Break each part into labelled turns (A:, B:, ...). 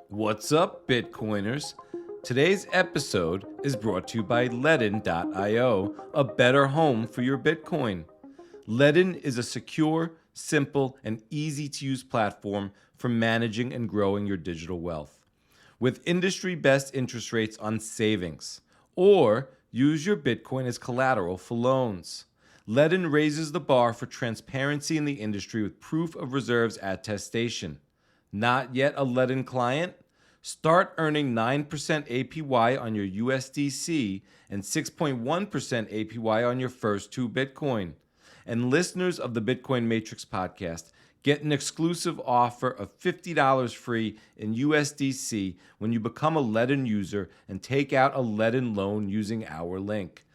A: What's up, Bitcoiners? Today's episode is brought to you by LEDN.io, a better home for your Bitcoin. LEDN is a secure, simple, and easy-to-use platform for managing and growing your digital wealth. With industry-best interest rates on savings, or use your Bitcoin as collateral for loans. LEDN raises the bar for transparency in the industry with proof of reserves attestation. Not yet a LEDN client? Start earning 9% APY on your USDC and 6.1% APY on your first 2 Bitcoin. And listeners of the Bitcoin Matrix podcast get an exclusive offer of $50 free in USDC when you become a LEDN user and take out a LEDN loan using our link.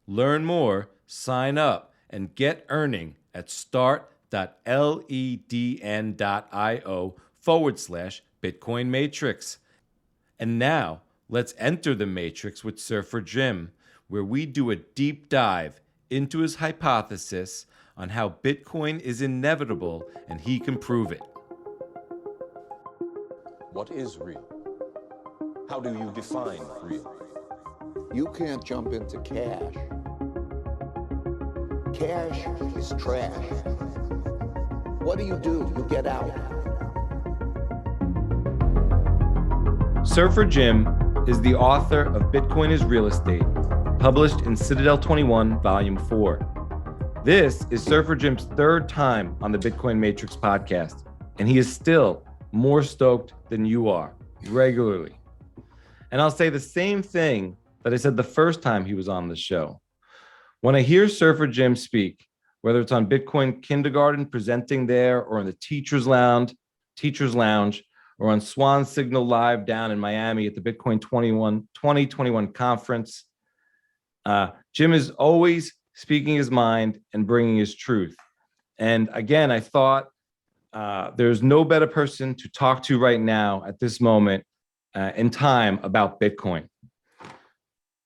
A: Learn more, sign up, and get earning at start.ledn.io/Bitcoin Matrix. And now, let's enter the Matrix with Surfer Jim, where we do a deep dive into his hypothesis on how Bitcoin is inevitable and he can prove it.
B: What is real? How do you define real?
C: You can't jump into cash. Cash is trash. What do? You get out.
A: Surfer Jim is the author of Bitcoin is Real Estate, published in Citadel 21, Volume 4. This is Surfer Jim's third time on the Bitcoin Matrix podcast, and he is still more stoked than you are, regularly. And I'll say the same thing that I said the first time he was on the show. When I hear Surfer Jim speak, whether it's on Bitcoin Kindergarten presenting there or in the Teacher's Lounge, or on Swan Signal Live down in Miami at the Bitcoin 2021 conference, Jim is always speaking his mind and bringing his truth. And again, I thought there's no better person to talk to right now at this moment in time about Bitcoin.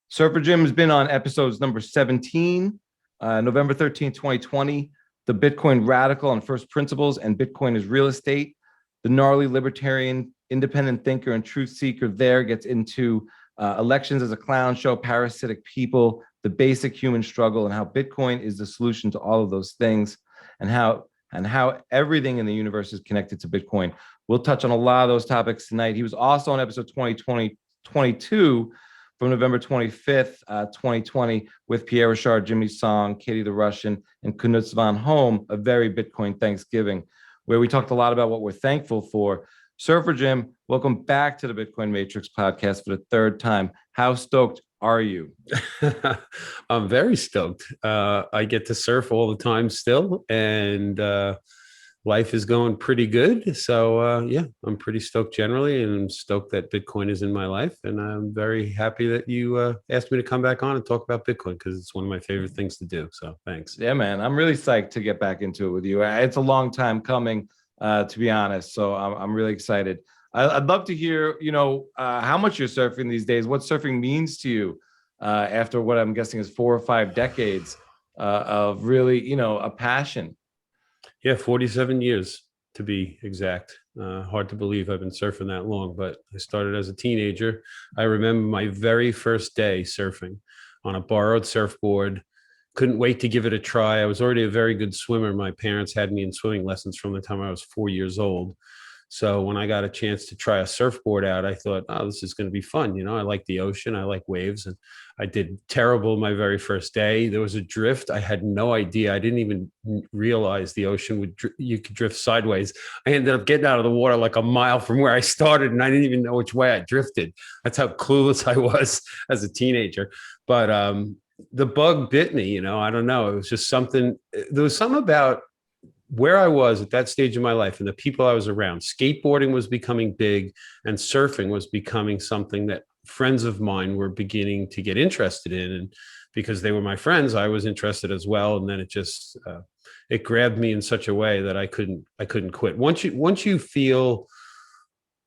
A: Surfer Jim has been on episodes number 17, November 13, 2020, the Bitcoin Radical on First Principles and Bitcoin is Real Estate. The gnarly libertarian, independent thinker, and truth seeker there gets into elections as a clown show, parasitic people, the basic human struggle, and how Bitcoin is the solution to all of those things, and how everything in the universe is connected to Bitcoin. We'll touch on a lot of those topics tonight. He was also on episode 22 from November 25th, 2020, with Pierre Richard, Jimmy Song, Katie the Russian, and Knut van Holm, a very Bitcoin Thanksgiving, where we talked a lot about what we're thankful for. Surfer Jim, welcome back to the Bitcoin Matrix podcast for the third time. How stoked are you?
D: I'm very stoked. I get to surf all the time still, and life is going pretty good. So yeah, I'm pretty stoked generally, and I'm stoked that Bitcoin is in my life. And I'm very happy that you asked me to come back on and talk about Bitcoin, because it's one of my favorite things to do. So thanks.
A: Yeah, man, I'm really psyched to get back into it with you. It's a long time coming, to be honest. So I'm really excited. I'd love to hear, how much you're surfing these days, what surfing means to you after what I'm guessing is 4 or 5 decades of really, a passion.
D: Yeah, 47 years to be exact. Hard to believe I've been surfing that long, but I started as a teenager. I remember my very first day surfing on a borrowed surfboard. Couldn't wait to give it a try. I was already a very good swimmer. My parents had me in swimming lessons from the time I was 4 years old. So when I got a chance to try a surfboard out, I thought, oh, this is going to be fun. I like the ocean. I like waves. And I did terrible my very first day. There was a drift. I had no idea. I didn't even realize the ocean you could drift sideways. I ended up getting out of the water like a mile from where I started, and I didn't even know which way I drifted. That's how clueless I was as a teenager. But the bug bit me, I don't know. It was just something. There was something about where I was at that stage of my life and the people I was around. Skateboarding was becoming big, and surfing was becoming something that friends of mine were beginning to get interested in. And because they were my friends, I was interested as well. And then it just, it grabbed me in such a way that I couldn't quit. Once you feel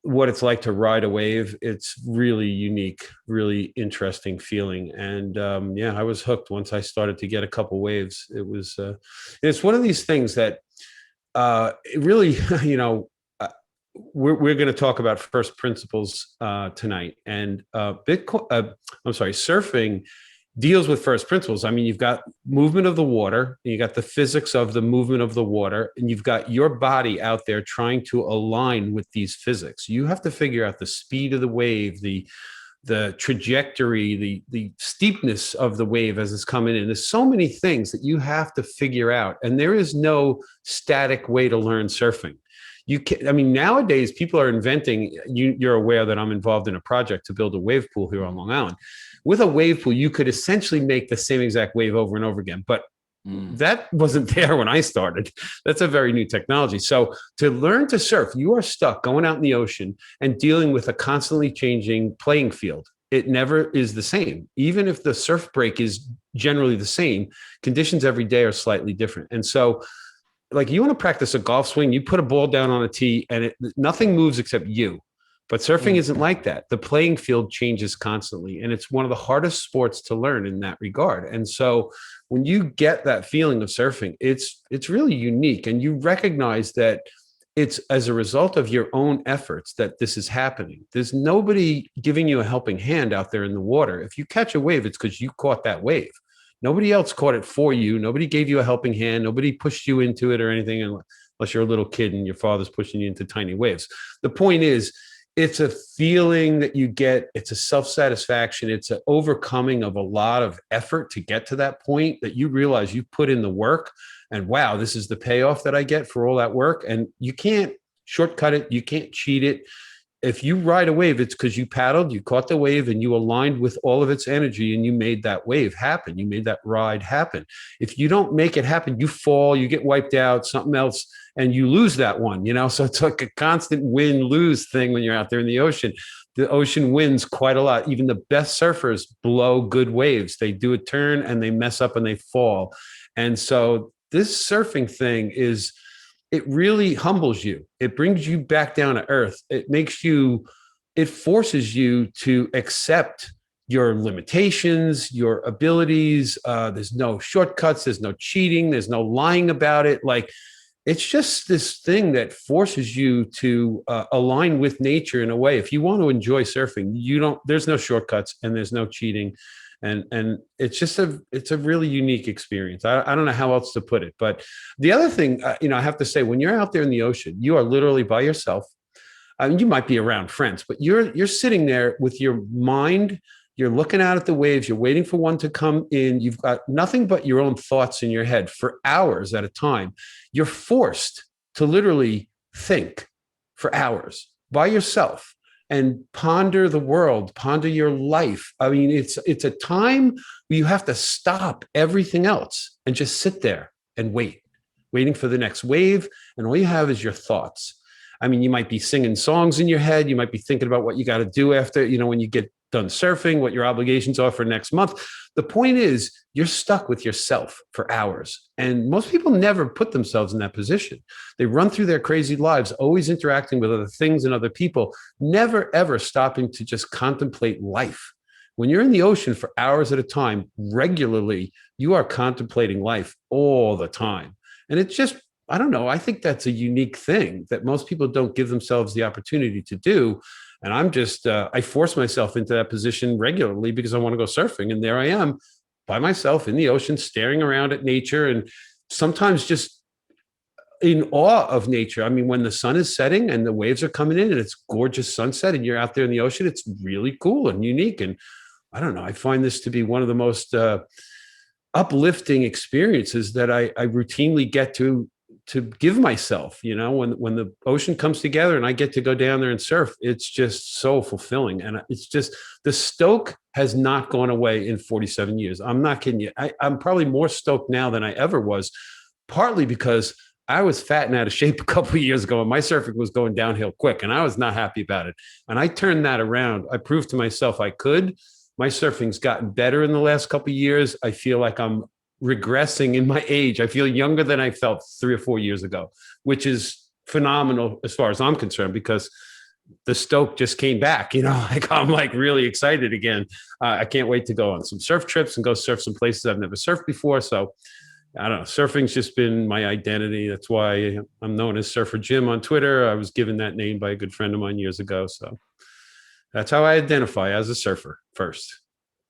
D: what it's like to ride a wave, it's really unique, really interesting feeling. And yeah, I was hooked once I started to get a couple waves. It was, it's one of these things that it really, we're going to talk about first principles tonight, and surfing deals with first principles. I mean, you've got movement of the water, and you got the physics of the movement of the water, and you've got your body out there trying to align with these physics. You have to figure out the speed of the wave, the trajectory, the steepness of the wave as it's coming in. There's so many things that you have to figure out, and there is no static way to learn surfing. I mean, nowadays people are inventing, you're aware that I'm involved in a project to build a wave pool here on Long Island. With a wave pool, you could essentially make the same exact wave over and over again, but that wasn't there when I started. That's a very new technology. So to learn to surf, you are stuck going out in the ocean and dealing with a constantly changing playing field. It never is the same. Even if the surf break is generally the same, conditions every day are slightly different. And so, like, you want to practice a golf swing, you put a ball down on a tee and nothing moves except you. But surfing isn't like that. The playing field changes constantly, and it's one of the hardest sports to learn in that regard. And so when you get that feeling of surfing, it's really unique, and you recognize that it's as a result of your own efforts that this is happening. There's nobody giving you a helping hand out there in the water. If you catch a wave, it's because you caught that wave. Nobody else caught it for you. Nobody gave you a helping hand. Nobody pushed you into it or anything, unless you're a little kid and your father's pushing you into tiny waves. The point is, it's a feeling that you get. It's a self-satisfaction. It's an overcoming of a lot of effort to get to that point that you realize you put in the work, and wow, this is the payoff that I get for all that work. And you can't shortcut it. You can't cheat it. If you ride a wave, it's because you paddled, you caught the wave, and you aligned with all of its energy, and you made that wave happen. You made that ride happen. If you don't make it happen, you fall, you get wiped out, something else, and you lose that one, So it's like a constant win-lose thing when you're out there in the ocean. The ocean wins quite a lot. Even the best surfers blow good waves. They do a turn and they mess up and they fall. And so this surfing thing it really humbles you. It brings you back down to earth. It forces you to accept your limitations, your abilities. There's no shortcuts. There's no cheating. There's no lying about it. Like, it's just this thing that forces you to align with nature in a way. If you want to enjoy surfing, there's no shortcuts and there's no cheating. And it's a really unique experience. I don't know how else to put it. But the other thing, I have to say, when you're out there in the ocean, you are literally by yourself. You might be around friends, but you're sitting there with your mind. You're looking out at the waves. You're waiting for one to come in. You've got nothing but your own thoughts in your head for hours at a time. You're forced to literally think for hours by yourself and ponder the world, ponder your life. I mean, it's a time where you have to stop everything else and just sit there and waiting for the next wave. And all you have is your thoughts. I mean, you might be singing songs in your head. You might be thinking about what you got to do after, when you get done surfing, what your obligations are for next month. The point is, you're stuck with yourself for hours. And most people never put themselves in that position. They run through their crazy lives, always interacting with other things and other people, never, ever stopping to just contemplate life. When you're in the ocean for hours at a time, regularly, you are contemplating life all the time. And it's just, I don't know, I think that's a unique thing that most people don't give themselves the opportunity to do. And I'm just, I force myself into that position regularly because I want to go surfing. And there I am by myself in the ocean, staring around at nature, and sometimes just in awe of nature. I mean, when the sun is setting and the waves are coming in and it's gorgeous sunset and you're out there in the ocean, it's really cool and unique. And I don't know, I find this to be one of the most uplifting experiences that I routinely get to give myself, when the ocean comes together and I get to go down there and surf. It's just so fulfilling. And it's just, the stoke has not gone away in 47 years. I'm not kidding you. I'm probably more stoked now than I ever was, partly because I was fat and out of shape a couple of years ago and my surfing was going downhill quick and I was not happy about it. And I turned that around. I proved to myself I could. My surfing's gotten better in the last couple of years. I feel like I'm regressing in my age. I feel younger than I felt 3 or 4 years ago, which is phenomenal as far as I'm concerned, because the stoke just came back, I'm like really excited again. I can't wait to go on some surf trips and go surf some places I've never surfed before. So I don't know. Surfing's just been my identity. That's why I'm known as Surfer Jim on Twitter. I was given that name by a good friend of mine years ago. So that's how I identify, as a surfer first.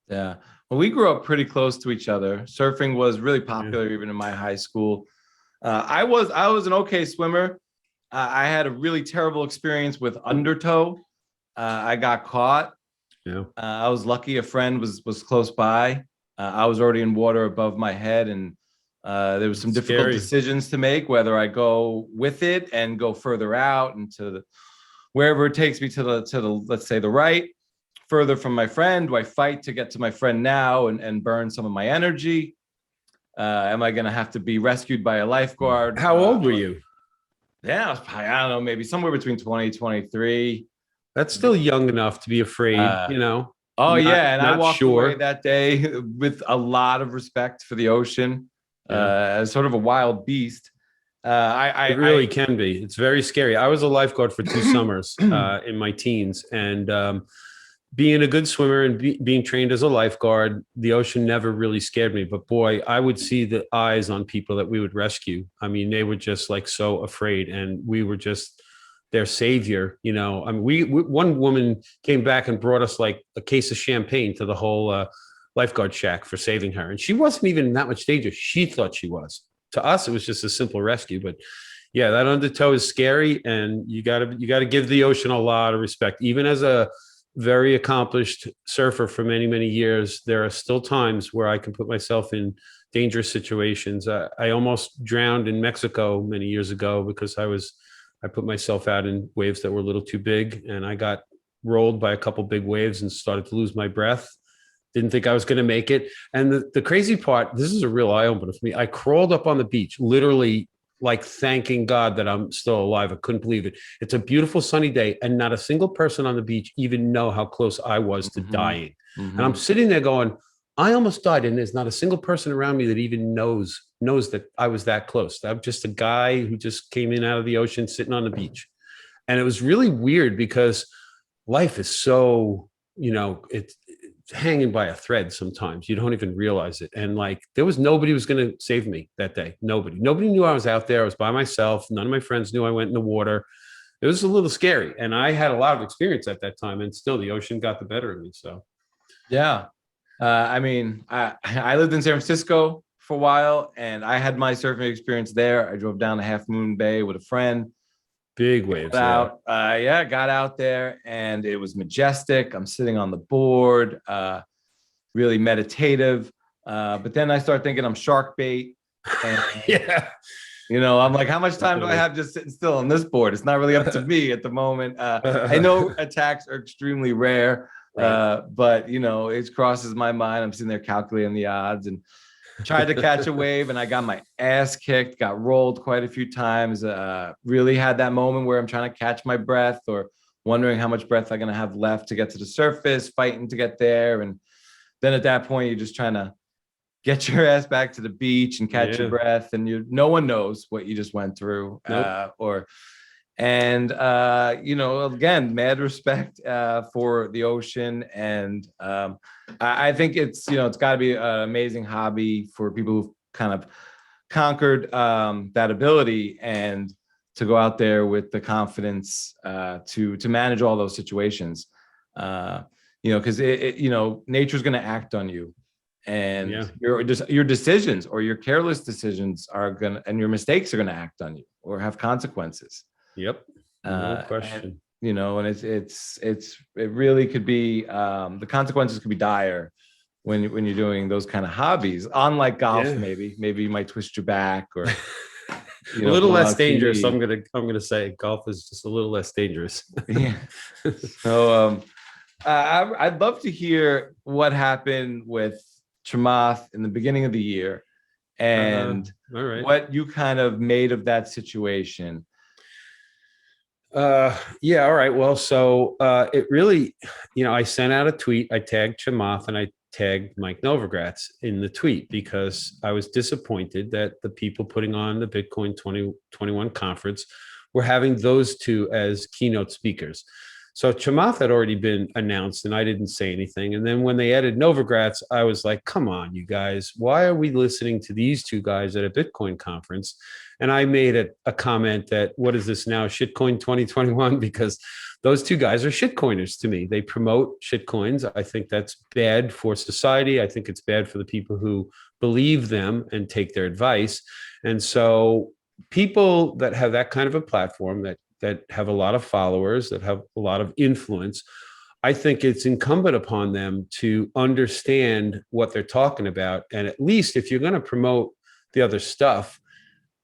A: Yeah. Well, we grew up pretty close to each other. Surfing was really popular even in my high school. I was an okay swimmer. I had a really terrible experience with undertow. I got caught.
D: Yeah.
A: I was lucky a friend was close by. I was already in water above my head, and there was some difficult decisions to make, whether I go with it and go further out into wherever it takes me to the let's say the right, further from my friend. Do I fight to get to my friend now and burn some of my energy? Am I going to have to be rescued by a lifeguard?
D: How old were you?
A: Yeah, I was probably, I don't know, maybe somewhere between 20, 23.
D: That's still young enough to be afraid,
A: Oh, yeah. And I walked away that day with a lot of respect for the ocean, as sort of a wild beast.
D: It really can be. It's very scary. I was a lifeguard for 2 summers in my teens, and being a good swimmer and being trained as a lifeguard, the ocean never really scared me. But boy, I would see the eyes on people that we would rescue. I mean, they were just like so afraid, and we were just their savior. I mean, we one woman came back and brought us like a case of champagne to the whole lifeguard shack for saving her, and she wasn't even in that much danger. She thought she was. To us, it was just a simple rescue. But yeah, that undertow is scary, and you gotta give the ocean a lot of respect. Even as a very accomplished surfer for many, many years, there are still times where I can put myself in dangerous situations. I almost drowned in Mexico many years ago because I put myself out in waves that were a little too big, and I got rolled by a couple big waves and started to lose my breath. Didn't think I was going to make it. And the crazy part, this is a real eye opener for me. I crawled up on the beach, literally like thanking God that I'm still alive. I couldn't believe it. It's a beautiful sunny day, and not a single person on the beach even know how close I was to dying. And I'm sitting there going, I almost died, and there's not a single person around me that even knows that I was that close. I'm just a guy who just came in out of the ocean sitting on the beach. And it was really weird because life is so, it's hanging by a thread sometimes. You don't even realize it. And like, there was nobody who was going to save me that day. Nobody knew I was out there. I was by myself. None of my friends knew I went in the water. It was a little scary. And I had a lot of experience at that time, and still the ocean got the better of me. So,
A: yeah. I mean, I lived in San Francisco for a while, and I had my surfing experience there. I drove down to Half Moon Bay with a friend.
D: Big waves.
A: Got out there, and it was majestic. I'm sitting on the board, really meditative. But then I start thinking I'm shark bait. And, I'm like, how much time do I have just sitting still on this board? It's not really up to me at the moment. I know attacks are extremely rare, but it crosses my mind. I'm sitting there calculating the odds and tried to catch a wave, and I got my ass kicked, got rolled quite a few times. Really had that moment where I'm trying to catch my breath, or wondering how much breath I'm going to have left to get to the surface, fighting to get there. And then at that point, you're just trying to get your ass back to the beach and catch your breath. And no one knows what you just went through.
D: Nope.
A: Again, mad respect for the ocean. And I think it's got to be an amazing hobby for people who've kind of conquered that ability, and to go out there with the confidence to manage all those situations. Because nature's going to act on you, and your decisions or your careless decisions and your mistakes are going to act on you or have consequences.
D: Yep. No question.
A: And it really could be, the consequences could be dire when you're doing those kind of hobbies. Unlike golf, maybe you might twist your back, or
D: a little less dangerous. I'm gonna say golf is just a little less dangerous.
A: Yeah. So I'd love to hear what happened with Chamath in the beginning of the year, and what you kind of made of that situation.
D: All right. Well, so it really, I sent out a tweet. I tagged Chamath and I tagged Mike Novogratz in the tweet, because I was disappointed that the people putting on the Bitcoin 2021 conference were having those two as keynote speakers. So Chamath had already been announced and I didn't say anything. And then when they added Novogratz, I was like, come on, you guys, why are we listening to these two guys at a Bitcoin conference? And I made a comment that, what is this now, shitcoin 2021? Because those two guys are shitcoiners to me. They promote shitcoins. I think that's bad for society. I think it's bad for the people who believe them and take their advice. And so people that have that kind of a platform, that have a lot of followers, that have a lot of influence, I think it's incumbent upon them to understand what they're talking about. And at least if you're going to promote the other stuff,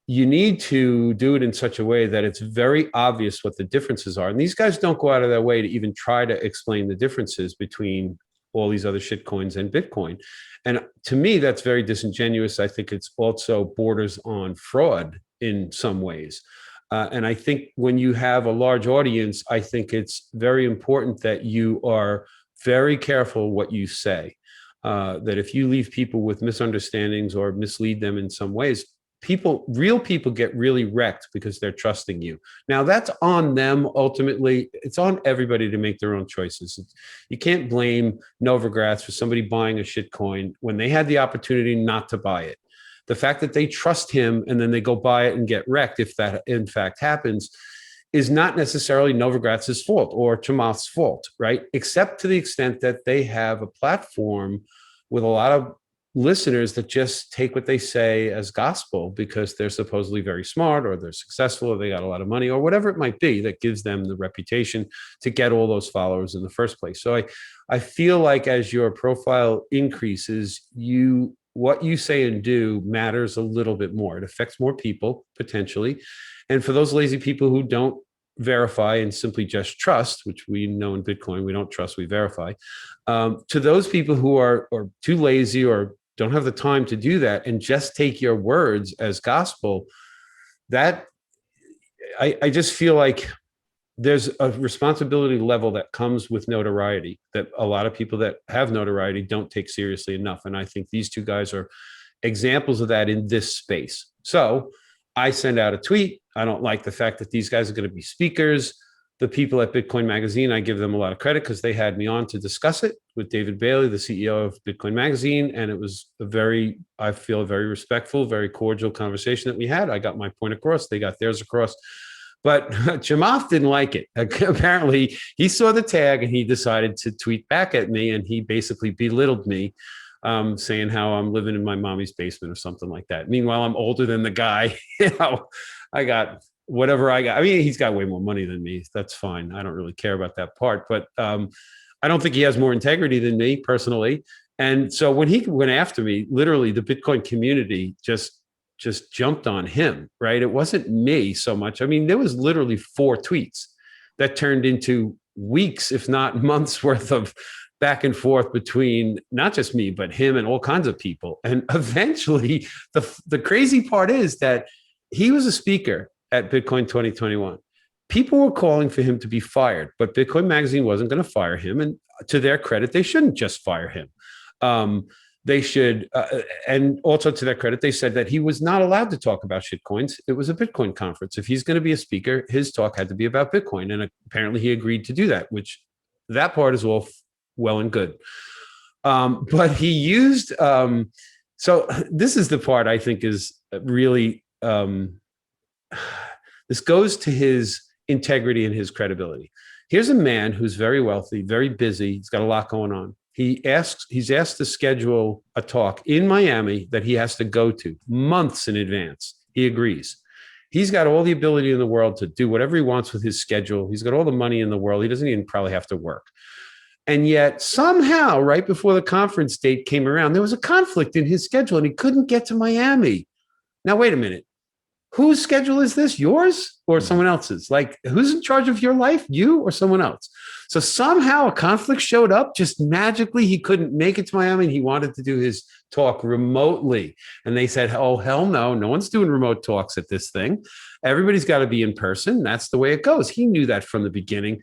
D: you need to do it in such a way that it's very obvious what the differences are. And these guys don't go out of their way to even try to explain the differences between all these other shitcoins and Bitcoin. And to me, that's very disingenuous. I think it's also borders on fraud in some ways. And I think when you have a large audience, I think it's very important that you are very careful what you say. That if you leave people with misunderstandings or mislead them in some ways, real people get really wrecked because they're trusting you. Now that's on them. Ultimately, it's on everybody to make their own choices. You can't blame Novogratz for somebody buying a shitcoin when they had the opportunity not to buy it. The fact that they trust him and then they go buy it and get wrecked, if that in fact happens, is not necessarily Novogratz's fault or Chamath's fault, right? Except to the extent that they have a platform with a lot of listeners that just take what they say as gospel because they're supposedly very smart or they're successful or they got a lot of money or whatever it might be that gives them the reputation to get all those followers in the first place. So I feel like as your profile increases, what you say and do matters a little bit more. It affects more people potentially. And for those lazy people who don't verify and simply just trust, which we know in Bitcoin, we don't trust, we verify. To those people who are too lazy or don't have the time to do that and just take your words as gospel, that I just feel like there's a responsibility level that comes with notoriety that a lot of people that have notoriety don't take seriously enough. And I think these two guys are examples of that in this space. So I send out a tweet. I don't like the fact that these guys are going to be speakers. The people at Bitcoin Magazine, I give them a lot of credit because they had me on to discuss it with David Bailey, the CEO of Bitcoin Magazine. And it was I feel, a very respectful, very cordial conversation that we had. I got my point across. They got theirs across. But Chamath didn't like it. Apparently, he saw the tag and he decided to tweet back at me. And he basically belittled me, saying how I'm living in my mommy's basement or something like that. Meanwhile, I'm older than the guy. I got whatever I got. I mean, he's got way more money than me. That's fine. I don't really care about that part. But I don't think he has more integrity than me personally. And so when he went after me, literally the Bitcoin community just jumped on him, right? It wasn't me so much. I mean, there was literally 4 tweets that turned into weeks, if not months worth of back and forth between not just me, but him and all kinds of people. And eventually the crazy part is that he was a speaker at Bitcoin 2021. People were calling for him to be fired, but Bitcoin Magazine wasn't going to fire him. And to their credit, they shouldn't just fire him. They should, and also to their credit, they said that he was not allowed to talk about shitcoins. It was a Bitcoin conference. If he's going to be a speaker, his talk had to be about Bitcoin. And apparently he agreed to do that, which that part is all well and good. But he used, so this is the part I think is really, this goes to his integrity and his credibility. Here's a man who's very wealthy, very busy. He's got a lot going on. He's asked to schedule a talk in Miami that he has to go to months in advance. He agrees. He's got all the ability in the world to do whatever he wants with his schedule. He's got all the money in the world. He doesn't even probably have to work. And yet somehow, right before the conference date came around, there was a conflict in his schedule and he couldn't get to Miami. Now, wait a minute. Whose schedule is this? Yours or someone else's? Like, who's in charge of your life? You or someone else? So somehow a conflict showed up just magically. He couldn't make it to Miami and he wanted to do his talk remotely. And they said, oh, hell no. No one's doing remote talks at this thing. Everybody's got to be in person. That's the way it goes. He knew that from the beginning.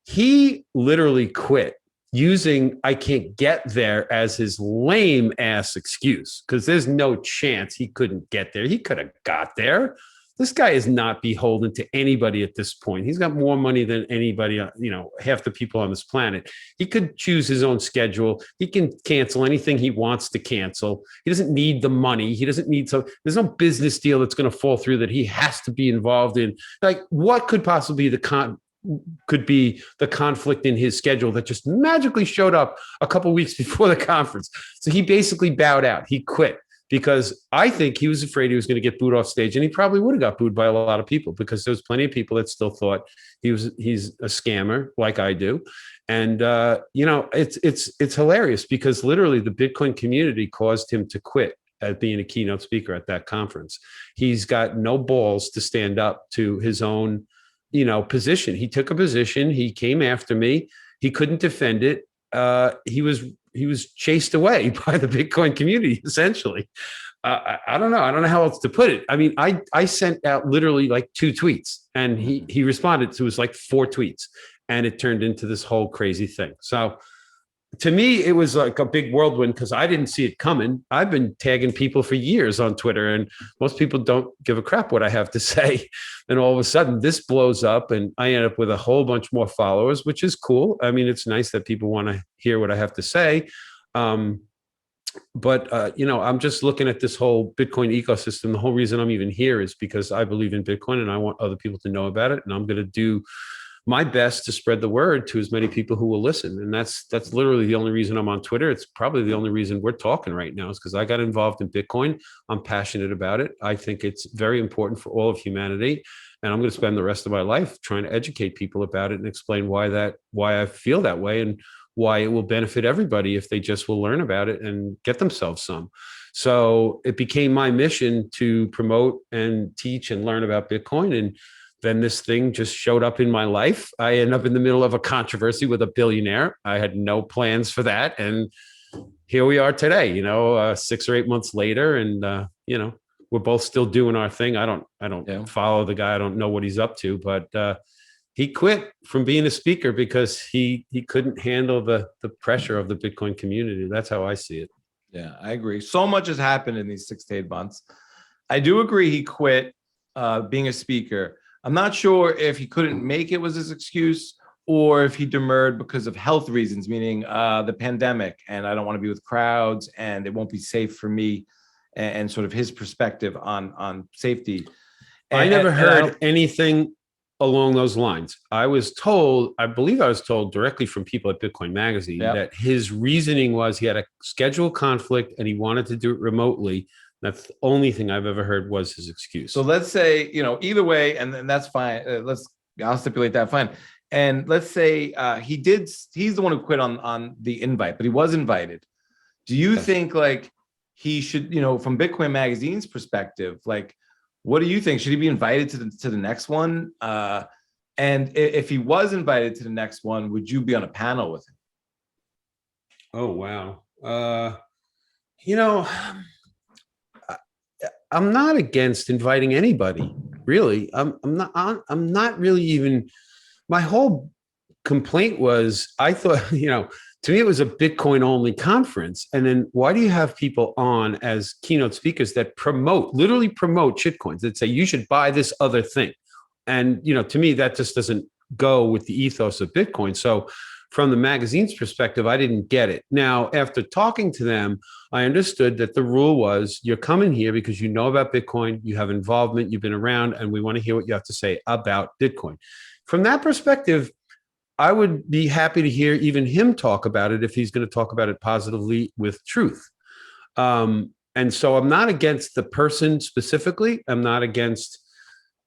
D: He literally quit using I can't get there as his lame ass excuse because there's no chance he couldn't get there. He could have got there. This guy is not beholden to anybody at this point. He's got more money than anybody, half the people on this planet. He could choose his own schedule. He can cancel anything he wants to cancel. He doesn't need the money. He doesn't need there's no business deal that's going to fall through that he has to be involved in. Like, what could possibly could be the conflict in his schedule that just magically showed up a couple weeks before the conference? So he basically bowed out. He quit because I think he was afraid he was going to get booed off stage, and he probably would have got booed by a lot of people because there's plenty of people that still thought he's a scammer like I do. And it's hilarious because literally the Bitcoin community caused him to quit at being a keynote speaker at that conference. He's got no balls to stand up to his own position. He took a position. He came after me. He couldn't defend it. He was chased away by the Bitcoin community, essentially. I don't know. I don't know how else to put it. I mean, I sent out literally like 2 tweets, and he responded to like 4 tweets, and it turned into this whole crazy thing. So to me, it was like a big whirlwind because I didn't see it coming. I've been tagging people for years on Twitter, and most people don't give a crap what I have to say. And all of a sudden, this blows up, and I end up with a whole bunch more followers, which is cool. I mean, it's nice that people want to hear what I have to say. But I'm just looking at this whole Bitcoin ecosystem. The whole reason I'm even here is because I believe in Bitcoin, and I want other people to know about it. And I'm going to do my best to spread the word to as many people who will listen. And that's literally the only reason I'm on Twitter. It's probably the only reason we're talking right now is because I got involved in Bitcoin. I'm passionate about it. I think it's very important for all of humanity. And I'm going to spend the rest of my life trying to educate people about it and explain why I feel that way and why it will benefit everybody if they just will learn about it and get themselves some. So it became my mission to promote and teach and learn about Bitcoin. And then this thing just showed up in my life. I ended up in the middle of a controversy with a billionaire. I had no plans for that. And here we are today, 6 or 8 months later. And, we're both still doing our thing. I don't follow the guy. I don't know what he's up to, but he quit from being a speaker because he couldn't handle the pressure of the Bitcoin community. That's how I see it.
A: Yeah, I agree. So much has happened in these 6 to 8 months. I do agree he quit being a speaker. I'm not sure if he couldn't make it was his excuse or if he demurred because of health reasons, meaning the pandemic, and I don't want to be with crowds and it won't be safe for me, and sort of his perspective on safety.
D: I never heard anything along those lines. I believe I was told directly from people at Bitcoin Magazine that his reasoning was he had a schedule conflict and he wanted to do it remotely. That's the only thing I've ever heard was his excuse.
A: So let's say, either way, and that's fine. I'll stipulate that, fine. And let's say he's the one who quit on the invite, but he was invited. Do you think like he should, from Bitcoin Magazine's perspective, like, what do you think? Should he be invited to the next one? And if he was invited to the next one, would you be on a panel with him?
D: Oh, wow. I'm not against inviting anybody, really. I'm not really even. My whole complaint was I thought, to me, it was a Bitcoin only conference. And then why do you have people on as keynote speakers that literally promote shitcoins that say you should buy this other thing? And, to me, that just doesn't go with the ethos of Bitcoin. So from the magazine's perspective, I didn't get it. Now, after talking to them, I understood that the rule was you're coming here because you know about Bitcoin, you have involvement, you've been around, and we want to hear what you have to say about Bitcoin. From that perspective, I would be happy to hear even him talk about it if he's going to talk about it positively with truth. And so I'm not against the person specifically. I'm not against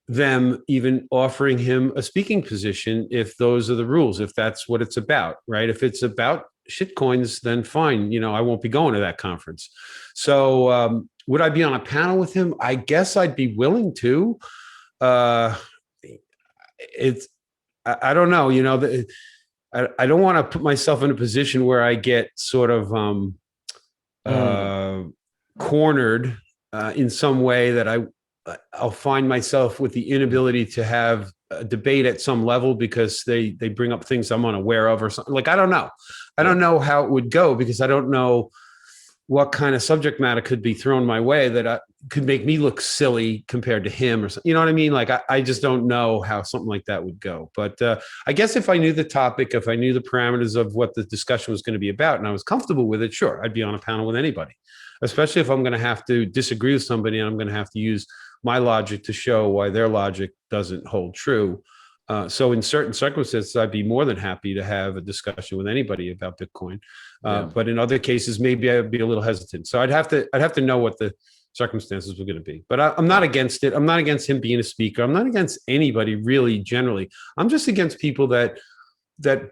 D: them even offering him a speaking position if those are the rules, if that's what it's about, right? If it's about shitcoins, then fine. I won't be going to that conference. So would I be on a panel with him? I guess I'd be willing to. I don't know, I don't want to put myself in a position where I get sort of cornered in some way that I'll find myself with the inability to have a debate at some level because they bring up things I'm unaware of or something. Like, I don't know. I don't know how it would go because I don't know what kind of subject matter could be thrown my way that could make me look silly compared to him or something. You know what I mean? Like, I just don't know how something like that would go. But I guess if I knew the topic, if I knew the parameters of what the discussion was going to be about and I was comfortable with it, sure, I'd be on a panel with anybody, especially if I'm going to have to disagree with somebody and I'm going to have to use my logic to show why their logic doesn't hold true. So in certain circumstances, I'd be more than happy to have a discussion with anybody about Bitcoin. But in other cases, maybe I'd be a little hesitant. So I'd have to know what the circumstances were going to be. But I'm not against it. I'm not against him being a speaker. I'm not against anybody really generally. I'm just against people that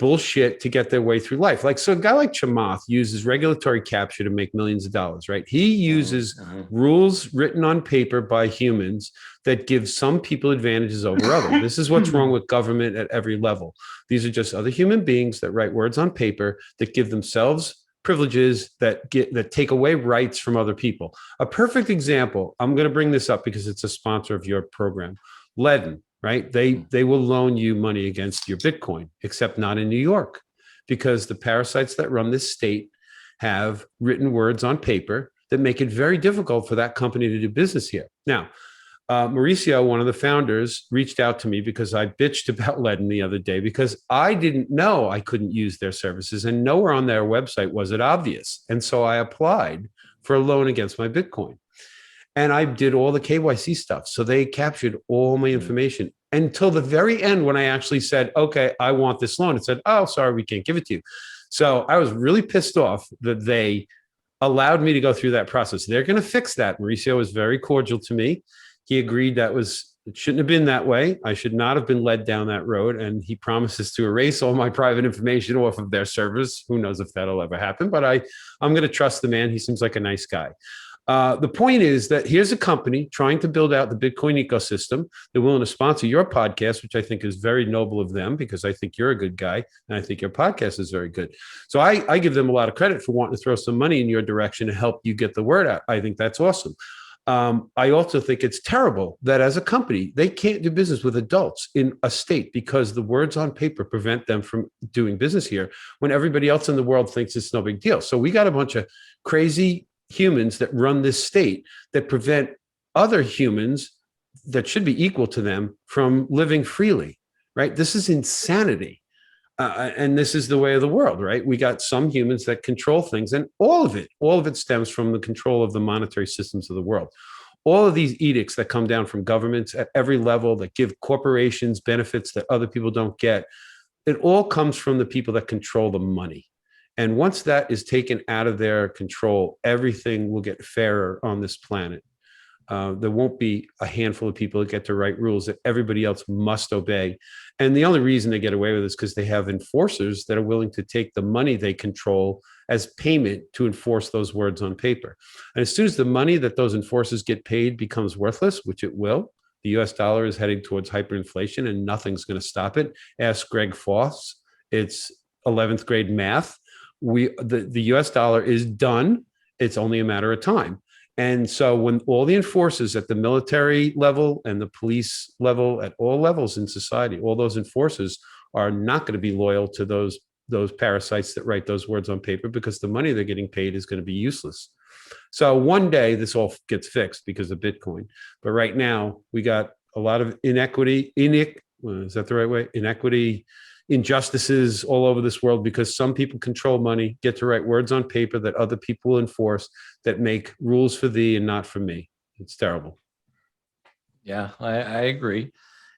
D: bullshit to get their way through life. Like, so a guy like Chamath uses regulatory capture to make millions of dollars, right? He uses rules written on paper by humans that give some people advantages over others. This is what's wrong with government at every level. These are just other human beings that write words on paper that give themselves privileges that take away rights from other people. A perfect example, I'm going to bring this up because it's a sponsor of your program, LEDN. Right? They will loan you money against your Bitcoin, except not in New York, because the parasites that run this state have written words on paper that make it very difficult for that company to do business here. Now, Mauricio, one of the founders, reached out to me because I bitched about LEDN the other day because I didn't know I couldn't use their services, and nowhere on their website was it obvious. And so I applied for a loan against my Bitcoin. And I did all the KYC stuff. So they captured all my information until the very end when I actually said, okay, I want this loan. It said, oh, sorry, we can't give it to you. So I was really pissed off that they allowed me to go through that process. They're going to fix that. Mauricio was very cordial to me. He agreed it shouldn't have been that way. I should not have been led down that road. And he promises to erase all my private information off of their servers. Who knows if that'll ever happen, but I'm going to trust the man. He seems like a nice guy. The point is that here's a company trying to build out the Bitcoin ecosystem. They're willing to sponsor your podcast, which I think is very noble of them because I think you're a good guy and I think your podcast is very good. So I give them a lot of credit for wanting to throw some money in your direction to help you get the word out. I think that's awesome. I also think it's terrible that as a company, they can't do business with adults in a state because the words on paper prevent them from doing business here when everybody else in the world thinks it's no big deal. So we got a bunch of crazy humans that run this state that prevent other humans that should be equal to them from living freely, right? This is insanity. And this is the way of the world, right? We got some humans that control things, and all of it stems from the control of the monetary systems of the world. All of these edicts that come down from governments at every level that give corporations benefits that other people don't get, it all comes from the people that control the money. And once that is taken out of their control, everything will get fairer on this planet. There won't be a handful of people that get to write rules that everybody else must obey. And the only reason they get away with this is because they have enforcers that are willing to take the money they control as payment to enforce those words on paper. And as soon as the money that those enforcers get paid becomes worthless, which it will, the US dollar is heading towards hyperinflation and nothing's going to stop it. Ask Greg Foss. It's 11th grade math. The US dollar is done. It's only a matter of time. And so when all the enforcers at the military level and the police level, at all levels in society, all those enforcers are not going to be loyal to those parasites that write those words on paper because the money they're getting paid is going to be useless. So one day this all gets fixed because of Bitcoin. But right now we got a lot of inequity, is that the right way? Inequity, injustices all over this world because some people control money, get to write words on paper that other people will enforce that make rules for thee and not for me. It's terrible.
A: Yeah, I agree.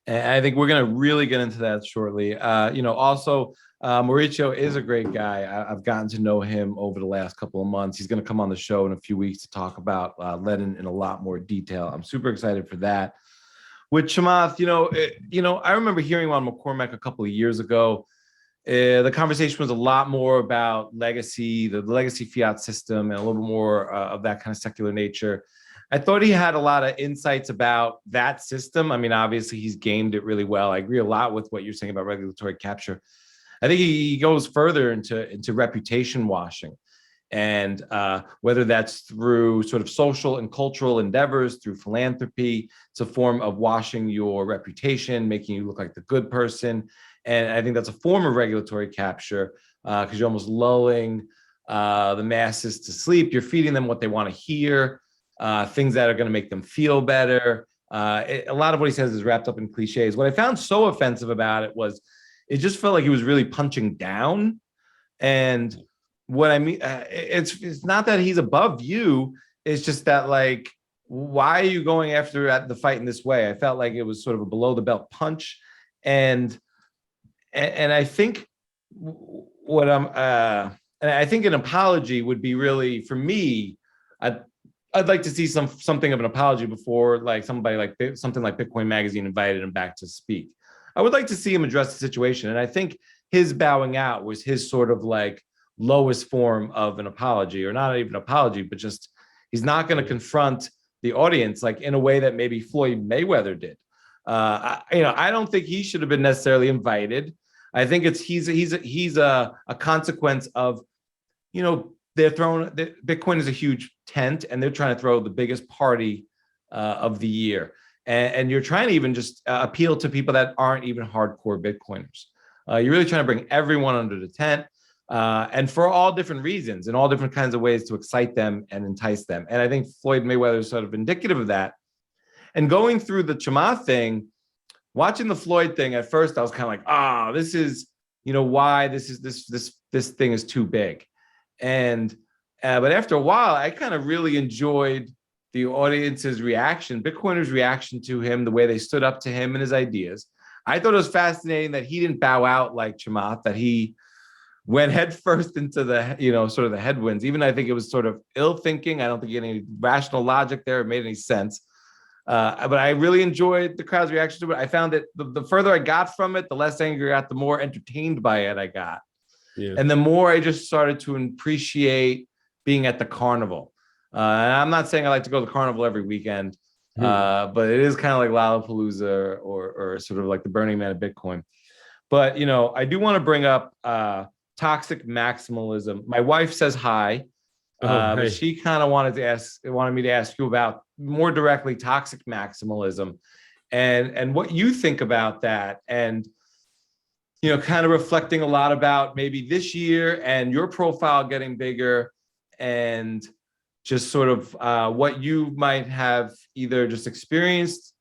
A: And I think we're going to really get into that shortly. Also, Mauricio is a great guy. I've gotten to know him over the last couple of months. He's going to come on the show in a few weeks to talk about LEDN in a lot more detail. I'm super excited for that. With Chamath, I remember hearing on McCormack a couple of years ago. The conversation was a lot more about legacy, the legacy fiat system, and a little bit more of that kind of secular nature. I thought he had a lot of insights about that system. I mean, obviously, he's gamed it really well. I agree a lot with what you're saying about regulatory capture. I think he goes further into reputation washing. And whether that's through sort of social and cultural endeavors, through philanthropy, it's a form of washing your reputation, making you look like the good person. And I think that's a form of regulatory capture because you're almost lulling the masses to sleep. You're feeding them what they want to hear, things that are going to make them feel better. A lot of what he says is wrapped up in cliches. What I found so offensive about it was it just felt like he was really punching down. And what I mean, it's not that he's above you. It's just that, like, why are you going after the fight in this way? I felt like it was sort of a below the belt punch. And I think what and I think an apology would be really, for me, I'd like to see something of an apology before, like, somebody like something like Bitcoin Magazine invited him back to speak. I would like to see him address the situation. And I think his bowing out was his sort of like lowest form of an apology, or not even an apology, but just he's not going to confront the audience like in a way that maybe Floyd Mayweather did. I don't think he should have been necessarily invited. I think he's a consequence of, Bitcoin is a huge tent, and they're trying to throw the biggest party of the year. And you're trying to even just appeal to people that aren't even hardcore Bitcoiners. You're really trying to bring everyone under the tent, and for all different reasons and all different kinds of ways to excite them and entice them. And I think Floyd Mayweather is sort of indicative of that. And going through the Chamath thing, watching the Floyd thing, at first I was kind of like, this is, why this thing is too big. And but after a while, I kind of really enjoyed the audience's reaction, Bitcoiners' reaction to him, the way they stood up to him and his ideas. I thought it was fascinating that he didn't bow out like Chamath, that he went headfirst into the, sort of the headwinds. Even I think it was sort of ill thinking. I don't think he had any rational logic there. It made any sense. But I really enjoyed the crowd's reaction to it. I found that the further I got from it, the less angry I got, the more entertained by it I got. Yeah. And the more I just started to appreciate being at the carnival. And I'm not saying I like to go to the carnival every weekend, but it is kind of like Lollapalooza or sort of like the Burning Man of Bitcoin. But, I do want to bring up toxic maximalism. My wife says hi. But she kind of wanted me to ask you about more directly toxic maximalism and what you think about that, and kind of reflecting a lot about maybe this year and your profile getting bigger, and just sort of what you might have either just experienced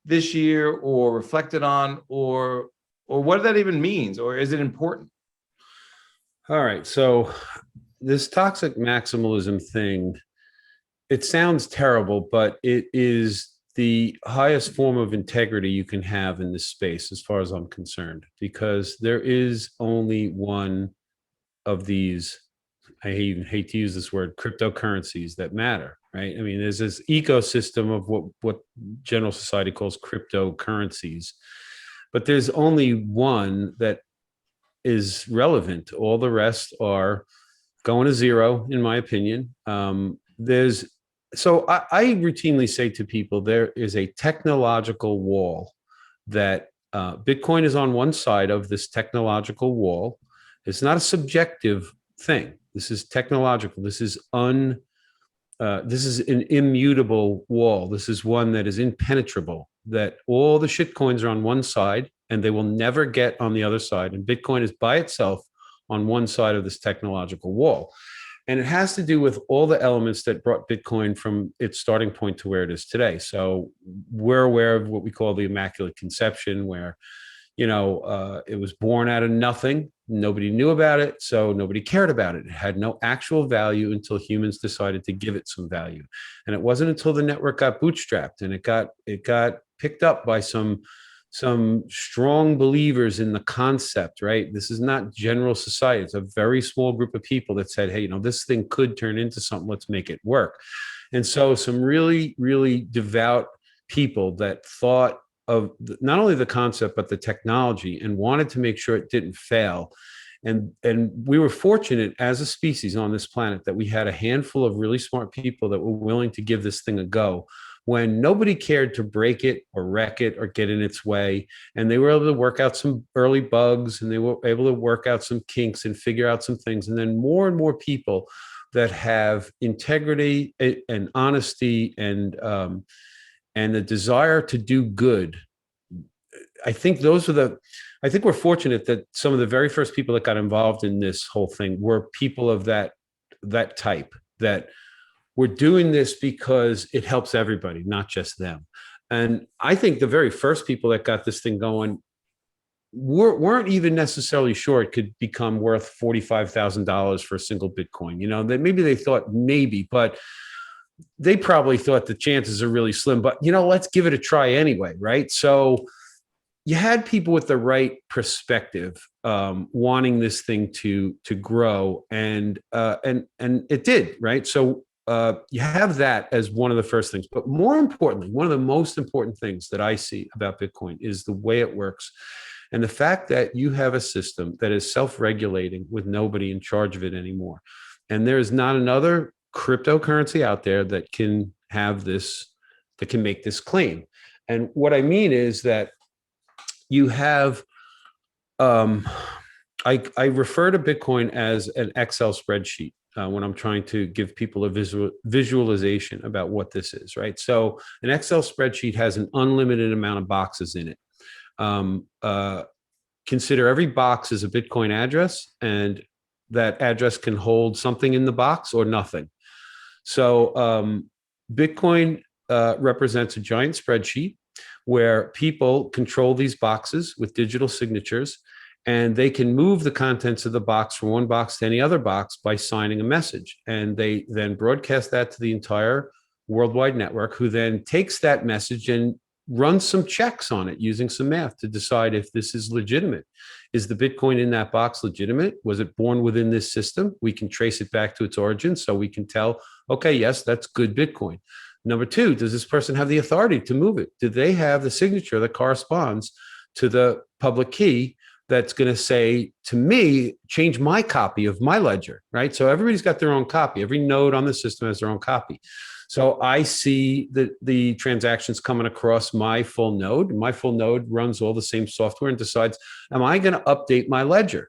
A: this year or reflected on, or what that even means, or is it important?
D: All right, so this toxic maximalism thing, it sounds terrible, but it is the highest form of integrity you can have in this space, as far as I'm concerned, because there is only one of these, I even hate to use this word, cryptocurrencies that matter, right? I mean, there's this ecosystem of what general society calls cryptocurrencies, but there's only one that is relevant. All the rest are going to zero, in my opinion. So I routinely say to people, there is a technological wall that Bitcoin is on one side of. This technological wall. It's not a subjective thing. This is technological. This is an immutable wall. This is one that is impenetrable, that all the shitcoins are on one side and they will never get on the other side. And Bitcoin is by itself on one side of this technological wall. And it has to do with all the elements that brought Bitcoin from its starting point to where it is today. So we're aware of what we call the immaculate conception, where, it was born out of nothing. Nobody knew about it, so nobody cared about it. It had no actual value until humans decided to give it some value. And it wasn't until the network got bootstrapped and it got picked up by some strong believers in the concept, right? This is not general society. It's a very small group of people that said, hey, this thing could turn into something. Let's make it work. And so some really, really devout people that thought of not only the concept, but the technology, and wanted to make sure it didn't fail. And we were fortunate as a species on this planet that we had a handful of really smart people that were willing to give this thing a go when nobody cared to break it or wreck it or get in its way. And they were able to work out some early bugs, and they were able to work out some kinks and figure out some things. And then more and more people that have integrity and honesty and the desire to do good. I think we're fortunate that some of the very first people that got involved in this whole thing were people of that that type, that we're doing this because it helps everybody, not just them. And I think the very first people that got this thing going weren't even necessarily sure it could become worth $45,000 for a single Bitcoin. You know, that maybe they thought maybe, but they probably thought the chances are really slim. But, you know, let's give it a try anyway, right? So you had people with the right perspective wanting this thing to grow, and it did, right? So you have that as one of the first things. But more importantly, one of the most important things that I see about Bitcoin is the way it works. And the fact that you have a system that is self-regulating with nobody in charge of it anymore. And there is not another cryptocurrency out there that can have this, that can make this claim. And what I mean is that you have, I refer to Bitcoin as an Excel spreadsheet when I'm trying to give people a visualization about what this is, right? So an Excel spreadsheet has an unlimited amount of boxes in it. Consider every box as a Bitcoin address, and that address can hold something in the box or nothing. So Bitcoin represents a giant spreadsheet where people control these boxes with digital signatures, and they can move the contents of the box from one box to any other box by signing a message. And they then broadcast that to the entire worldwide network, who then takes that message and run some checks on it using some math to decide if this is legitimate. Is the Bitcoin in that box legitimate? Was it born within this system? We can trace it back to its origin, so we can tell, okay, yes, that's good Bitcoin. Number two, does this person have the authority to move it? Do they have the signature that corresponds to the public key that's going to say to me, change my copy of my ledger, right? So everybody's got their own copy. Every node on the system has their own copy. So I see the transactions coming across my full node. My full node runs all the same software and decides, am I going to update my ledger?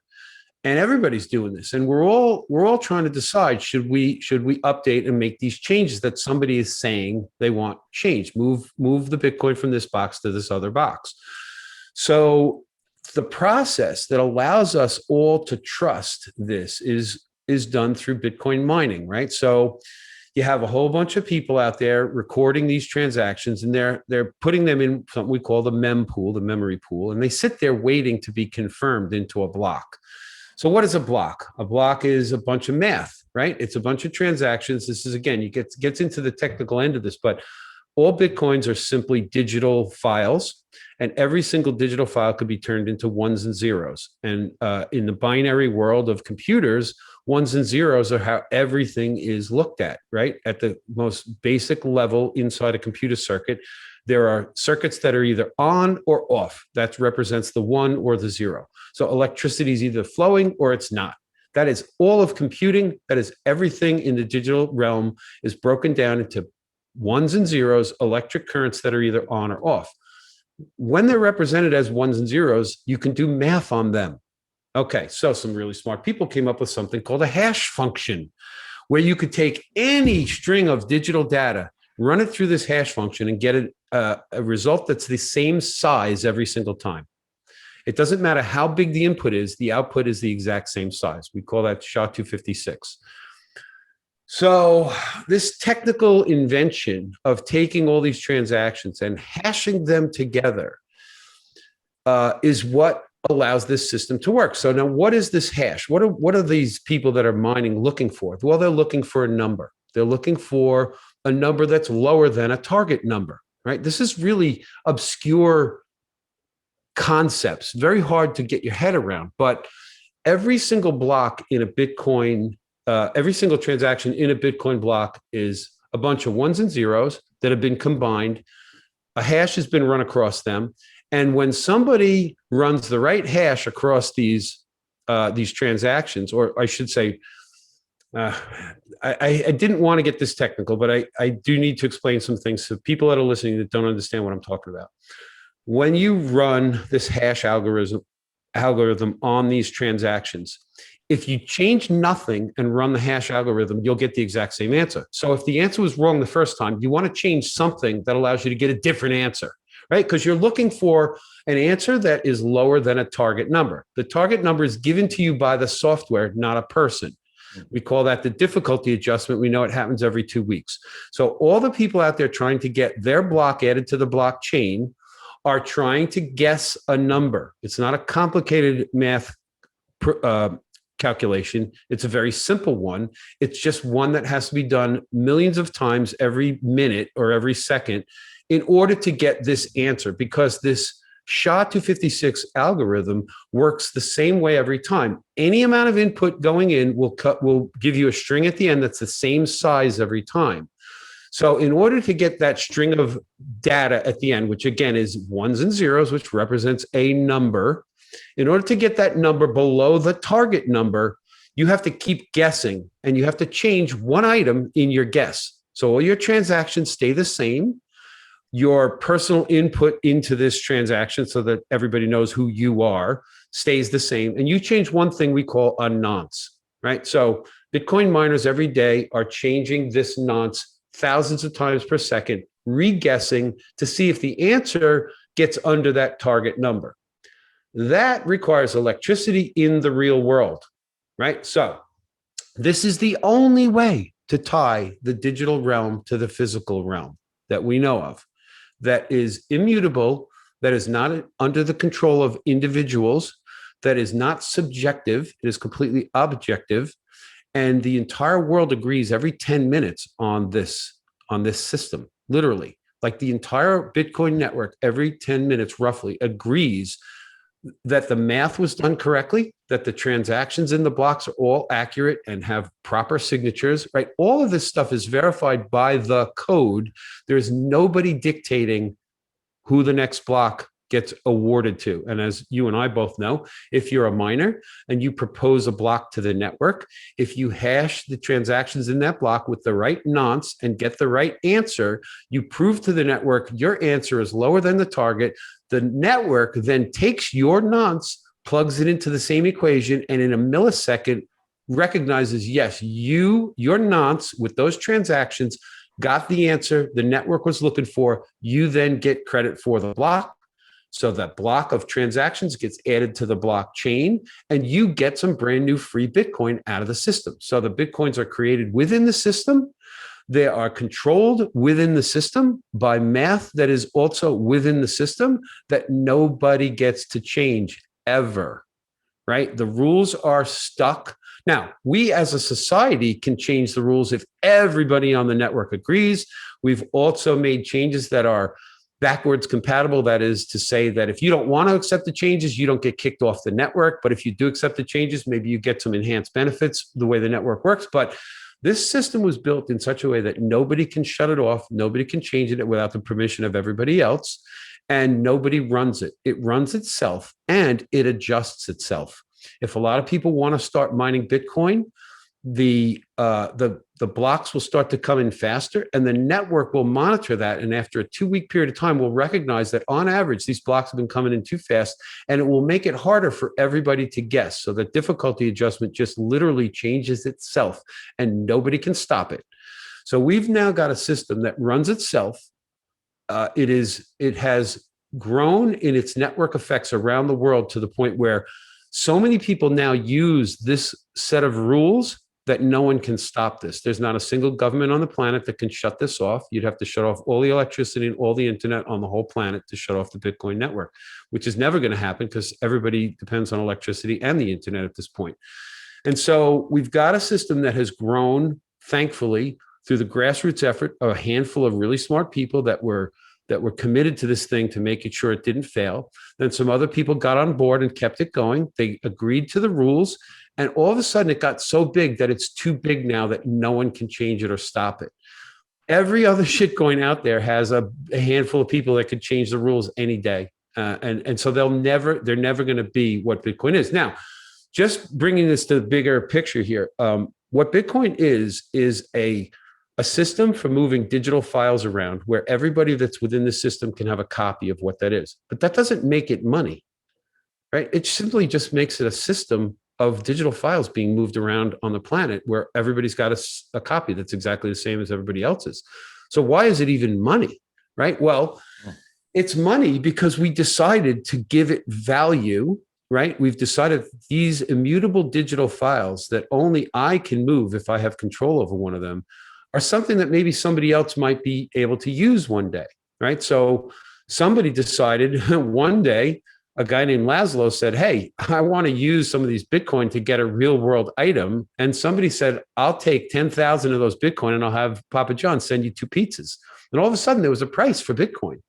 D: And everybody's doing this. And we're all trying to decide, should we update and make these changes that somebody is saying they want changed? Move the Bitcoin from this box to this other box. So the process that allows us all to trust this is done through Bitcoin mining, right? So you have a whole bunch of people out there recording these transactions, and they're putting them in something we call the mem pool, the memory pool, and they sit there waiting to be confirmed into a block. So what is a block? A block is a bunch of math, right? It's a bunch of transactions. This is, again, gets into the technical end of this, but all Bitcoins are simply digital files, and every single digital file could be turned into ones and zeros. And in the binary world of computers, ones and zeros are how everything is looked at, right? At the most basic level inside a computer circuit, there are circuits that are either on or off. That represents the one or the zero. So electricity is either flowing or it's not. That is all of computing. That is everything in the digital realm is broken down into ones and zeros, electric currents that are either on or off. When they're represented as ones and zeros, you can do math on them. Okay, so some really smart people came up with something called a hash function, where you could take any string of digital data, run it through this hash function, and get a result that's the same size every single time. It doesn't matter how big the input is, the output is the exact same size. We call that SHA-256. So this technical invention of taking all these transactions and hashing them together is what allows this system to work. So now what is this hash? What are these people that are mining looking for? Well, they're looking for a number. They're looking for a number that's lower than a target number, right? This is really obscure concepts, very hard to get your head around, but every single block in a Bitcoin, every single transaction in a Bitcoin block is a bunch of ones and zeros that have been combined. A hash has been run across them. And when somebody runs the right hash across these transactions, or I should say, I didn't want to get this technical, but I do need to explain some things to people that are listening that don't understand what I'm talking about. When you run this hash algorithm on these transactions, if you change nothing and run the hash algorithm, you'll get the exact same answer. So if the answer was wrong the first time, you want to change something that allows you to get a different answer, right? Because you're looking for an answer that is lower than a target number. The target number is given to you by the software, not a person. We call that the difficulty adjustment. We know it happens every 2 weeks. So all the people out there trying to get their block added to the blockchain are trying to guess a number. It's not a complicated math calculation. It's a very simple one. It's just one that has to be done millions of times every minute or every second in order to get this answer, because this SHA-256 algorithm works the same way every time. Any amount of input going in will give you a string at the end that's the same size every time. So in order to get that string of data at the end, which again is ones and zeros, which represents a number, in order to get that number below the target number, you have to keep guessing, and you have to change one item in your guess. So all your transactions stay the same. Your personal input into this transaction, so that everybody knows who you are, stays the same. And you change one thing we call a nonce, right? So Bitcoin miners every day are changing this nonce thousands of times per second, re-guessing to see if the answer gets under that target number. That requires electricity in the real world, right? So this is the only way to tie the digital realm to the physical realm that we know of, that is immutable, that is not under the control of individuals, that is not subjective, it is completely objective. And the entire world agrees every 10 minutes on this system, literally. Like the entire Bitcoin network, every 10 minutes roughly, agrees that the math was done correctly, that the transactions in the blocks are all accurate and have proper signatures, right? All of this stuff is verified by the code. There's nobody dictating who the next block gets awarded to. And as you and I both know, if you're a miner and you propose a block to the network, if you hash the transactions in that block with the right nonce and get the right answer, you prove to the network your answer is lower than the target. The network then takes your nonce, plugs it into the same equation, and in a millisecond recognizes, yes, your nonce with those transactions got the answer the network was looking for. You then get credit for the block. So that block of transactions gets added to the blockchain, and you get some brand new free Bitcoin out of the system. So the Bitcoins are created within the system. They are controlled within the system by math that is also within the system that nobody gets to change ever, right? The rules are stuck. Now, we as a society can change the rules if everybody on the network agrees. We've also made changes that are backwards compatible. That is to say that if you don't want to accept the changes, you don't get kicked off the network. But if you do accept the changes, maybe you get some enhanced benefits the way the network works. But this system was built in such a way that nobody can shut it off. Nobody can change it without the permission of everybody else. And nobody runs it. It runs itself and it adjusts itself. If a lot of people want to start mining Bitcoin, the blocks will start to come in faster, and the network will monitor that. And after a 2-week period of time, we'll recognize that on average, these blocks have been coming in too fast, and it will make it harder for everybody to guess. So the difficulty adjustment just literally changes itself, and nobody can stop it. So we've now got a system that runs itself. It has grown in its network effects around the world to the point where so many people now use this set of rules that no one can stop this. There's not a single government on the planet that can shut this off. You'd have to shut off all the electricity and all the internet on the whole planet to shut off the Bitcoin network, which is never going to happen because everybody depends on electricity and the internet at this point. And so we've got a system that has grown, thankfully, through the grassroots effort of a handful of really smart people that were committed to this thing to making sure it didn't fail. Then some other people got on board and kept it going. They agreed to the rules. And all of a sudden it got so big that it's too big now that no one can change it or stop it. Every other shitcoin out there has a handful of people that could change the rules any day. And so they're never going to be what Bitcoin is. Now, just bringing this to the bigger picture here, what Bitcoin is a system for moving digital files around where everybody that's within the system can have a copy of what that is. But that doesn't make it money, right? It simply just makes it a system of digital files being moved around on the planet where everybody's got a copy that's exactly the same as everybody else's. So why is it even money, right? Well, it's money because we decided to give it value, right? We've decided these immutable digital files that only I can move if I have control over one of them are something that maybe somebody else might be able to use one day, right? So somebody decided one day, a guy named Laszlo said, hey, I want to use some of these Bitcoin to get a real world item. And somebody said, I'll take 10,000 of those Bitcoin and I'll have Papa John send you 2 pizzas. And all of a sudden there was a price for Bitcoin.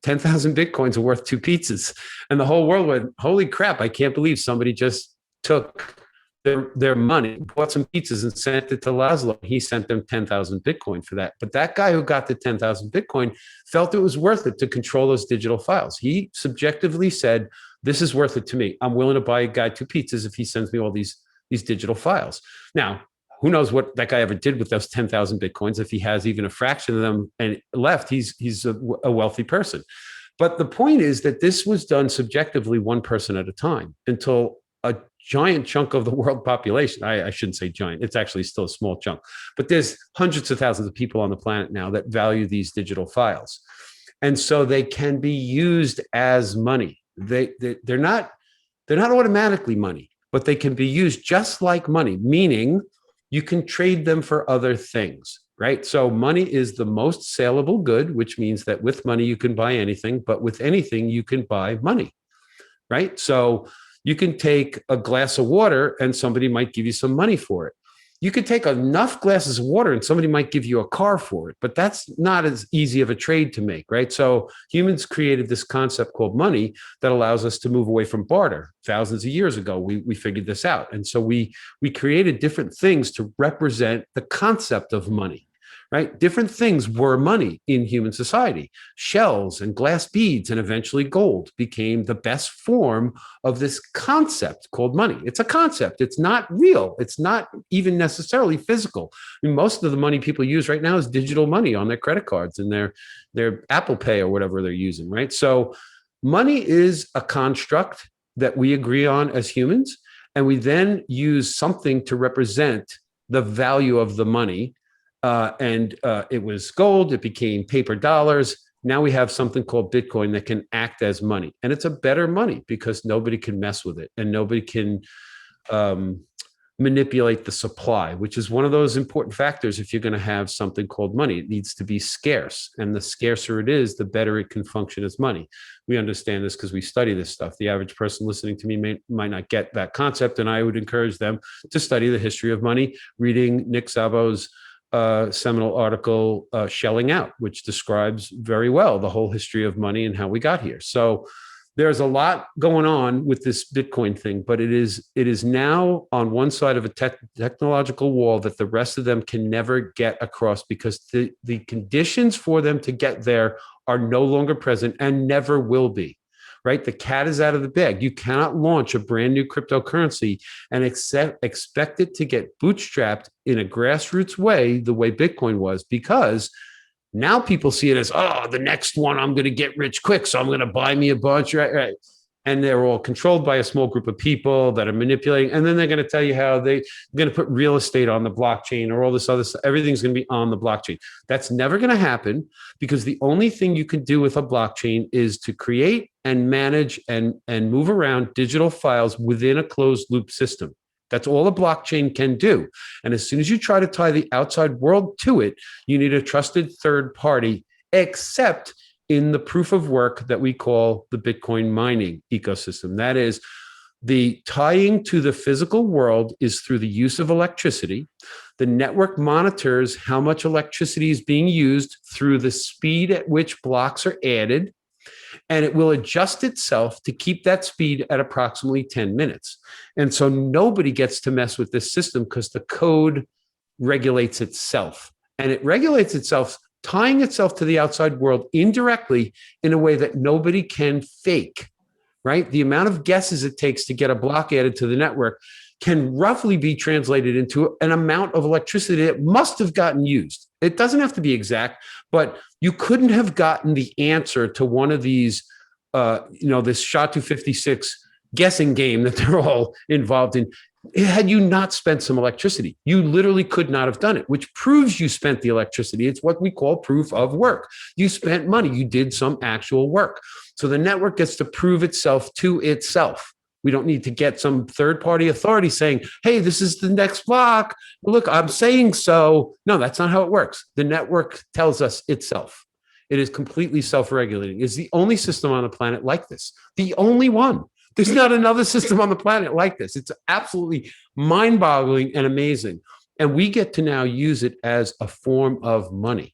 D: 10,000 Bitcoins are worth 2 pizzas. And the whole world went, holy crap, I can't believe somebody just took their money, bought some pizzas and sent it to Laszlo. He sent them 10,000 Bitcoin for that. But that guy who got the 10,000 Bitcoin felt it was worth it to control those digital files. He subjectively said, this is worth it to me. I'm willing to buy a guy 2 pizzas if he sends me all these digital files. Now, who knows what that guy ever did with those 10,000 Bitcoins? If he has even a fraction of them and left, he's a wealthy person. But the point is that this was done subjectively, one person at a time, until a giant chunk of the world population, I shouldn't say giant, it's actually still a small chunk, but there's hundreds of thousands of people on the planet now that value these digital files. And so they can be used as money. They're not automatically money, but they can be used just like money, meaning you can trade them for other things, right? So money is the most saleable good, which means that with money, you can buy anything, but with anything, you can buy money, right? So you can take a glass of water and somebody might give you some money for it. You could take enough glasses of water and somebody might give you a car for it, but that's not as easy of a trade to make, right? So humans created this concept called money that allows us to move away from barter. Thousands of years ago, we figured this out. And so we created different things to represent the concept of money. Right? Different things were money in human society. Shells and glass beads and eventually gold became the best form of this concept called money. It's a concept. It's not real. It's not even necessarily physical. I mean, most of the money people use right now is digital money on their credit cards and their Apple Pay or whatever they're using, right? So money is a construct that we agree on as humans, and we then use something to represent the value of the money. It was gold. It became paper dollars. Now we have something called Bitcoin that can act as money. And it's a better money because nobody can mess with it and nobody can manipulate the supply, which is one of those important factors. If you're going to have something called money, it needs to be scarce. And the scarcer it is, the better it can function as money. We understand this because we study this stuff. The average person listening to me might not get that concept. And I would encourage them to study the history of money, reading Nick Szabo's seminal article, Shelling Out, which describes very well the whole history of money and how we got here. So there's a lot going on with this Bitcoin thing, but it is now on one side of a technological wall that the rest of them can never get across because the conditions for them to get there are no longer present and never will be. Right? The cat is out of the bag. You cannot launch a brand new cryptocurrency and expect it to get bootstrapped in a grassroots way, the way Bitcoin was, because now people see it as, oh, the next one, I'm going to get rich quick. So I'm going to buy me a bunch. Right. And they're all controlled by a small group of people that are manipulating. And then they're going to tell you how they're going to put real estate on the blockchain or all this other stuff. Everything's going to be on the blockchain. That's never going to happen because the only thing you can do with a blockchain is to create and manage and move around digital files within a closed loop system. That's all a blockchain can do. And as soon as you try to tie the outside world to it, you need a trusted third party, except in the proof of work that we call the Bitcoin mining ecosystem. That is, the tying to the physical world is through the use of electricity. The network monitors how much electricity is being used through the speed at which blocks are added, and it will adjust itself to keep that speed at approximately 10 minutes. And so nobody gets to mess with this system because the code regulates itself. And it regulates itself, tying itself to the outside world indirectly in a way that nobody can fake, right? The amount of guesses it takes to get a block added to the network can roughly be translated into an amount of electricity that must have gotten used. It doesn't have to be exact, but you couldn't have gotten the answer to one of these, this SHA-256 guessing game that they're all involved in, had you not spent some electricity. You literally could not have done it, which proves you spent the electricity. It's what we call proof of work. You spent money. You did some actual work. So the network gets to prove itself to itself. We don't need to get some third-party authority saying, hey, this is the next block. Look, I'm saying so. No, that's not how it works. The network tells us itself. It is completely self-regulating. It's the only system on the planet like this. The only one. There's not another system on the planet like this. It's absolutely mind-boggling and amazing. And we get to now use it as a form of money.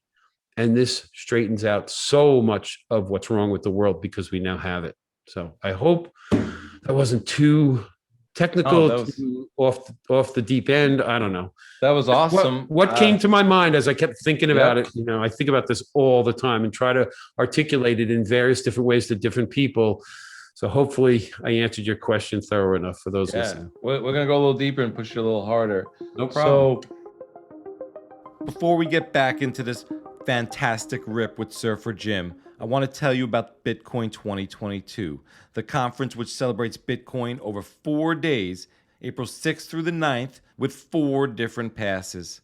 D: And this straightens out so much of what's wrong with the world because we now have it. So I hope that wasn't too technical, too off the deep end. I don't know.
A: That was awesome.
D: What came to my mind as I kept thinking about it, I think about this all the time and try to articulate it in various different ways to different people. So hopefully I answered your question thorough enough for those listening.
A: We're going to go a little deeper and push it a little harder.
D: No problem.
A: So before we get back into this fantastic rip with Surfer Jim, I want to tell you about Bitcoin 2022, the conference which celebrates Bitcoin over 4 days, April 6th through the 9th, with 4 different passes.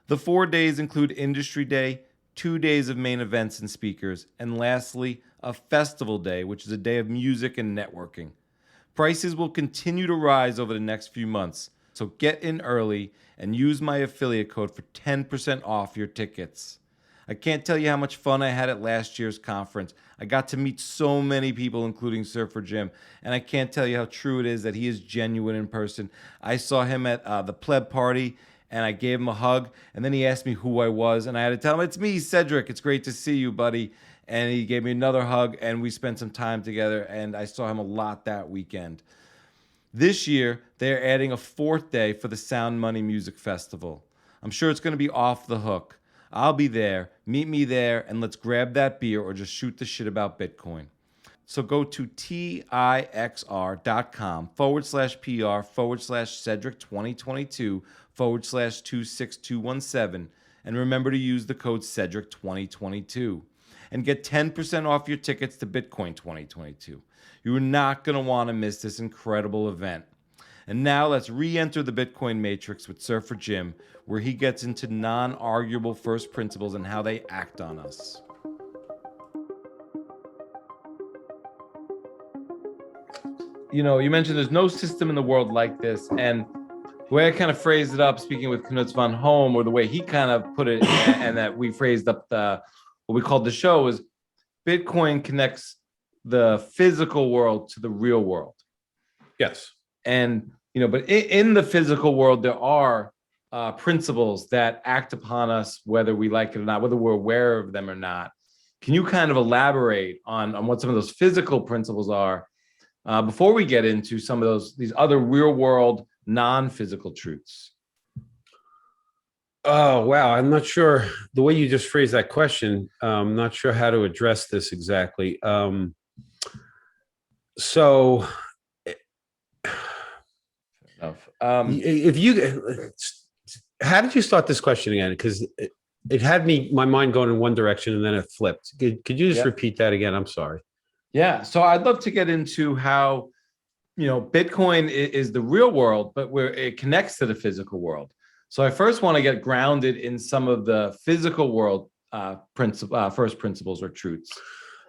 A: The 4 days include Industry Day, 2 days of main events and speakers, and lastly, a festival day, which is a day of music and networking. Prices will continue to rise over the next few months, so get in early and use my affiliate code for 10% off your tickets. I can't tell you how much fun I had at last year's conference. I got to meet so many people, including Surfer Jim, and I can't tell you how true it is that he is genuine in person. I saw him at the pleb party, and I gave him a hug, and then he asked me who I was, and I had to tell him, it's me, Cedric. It's great to see you, buddy. And he gave me another hug, and we spent some time together, and I saw him a lot that weekend. This year, they're adding a 4th day for the Sound Money Music Festival. I'm sure it's going to be off the hook. I'll be there. Meet me there, and let's grab that beer or just shoot the shit about Bitcoin. So go to tixr.com/PR/Cedric2022/26217 and remember to use the code Cedric2022 and get 10% off your tickets to Bitcoin 2022. You are not going to want to miss this incredible event. And now let's re-enter the Bitcoin matrix with Surfer Jim, where he gets into non-arguable first principles and how they act on us. You mentioned there's no system in the world like this. And the way I kind of phrased it up, speaking with Knut van Home, or the way he kind of put it, and that we phrased up what we called the show, is Bitcoin connects the physical world to the real world.
D: Yes.
A: And, but in the physical world, there are principles that act upon us, whether we like it or not, whether we're aware of them or not. Can you kind of elaborate on what some of those physical principles are before we get into some of these other real world, non-physical truths?
D: Oh, wow. I'm not sure the way you just phrased that question. I'm not sure how to address this exactly. So if you, how did you start this question again? Because it had my mind going in one direction and then it flipped. Could you just repeat that again? I'm sorry.
A: Yeah. So I'd love to get into how, Bitcoin is the real world, but where it connects to the physical world. So I first want to get grounded in some of the physical world first principles or truths.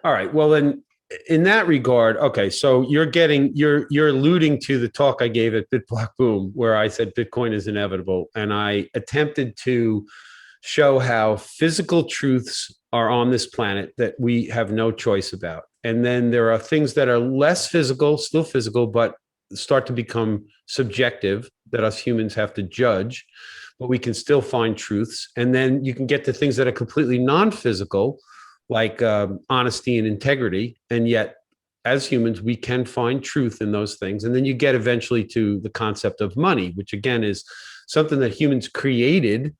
D: All right. Well, then in that regard, okay. So you're alluding to the talk I gave at BitBlock Boom, where I said Bitcoin is inevitable. And I attempted to show how physical truths are on this planet that we have no choice about. And then there are things that are less physical, still physical, but start to become subjective that us humans have to judge, but we can still find truths. And then you can get to things that are completely non-physical, like honesty and integrity. And yet, as humans, we can find truth in those things. And then you get eventually to the concept of money, which again is something that humans created.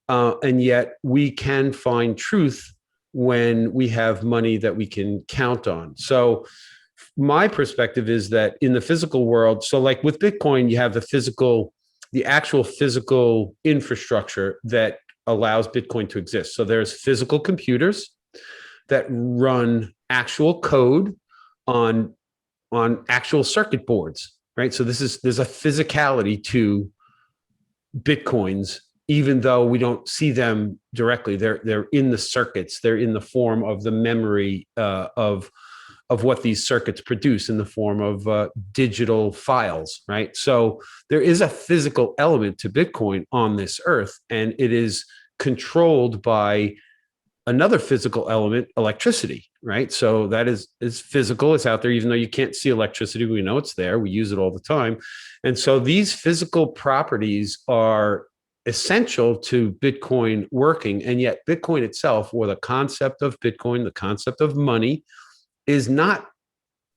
D: And yet we can find truth when we have money that we can count on. So my perspective is that in the physical world, so like with Bitcoin, you have the actual physical infrastructure that allows Bitcoin to exist. So there's physical computers that run actual code on actual circuit boards, right? So there's a physicality to Bitcoins, even though we don't see them directly. They're in the circuits. They're in the form of the memory of of what these circuits produce in the form of digital files, right? So there is a physical element to Bitcoin on this earth, and it is controlled by another physical element, electricity, right? So that is physical. It's out there, even though you can't see electricity. We know it's there. We use it all the time. And so these physical properties are essential to Bitcoin working. And yet Bitcoin itself, or the concept of Bitcoin, the concept of money, is not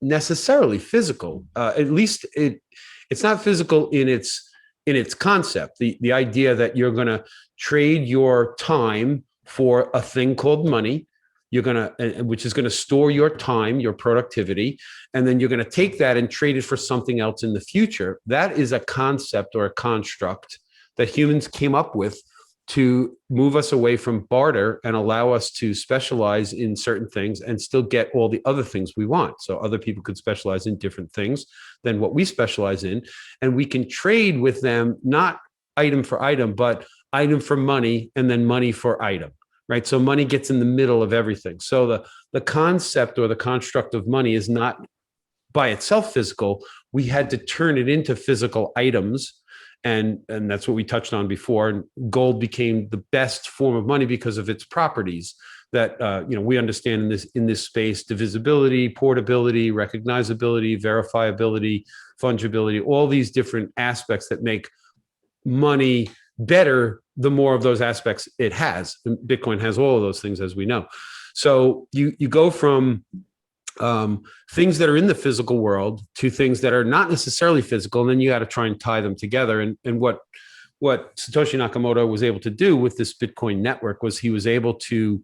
D: necessarily physical. At least it's not physical in its concept. The idea that you're going to trade your time for a thing called money, which is going to store your time, your productivity, and then you're going to take that and trade it for something else in the future. That is a concept or a construct that humans came up with to move us away from barter and allow us to specialize in certain things and still get all the other things we want. So other people could specialize in different things than what we specialize in, and we can trade with them, not item for item, but item for money, and then money for item. Right. So money gets in the middle of everything. So the concept or the construct of money is not by itself physical. We had to turn it into physical items. And that's what we touched on before. And gold became the best form of money because of its properties that we understand in this space: divisibility, portability, recognizability, verifiability, fungibility, all these different aspects that make money better the more of those aspects it has. And Bitcoin has all of those things, as we know. So you go from things that are in the physical world to things that are not necessarily physical, and then you got to try and tie them together. And what Satoshi Nakamoto was able to do with this Bitcoin network was he was able to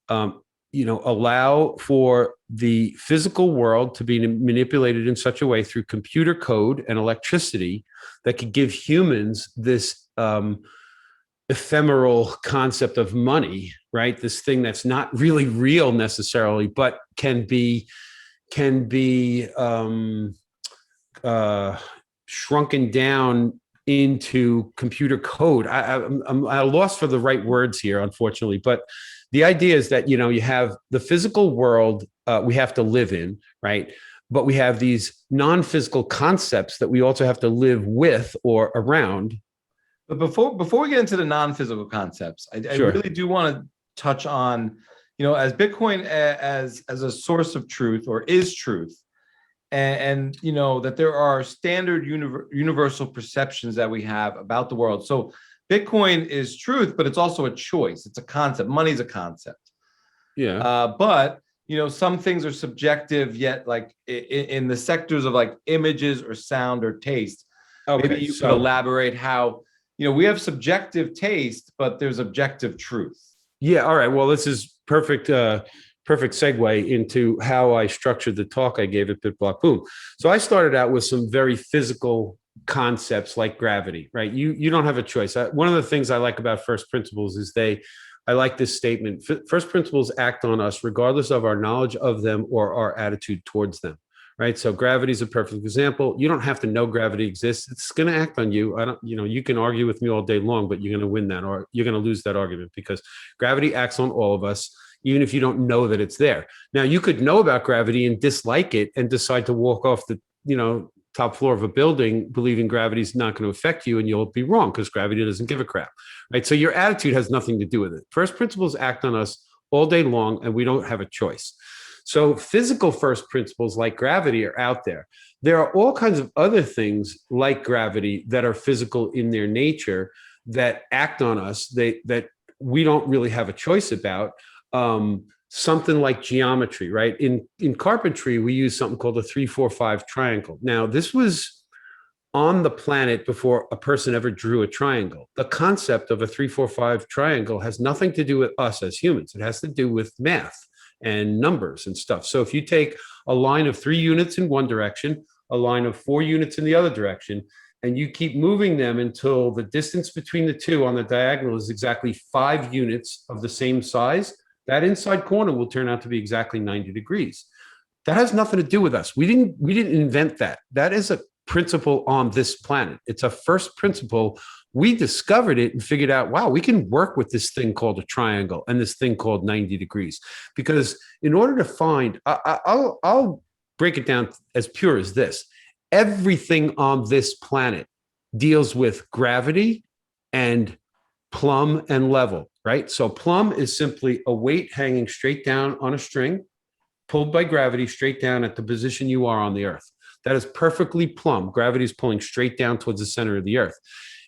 D: allow for the physical world to be manipulated in such a way through computer code and electricity that could give humans this ephemeral concept of money, right? This thing that's not really real necessarily, but can be shrunken down into computer code. I'm at a loss for the right words here, unfortunately, but the idea is that, you have the physical world we have to live in, right? But we have these non-physical concepts that we also have to live with or around.
A: But before we get into the non-physical concepts, I really do want to touch on, as Bitcoin as a source of truth, or is truth, and that there are standard universal perceptions that we have about the world. So Bitcoin is truth, but it's also a choice. It's a concept. Money's a concept.
D: Yeah.
A: But some things are subjective, yet like in the sectors of like images or sound or taste.
D: Okay,
A: maybe you could elaborate how, we have subjective taste, but there's objective truth.
D: Yeah. All right. Well, this is perfect segue into how I structured the talk I gave at BitBlock Boom. So I started out with some very physical concepts like gravity, right? You don't have a choice. One of the things I like about first principles is I like this statement: first principles act on us regardless of our knowledge of them or our attitude towards them, right? So gravity is a perfect example. You don't have to know gravity exists. It's going to act on you. You can argue with me all day long, but you're going to win that, or you're going to lose that argument, because gravity acts on all of us, even if you don't know that it's there. Now, you could know about gravity and dislike it and decide to walk off the, top floor of a building, believing gravity is not going to affect you, and you'll be wrong because gravity doesn't give a crap, right? So your attitude has nothing to do with it. First principles act on us all day long, and we don't have a choice. So physical first principles like gravity are out there. There are all kinds of other things like gravity that are physical in their nature that act on us, that we don't really have a choice about. Something like geometry, right? In carpentry, we use something called a 3-4-5 triangle. Now, this was on the planet before a person ever drew a triangle. The concept of a 3-4-5 triangle has nothing to do with us as humans. It has to do with math and numbers and stuff. So if you take a line of 3 units in one direction, a line of 4 units in the other direction, and you keep moving them until the distance between the two on the diagonal is exactly 5 units of the same size, that inside corner will turn out to be exactly 90 degrees. That has nothing to do with us. We didn't invent that. That is a principle on this planet. It's a first principle. We discovered it and figured out, wow, we can work with this thing called a triangle and this thing called 90 degrees. Because in order to find, I'll break it down as pure as this. Everything on this planet deals with gravity and plumb and level, right? So plumb is simply a weight hanging straight down on a string, pulled by gravity straight down at the position you are on the earth. That is perfectly plumb. Gravity is pulling straight down towards the center of the earth.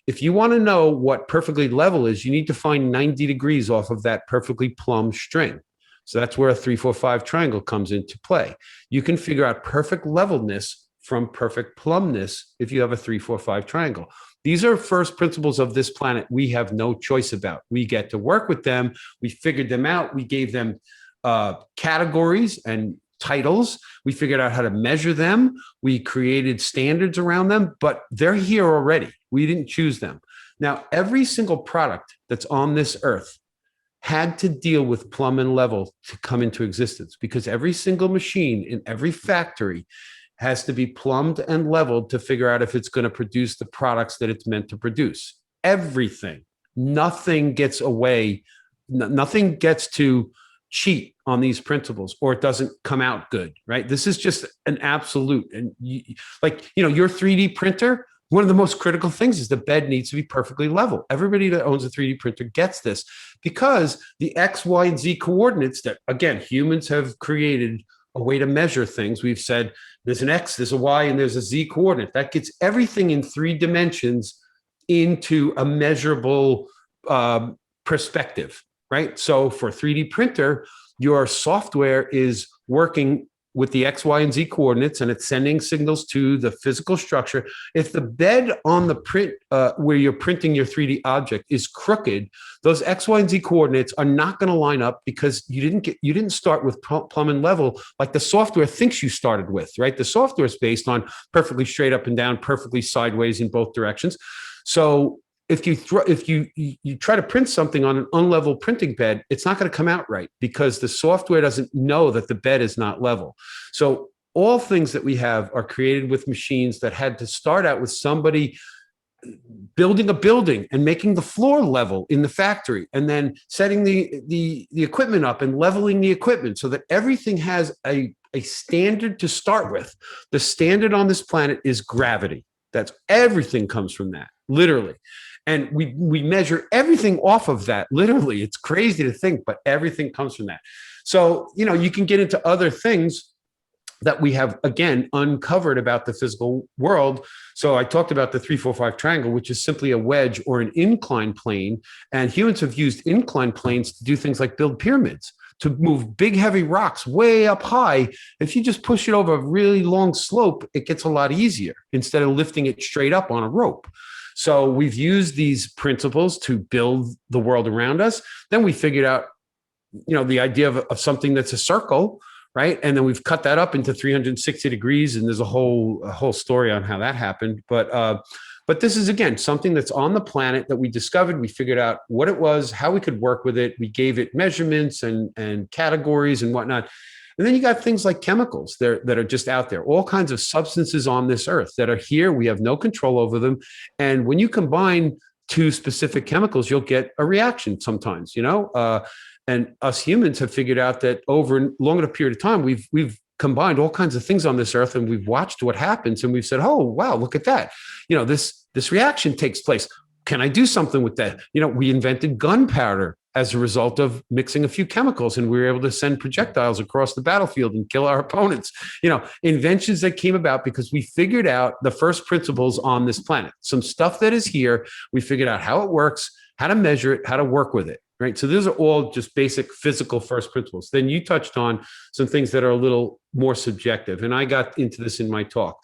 D: If you want to know what perfectly level is, you need to find 90 degrees off of that perfectly plumb string. So that's where a 3, 4, 5 triangle comes into play. You can figure out perfect levelness from perfect plumbness if you have a 3, 4, 5 triangle. These are first principles of this planet we have no choice about. We get to work with them. We figured them out. We gave them categories and titles. We figured out how to measure them. We created standards around them, but they're here already. We didn't choose them. Now, every single product that's on this earth had to deal with plumb and level to come into existence, because every single machine in every factory has to be plumbed and leveled to figure out if it's going to produce the products that it's meant to produce. Everything. Nothing gets away. Nothing gets to cheat on these principles, or it doesn't come out good, right? This is just an absolute. And your 3D printer, one of the most critical things is the bed needs to be perfectly level. Everybody that owns a 3D printer gets this, because the X, Y, and Z coordinates that, again, humans have created a way to measure things. We've said there's an X, there's a Y, and there's a Z coordinate. That gets everything in 3 dimensions into a measurable perspective, right? So for a 3D printer, your software is working with the X, Y, and Z coordinates, and it's sending signals to the physical structure. If the bed on the print where you're printing your 3D object is crooked, those X, Y, and Z coordinates are not going to line up, because you didn't start with plumb and level like the software thinks you started with, right? The software is based on perfectly straight up and down, perfectly sideways in both directions. So if you try to print something on an unlevel printing bed, it's not going to come out right, because the software doesn't know that the bed is not level. So all things that we have are created with machines that had to start out with somebody building a building and making the floor level in the factory, and then setting the equipment up and leveling the equipment so that everything has a standard to start with. The standard on this planet is gravity. That's everything comes from that, literally. And we measure everything off of that, literally. It's crazy to think, but everything comes from that. So, you can get into other things that we have, again, uncovered about the physical world. So I talked about the 3, 4, 5 triangle, which is simply a wedge or an inclined plane. And humans have used inclined planes to do things like build pyramids, to move big, heavy rocks way up high. If you just push it over a really long slope, it gets a lot easier instead of lifting it straight up on a rope. So we've used these principles to build the world around us. Then we figured out, the idea of something that's a circle, right? And then we've cut that up into 360 degrees, and there's a whole story on how that happened. But this is, again, something that's on the planet that we discovered. We figured out what it was, how we could work with it. We gave it measurements and categories and whatnot. And then you got things like chemicals that are just out there, all kinds of substances on this earth that are here. We have no control over them. And when you combine 2 specific chemicals, you'll get a reaction sometimes, and us humans have figured out that over a long enough period of time, we've combined all kinds of things on this earth, and we've watched what happens, and we've said, oh, wow, look at that. This reaction takes place. Can I do something with that? We invented gunpowder as a result of mixing a few chemicals, and we were able to send projectiles across the battlefield and kill our opponents. Inventions that came about because we figured out the first principles on this planet. Some stuff that is here, we figured out how it works, how to measure it, how to work with it, right? So those are all just basic physical first principles. Then you touched on some things that are a little more subjective, and I got into this in my talk.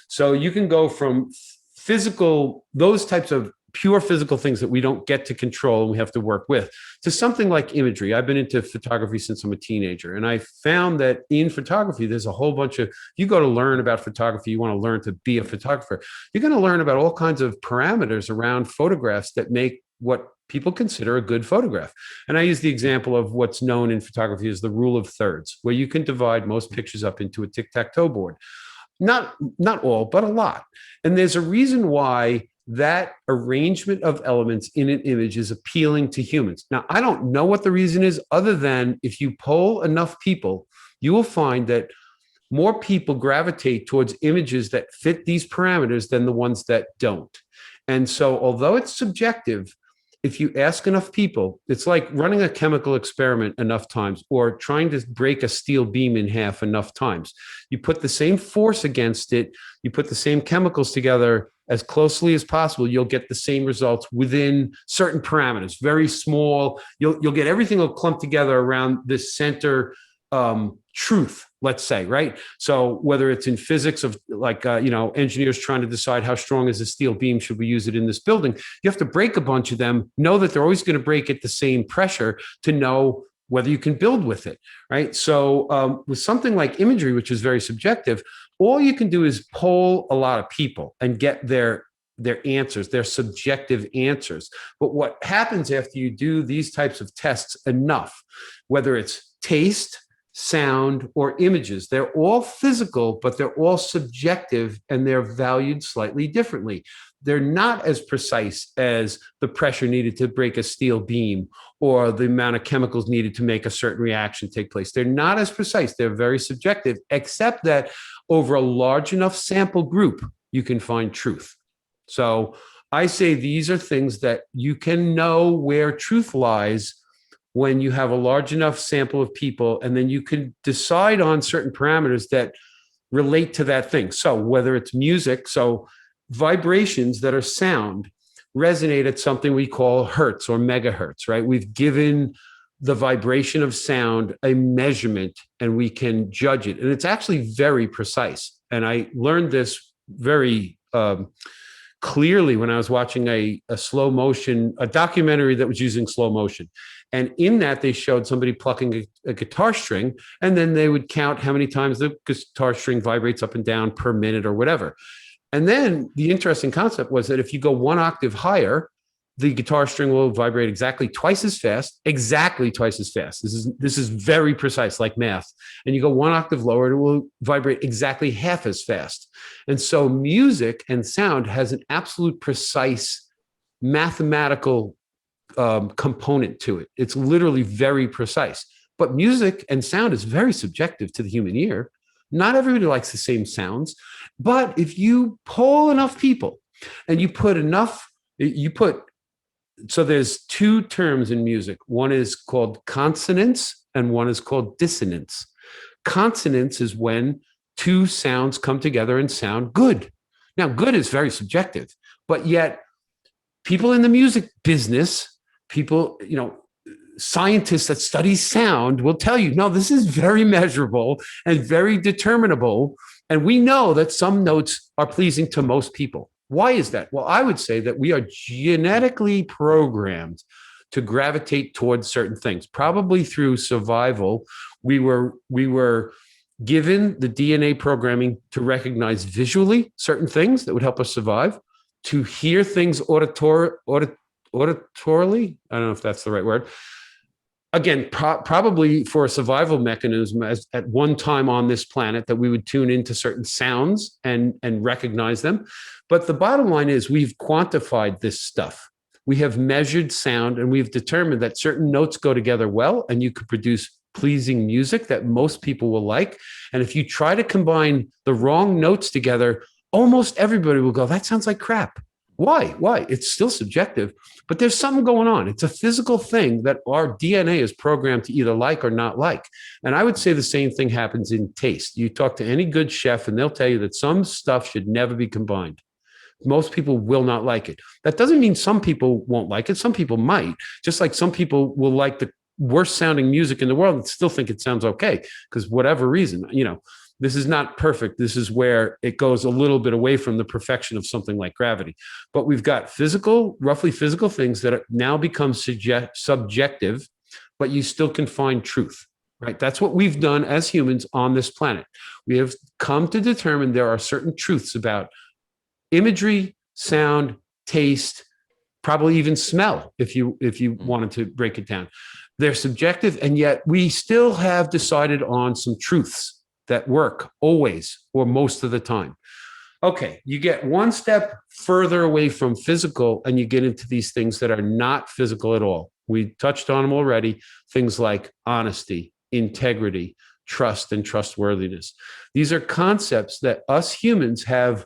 D: So you can go from physical, those types of pure physical things that we don't get to control and we have to work with, to something like imagery. I've been into photography since I'm a teenager, and I found that in photography, there's a whole bunch of, you go to learn about photography, you want to learn to be a photographer, you're going to learn about all kinds of parameters around photographs that make what people consider a good photograph. And I use the example of what's known in photography as the rule of thirds, where you can divide most pictures up into a tic-tac-toe board. Not all, but a lot. And there's a reason why that arrangement of elements in an image is appealing to humans. Now, I don't know what the reason is, other than if you poll enough people, you will find that more people gravitate towards images that fit these parameters than the ones that don't. And so, although it's subjective, if you ask enough people, it's like running a chemical experiment enough times, or trying to break a steel beam in half enough times. You put the same force against it, you put the same chemicals together as closely as possible, you'll get the same results within certain parameters, very small. You'll get everything will clump together around this center truth, let's say, right? So whether it's in physics of like, engineers trying to decide how strong is a steel beam, should we use it in this building? You have to break a bunch of them, know that they're always going to break at the same pressure to know whether you can build with it, right? So with something like imagery, which is very subjective, all you can do is poll a lot of people and get their answers, their subjective answers. But what happens after you do these types of tests enough, whether it's taste, sound, or images, they're all physical, but they're all subjective, and they're valued slightly differently. They're not as precise as the pressure needed to break a steel beam or the amount of chemicals needed to make a certain reaction take place. They're not as precise. They're very subjective, except that over a large enough sample group, you can find truth. So I say these are things that you can know where truth lies when you have a large enough sample of people, and then you can decide on certain parameters that relate to that thing. So whether it's music, so vibrations that are sound resonate at something we call hertz or megahertz, right? We've given the vibration of sound a measurement, and we can judge it. And it's actually very precise. And I learned this very clearly when I was watching a documentary that was using slow motion. And in that, they showed somebody plucking a guitar string, and then they would count how many times the guitar string vibrates up and down per minute or whatever. And then the interesting concept was that if you go one octave higher, the guitar string will vibrate exactly twice as fast. This is very precise, like math. And you go one octave lower, it will vibrate exactly half as fast. And so music and sound has an absolute precise mathematical component to it. It's literally very precise. But music and sound is very subjective to the human ear. Not everybody likes the same sounds. But if you poll enough people and so there's two terms in music. One is called consonance and one is called dissonance. Consonance is when two sounds come together and sound good. Now, good is very subjective, but yet people in the music business, scientists that study sound will tell you, no, this is very measurable and very determinable. And we know that some notes are pleasing to most people. Why is that? Well, I would say that we are genetically programmed to gravitate towards certain things. Probably through survival, we were given the DNA programming to recognize visually certain things that would help us survive, to hear things auditorily. I don't know if that's the right word. Again, probably for a survival mechanism at one time on this planet, that we would tune into certain sounds and recognize them. But the bottom line is we've quantified this stuff. We have measured sound, and we've determined that certain notes go together well, and you could produce pleasing music that most people will like. And if you try to combine the wrong notes together, almost everybody will go, that sounds like crap. Why? It's still subjective, but there's something going on. It's a physical thing that our DNA is programmed to either like or not like. And I would say the same thing happens in taste. You talk to any good chef and they'll tell you that some stuff should never be combined. Most people will not like it. That doesn't mean some people won't like it. Some people might, just like some people will like the worst sounding music in the world and still think it sounds okay because whatever reason, this is not perfect. This is where it goes a little bit away from the perfection of something like gravity. But we've got roughly physical things that now become subjective, but you still can find truth, right? That's what we've done as humans on this planet. We have come to determine there are certain truths about imagery, sound, taste, probably even smell, if you wanted to break it down. They're subjective, and yet we still have decided on some truths that work always or most of the time. Okay, you get one step further away from physical and you get into these things that are not physical at all. We touched on them already, things like honesty, integrity, trust, and trustworthiness. These are concepts that us humans have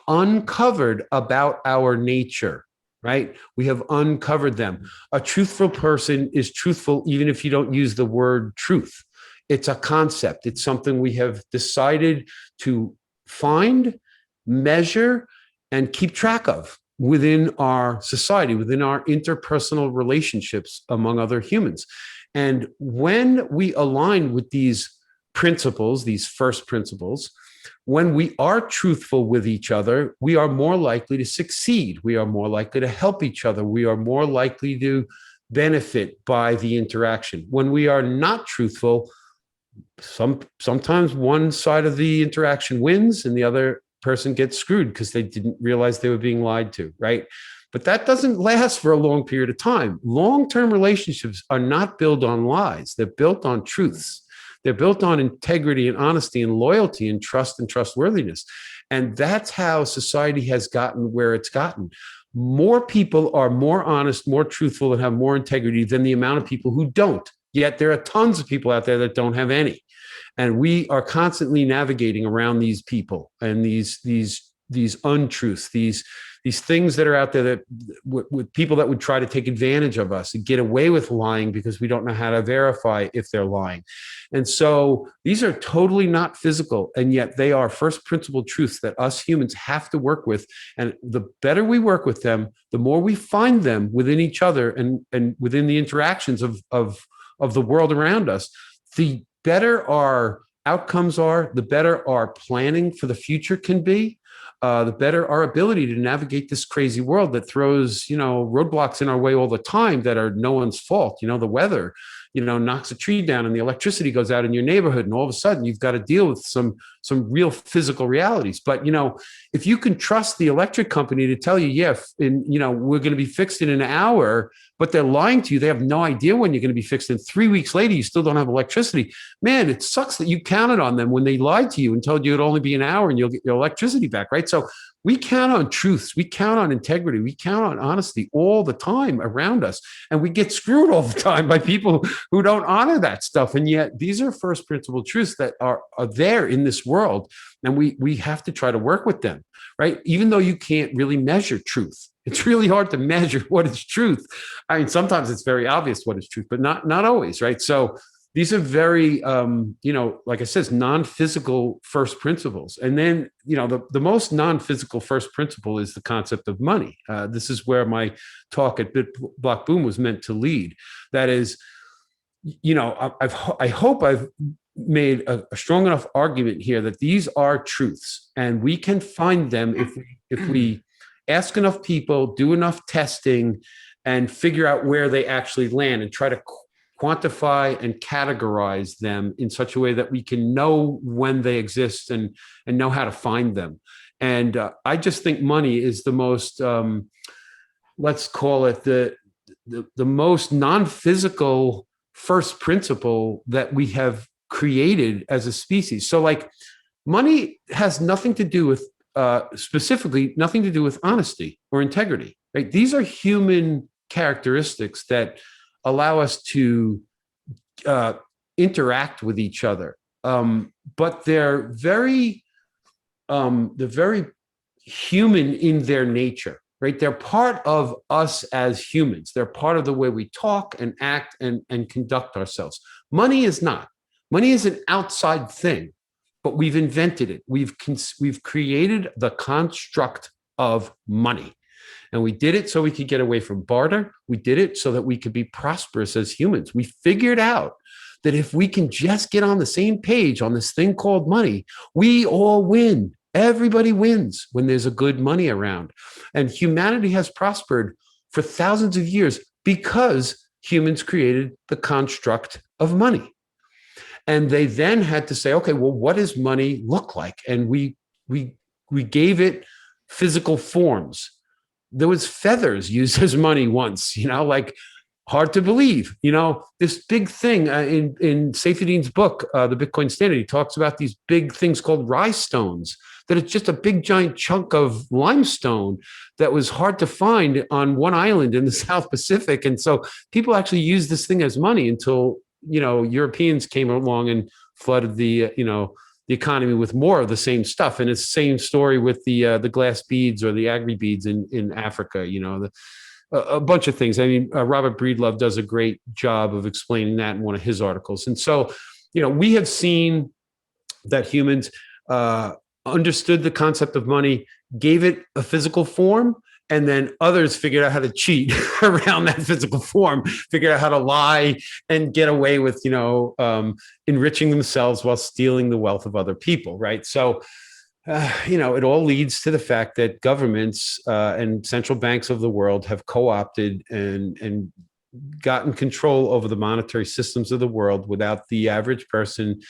D: uncovered about our nature, right? We have uncovered them. A truthful person is truthful even if you don't use the word truth. It's a concept. It's something we have decided to find, measure, and keep track of within our society, within our interpersonal relationships among other humans. And when we align with these principles, these first principles, when we are truthful with each other, we are more likely to succeed. We are more likely to help each other. We are more likely to benefit by the interaction. When we are not truthful, sometimes one side of the interaction wins and the other person gets screwed because they didn't realize they were being lied to, right? But that doesn't last for a long period of time. Long-term relationships are not built on lies. They're built on truths. They're built on integrity and honesty and loyalty and trust and trustworthiness. And that's how society has gotten where it's gotten. More people are more honest, more truthful, and have more integrity than the amount of people who don't. Yet there are tons of people out there that don't have any. And we are constantly navigating around these people and these untruths, these things that are out there that with people that would try to take advantage of us and get away with lying because we don't know how to verify if they're lying. And so these are totally not physical, and yet they are first principle truths that us humans have to work with. And the better we work with them, the more we find them within each other and within the interactions of the world around us, the better our outcomes are, the better our planning for the future can be. The better our ability to navigate this crazy world that throws, roadblocks in our way all the time that are no one's fault. The weather, knocks a tree down and the electricity goes out in your neighborhood, and all of a sudden you've got to deal with some real physical realities. But if you can trust the electric company to tell you, we're going to be fixed in an hour, but they're lying to you, they have no idea when you're going to be fixed, and 3 weeks later you still don't have electricity. Man, it sucks that you counted on them when they lied to you and told you it'd only be an hour and you'll get your electricity back, right? So we count on truths, we count on integrity, we count on honesty all the time around us, and we get screwed all the time by people who don't honor that stuff. And yet these are first principle truths that are there in this world, and we have to try to work with them, right? Even though you can't really measure truth. It's really hard to measure what is truth. I mean, sometimes it's very obvious what is truth, but not always, right? So these are very, like I said, non-physical first principles. And then, the most non-physical first principle is the concept of money. This is where my talk at Block Boom was meant to lead. That is, I hope I've made a strong enough argument here that these are truths, and we can find them if we ask enough people, do enough testing, and figure out where they actually land and try to quantify and categorize them in such a way that we can know when they exist and know how to find them. And I just think money is the most, let's call it the most non-physical first principle that we have created as a species. So like money has nothing to do with, specifically nothing to do with honesty or integrity, right? These are human characteristics that allow us to interact with each other. But they're very human in their nature, right? They're part of us as humans. They're part of the way we talk and act and conduct ourselves. Money is not. Money is an outside thing, but we've invented it. We've created the construct of money. And we did it so we could get away from barter. We did it so that we could be prosperous as humans. We figured out that if we can just get on the same page on this thing called money, we all win. Everybody wins when there's a good money around. And humanity has prospered for thousands of years because humans created the construct of money. And they then had to say, okay, well, what does money look like? And we gave it physical forms. There was feathers used as money once, like hard to believe. This big thing in Saifedean's book, The Bitcoin Standard, he talks about these big things called rhinestones, that it's just a big giant chunk of limestone that was hard to find on one island in the South Pacific. And so people actually used this thing as money until, Europeans came along and flooded the economy with more of the same stuff. And it's the same story with the glass beads or the agri beads in Africa, a bunch of things. I mean, Robert Breedlove does a great job of explaining that in one of his articles. And so, we have seen that humans understood the concept of money, gave it a physical form, and then others figured out how to cheat around that physical form, figured out how to lie and get away with, enriching themselves while stealing the wealth of other people, right? So, it all leads to the fact that governments and central banks of the world have co-opted and gotten control over the monetary systems of the world without the average person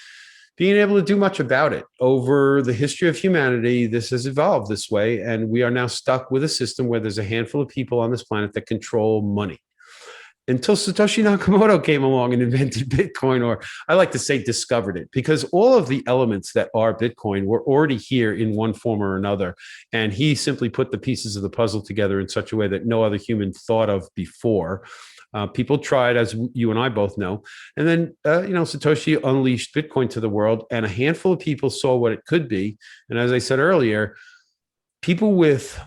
D: being able to do much about it. Over the history of humanity, this has evolved this way, and we are now stuck with a system where there's a handful of people on this planet that control money. Until Satoshi Nakamoto came along and invented Bitcoin, or I like to say discovered it, because all of the elements that are Bitcoin were already here in one form or another. And he simply put the pieces of the puzzle together in such a way that no other human thought of before. People tried, as you and I both know. And then, Satoshi unleashed Bitcoin to the world, and a handful of people saw what it could be. And as I said earlier, people with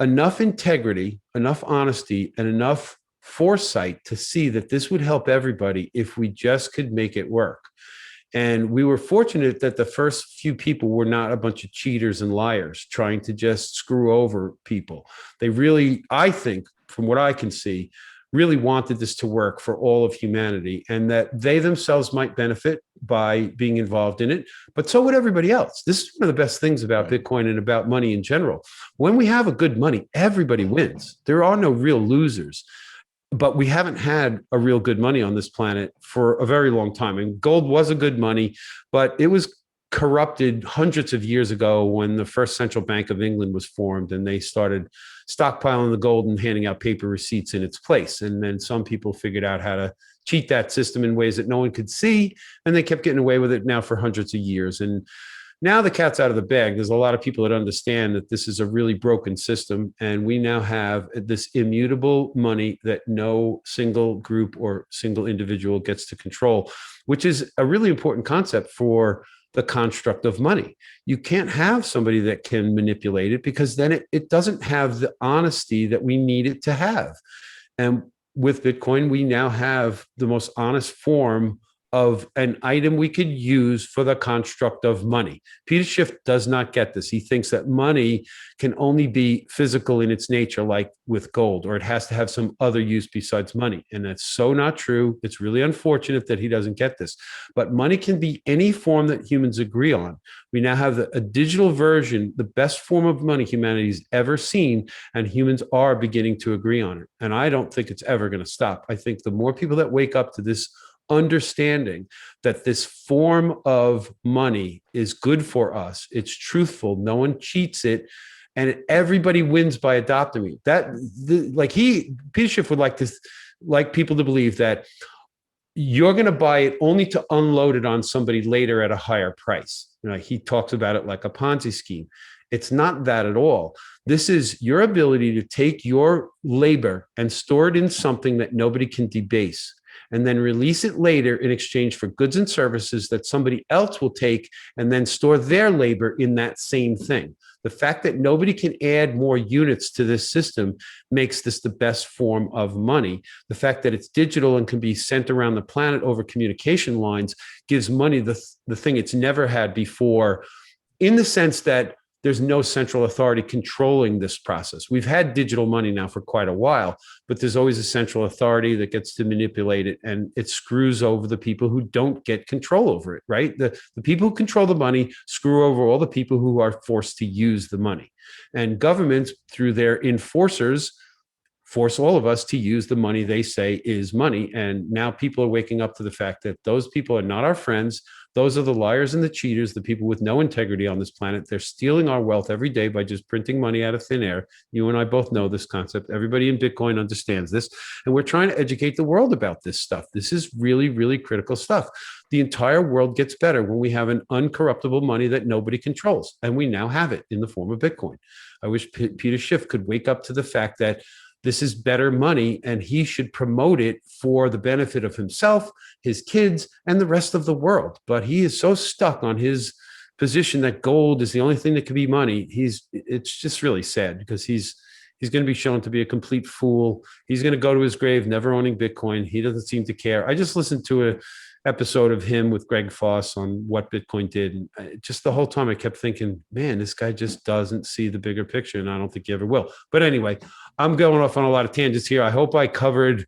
D: enough integrity, enough honesty, and enough foresight to see that this would help everybody if we just could make it work. And we were fortunate that the first few people were not a bunch of cheaters and liars trying to just screw over people. They really, I think, from what I can see, really wanted this to work for all of humanity, and that they themselves might benefit by being involved in it, but so would everybody else. This is one of the best things about Bitcoin and about money in general. When we have a good money, everybody wins. There are no real losers. But we haven't had a real good money on this planet for a very long time. And gold was a good money, but it was corrupted hundreds of years ago when the first central bank of England was formed, and they started stockpiling the gold and handing out paper receipts in its place. And then some people figured out how to cheat that system in ways that no one could see, and they kept getting away with it now for hundreds of years. And now the cat's out of the bag. There's a lot of people that understand that this is a really broken system, and we now have this immutable money that no single group or single individual gets to control, which is a really important concept for the construct of money. You can't have somebody that can manipulate it, because then it doesn't have the honesty that we need it to have. And with Bitcoin, we now have the most honest form of an item we could use for the construct of money. Peter Schiff does not get this. He thinks that money can only be physical in its nature, like with gold, or it has to have some other use besides money. And that's so not true. It's really unfortunate that he doesn't get this. But money can be any form that humans agree on. We now have a digital version, the best form of money humanity's ever seen, and humans are beginning to agree on it. And I don't think it's ever going to stop. I think the more people that wake up to this understanding that this form of money is good for us, it's truthful, no one cheats it, and everybody wins by adopting it. Peter Schiff would like people to believe that you're going to buy it only to unload it on somebody later at a higher price. He talks about it like a Ponzi scheme. It's not that at all. This is your ability to take your labor and store it in something that nobody can debase, and then release it later in exchange for goods and services that somebody else will take and then store their labor in that same thing. The fact that nobody can add more units to this system makes this the best form of money. The fact that it's digital and can be sent around the planet over communication lines gives money the thing it's never had before, in the sense that there's no central authority controlling this process. We've had digital money now for quite a while, but there's always a central authority that gets to manipulate it, and it screws over the people who don't get control over it, right? The people who control the money screw over all the people who are forced to use the money. And governments, through their enforcers, force all of us to use the money they say is money. And now people are waking up to the fact that those people are not our friends. Those are the liars and the cheaters, the people with no integrity on this planet. They're stealing our wealth every day by just printing money out of thin air. You and I both know this concept. Everybody in Bitcoin understands this. And we're trying to educate the world about this stuff. This is really, really critical stuff. The entire world gets better when we have an uncorruptible money that nobody controls. And we now have it in the form of Bitcoin. I wish Peter Schiff could wake up to the fact that this is better money and he should promote it for the benefit of himself, his kids, and the rest of the world. But he is so stuck on his position that gold is the only thing that can be money. It's just really sad because he's going to be shown to be a complete fool. He's going to go to his grave never owning Bitcoin. He doesn't seem to care. I just listened to a episode of him with Greg Foss on what Bitcoin did. And just the whole time I kept thinking, man, this guy just doesn't see the bigger picture. And I don't think he ever will. But anyway, I'm going off on a lot of tangents here. I hope I covered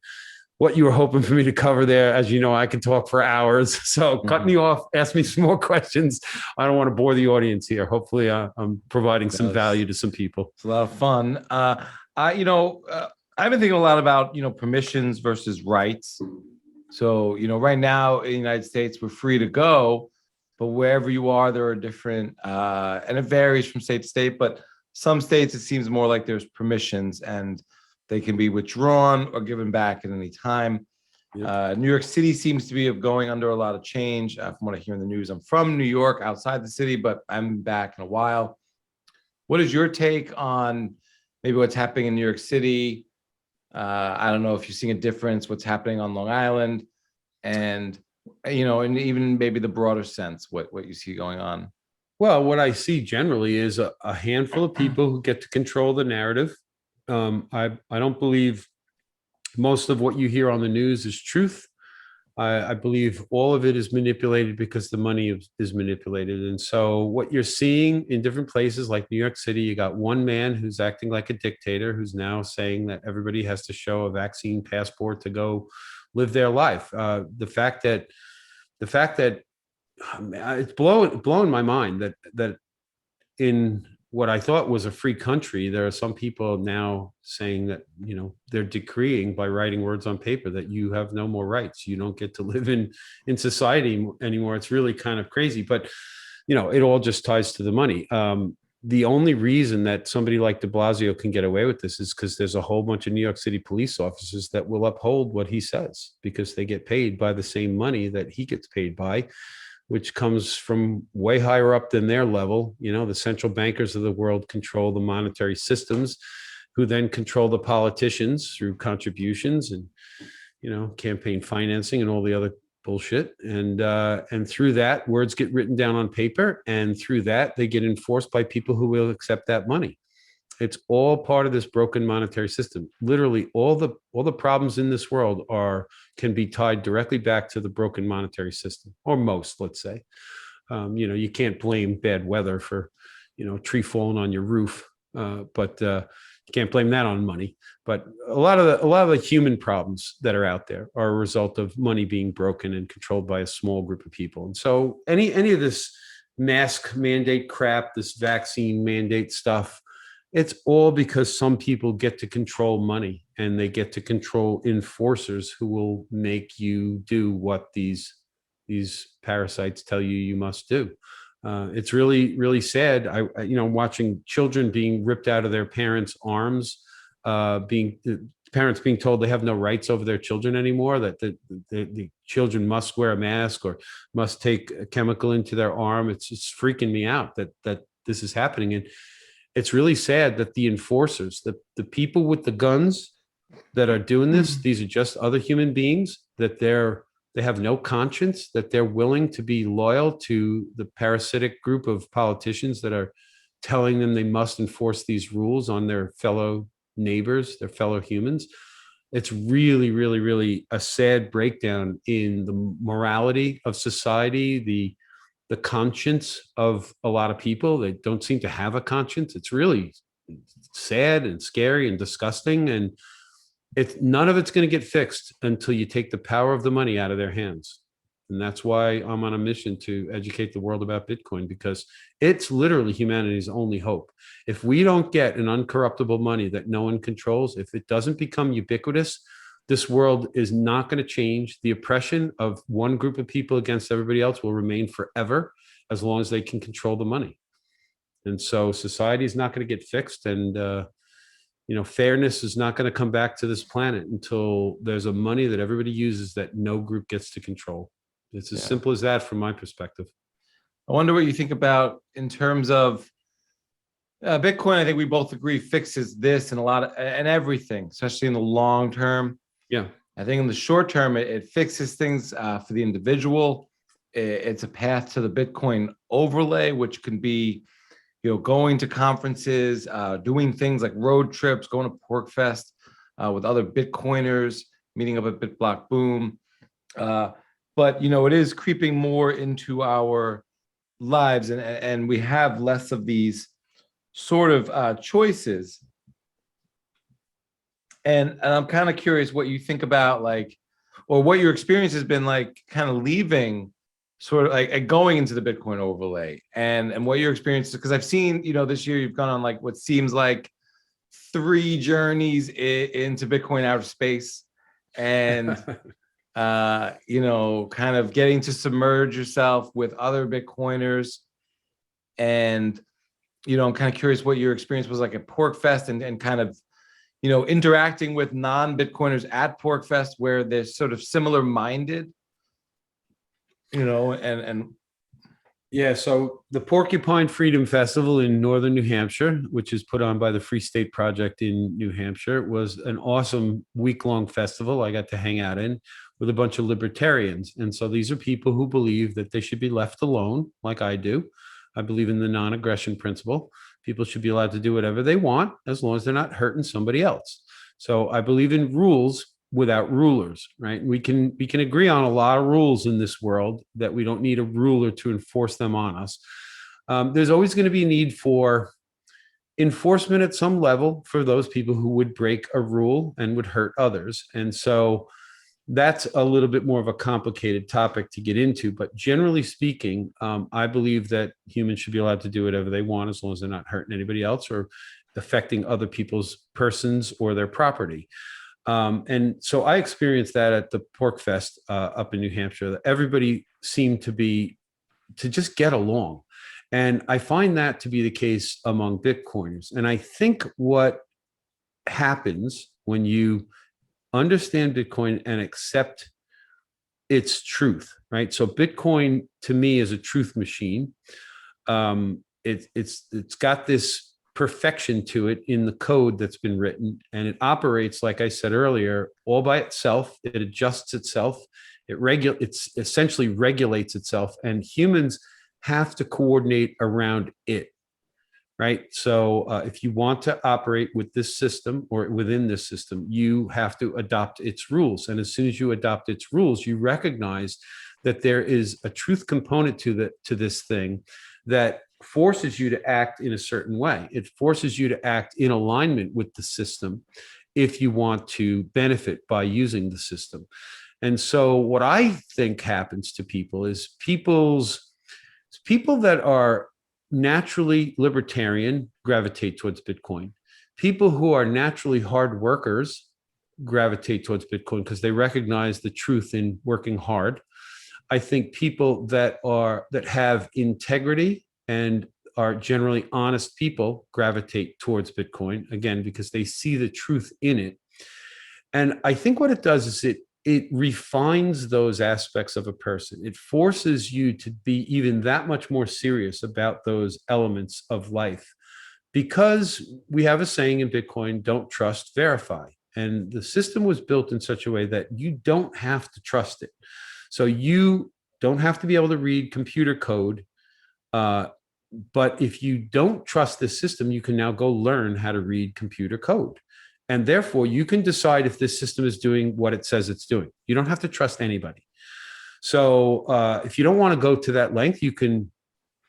D: what you were hoping for me to cover there. As you know, I can talk for hours. So cut me off, ask me some more questions. I don't want to bore the audience here. Hopefully I'm providing some value to some people.
A: It's a lot of fun. I've been thinking a lot about, permissions versus rights. So, right now in the United States, we're free to go, but wherever you are, there are different, and it varies from state to state, but some states, it seems more like there's permissions and they can be withdrawn or given back at any time. Yep. New York City seems to be going under a lot of change from what I hear in the news. I'm from New York, outside the city, but I'm back in a while. What is your take on maybe what's happening in New York City? I don't know if you're seeing a difference, what's happening on Long Island, and, and even maybe the broader sense, what you see going on.
D: Well, what I see generally is a handful of people who get to control the narrative. I don't believe most of what you hear on the news is truth. I believe all of it is manipulated because the money is manipulated. And so what you're seeing in different places like New York City, you got one man who's acting like a dictator, who's now saying that everybody has to show a vaccine passport to go live their life. The fact that it's blowing my mind that in what I thought was a free country, there are some people now saying that, they're decreeing by writing words on paper that you have no more rights. You don't get to live in society anymore. It's really kind of crazy, but, it all just ties to the money. The only reason that somebody like de Blasio can get away with this is because there's a whole bunch of New York City police officers that will uphold what he says because they get paid by the same money that he gets paid by, which comes from way higher up than their level. The central bankers of the world control the monetary systems, who then control the politicians through contributions and, campaign financing and all the other bullshit. And through that, words get written down on paper. And through that, they get enforced by people who will accept that money. It's all part of this broken monetary system. Literally, all the problems in this world can be tied directly back to the broken monetary system, or most, let's say. You can't blame bad weather for, a tree falling on your roof, but you can't blame that on money. But a lot of the human problems that are out there are a result of money being broken and controlled by a small group of people. And so any of this mask mandate crap, this vaccine mandate stuff, it's all because some people get to control money and they get to control enforcers who will make you do what these parasites tell you must do. It's really, really sad. Watching children being ripped out of their parents' arms, parents being told they have no rights over their children anymore, that the children must wear a mask or must take a chemical into their arm. It's freaking me out that this is happening. And it's really sad that the enforcers, the people with the guns that are doing this, these are just other human beings, that they have no conscience, that they're willing to be loyal to the parasitic group of politicians that are telling them they must enforce these rules on their fellow neighbors, their fellow humans. It's really, really, really a sad breakdown in the morality of society, the conscience of a lot of people. They don't seem to have a conscience. It's really sad and scary and disgusting. And none of it's going to get fixed until you take the power of the money out of their hands. And that's why I'm on a mission to educate the world about Bitcoin, because it's literally humanity's only hope. If we don't get an uncorruptible money that no one controls, if it doesn't become ubiquitous, This world is not going to change. The oppression of one group of people against everybody else will remain forever as long as they can control the money. And so society is not going to get fixed. And, fairness is not going to come back to this planet until there's a money that everybody uses that no group gets to control. It's as simple as that from my perspective.
A: I wonder what you think about in terms of Bitcoin. I think we both agree fixes this and everything, especially in the long term.
D: Yeah.
A: I think in the short term, it fixes things for the individual. It's a path to the Bitcoin overlay, which can be, going to conferences, doing things like road trips, going to PorkFest with other Bitcoiners, meeting up at BitBlock Boom. But, it is creeping more into our lives, and we have less of these sort of choices. And I'm kind of curious what you think about, or what your experience has been like, kind of leaving, sort of like going into the Bitcoin overlay, and what your experience is. Because I've seen, this year you've gone on what seems like 3 journeys into Bitcoin outer space, and kind of getting to submerge yourself with other Bitcoiners. And, I'm kind of curious what your experience was like at PorkFest, and kind of, interacting with non-Bitcoiners at PorkFest, where they're sort of similar minded, and
D: yeah. So the Porcupine Freedom Festival in northern New Hampshire, which is put on by the Free State Project in New Hampshire, was an awesome week-long festival I got to hang out in with a bunch of libertarians. And so these are people who believe that they should be left alone, like I do. I believe in the non-aggression principle. People should be allowed to do whatever they want as long as they're not hurting somebody else. So I believe in rules without rulers, right? We can agree on a lot of rules in this world that we don't need a ruler to enforce them on us. There's always going to be a need for enforcement at some level for those people who would break a rule and would hurt others. And so that's a little bit more of a complicated topic to get into. But generally speaking, I believe that humans should be allowed to do whatever they want as long as they're not hurting anybody else or affecting other people's persons or their property. And so I experienced that at the PorkFest up in New Hampshire. Everybody seemed to just get along. And I find that to be the case among Bitcoiners. And I think what happens when you understand Bitcoin and accept its truth, right? So Bitcoin to me is a truth machine. It's got this perfection to it in the code that's been written, and it operates, like I said earlier, all by itself. It adjusts itself. It essentially regulates itself, and humans have to coordinate around it, right? So if you want to operate with this system or within this system, you have to adopt its rules. And as soon as you adopt its rules, you recognize that there is a truth component to this thing that forces you to act in a certain way. It forces you to act in alignment with the system if you want to benefit by using the system. And so what I think happens to people is people that are naturally libertarian gravitate towards Bitcoin. People who are naturally hard workers gravitate towards Bitcoin because they recognize the truth in working hard. I think people that have integrity and are generally honest people gravitate towards Bitcoin, again, because they see the truth in it. And I think what it does is it refines those aspects of a person. It forces you to be even that much more serious about those elements of life, because we have a saying in Bitcoin, don't trust, verify. And the system was built in such a way that you don't have to trust it. So you don't have to be able to read computer code. But if you don't trust this system, you can now go learn how to read computer code. And therefore, you can decide if this system is doing what it says it's doing. You don't have to trust anybody. So if you don't want to go to that length, you can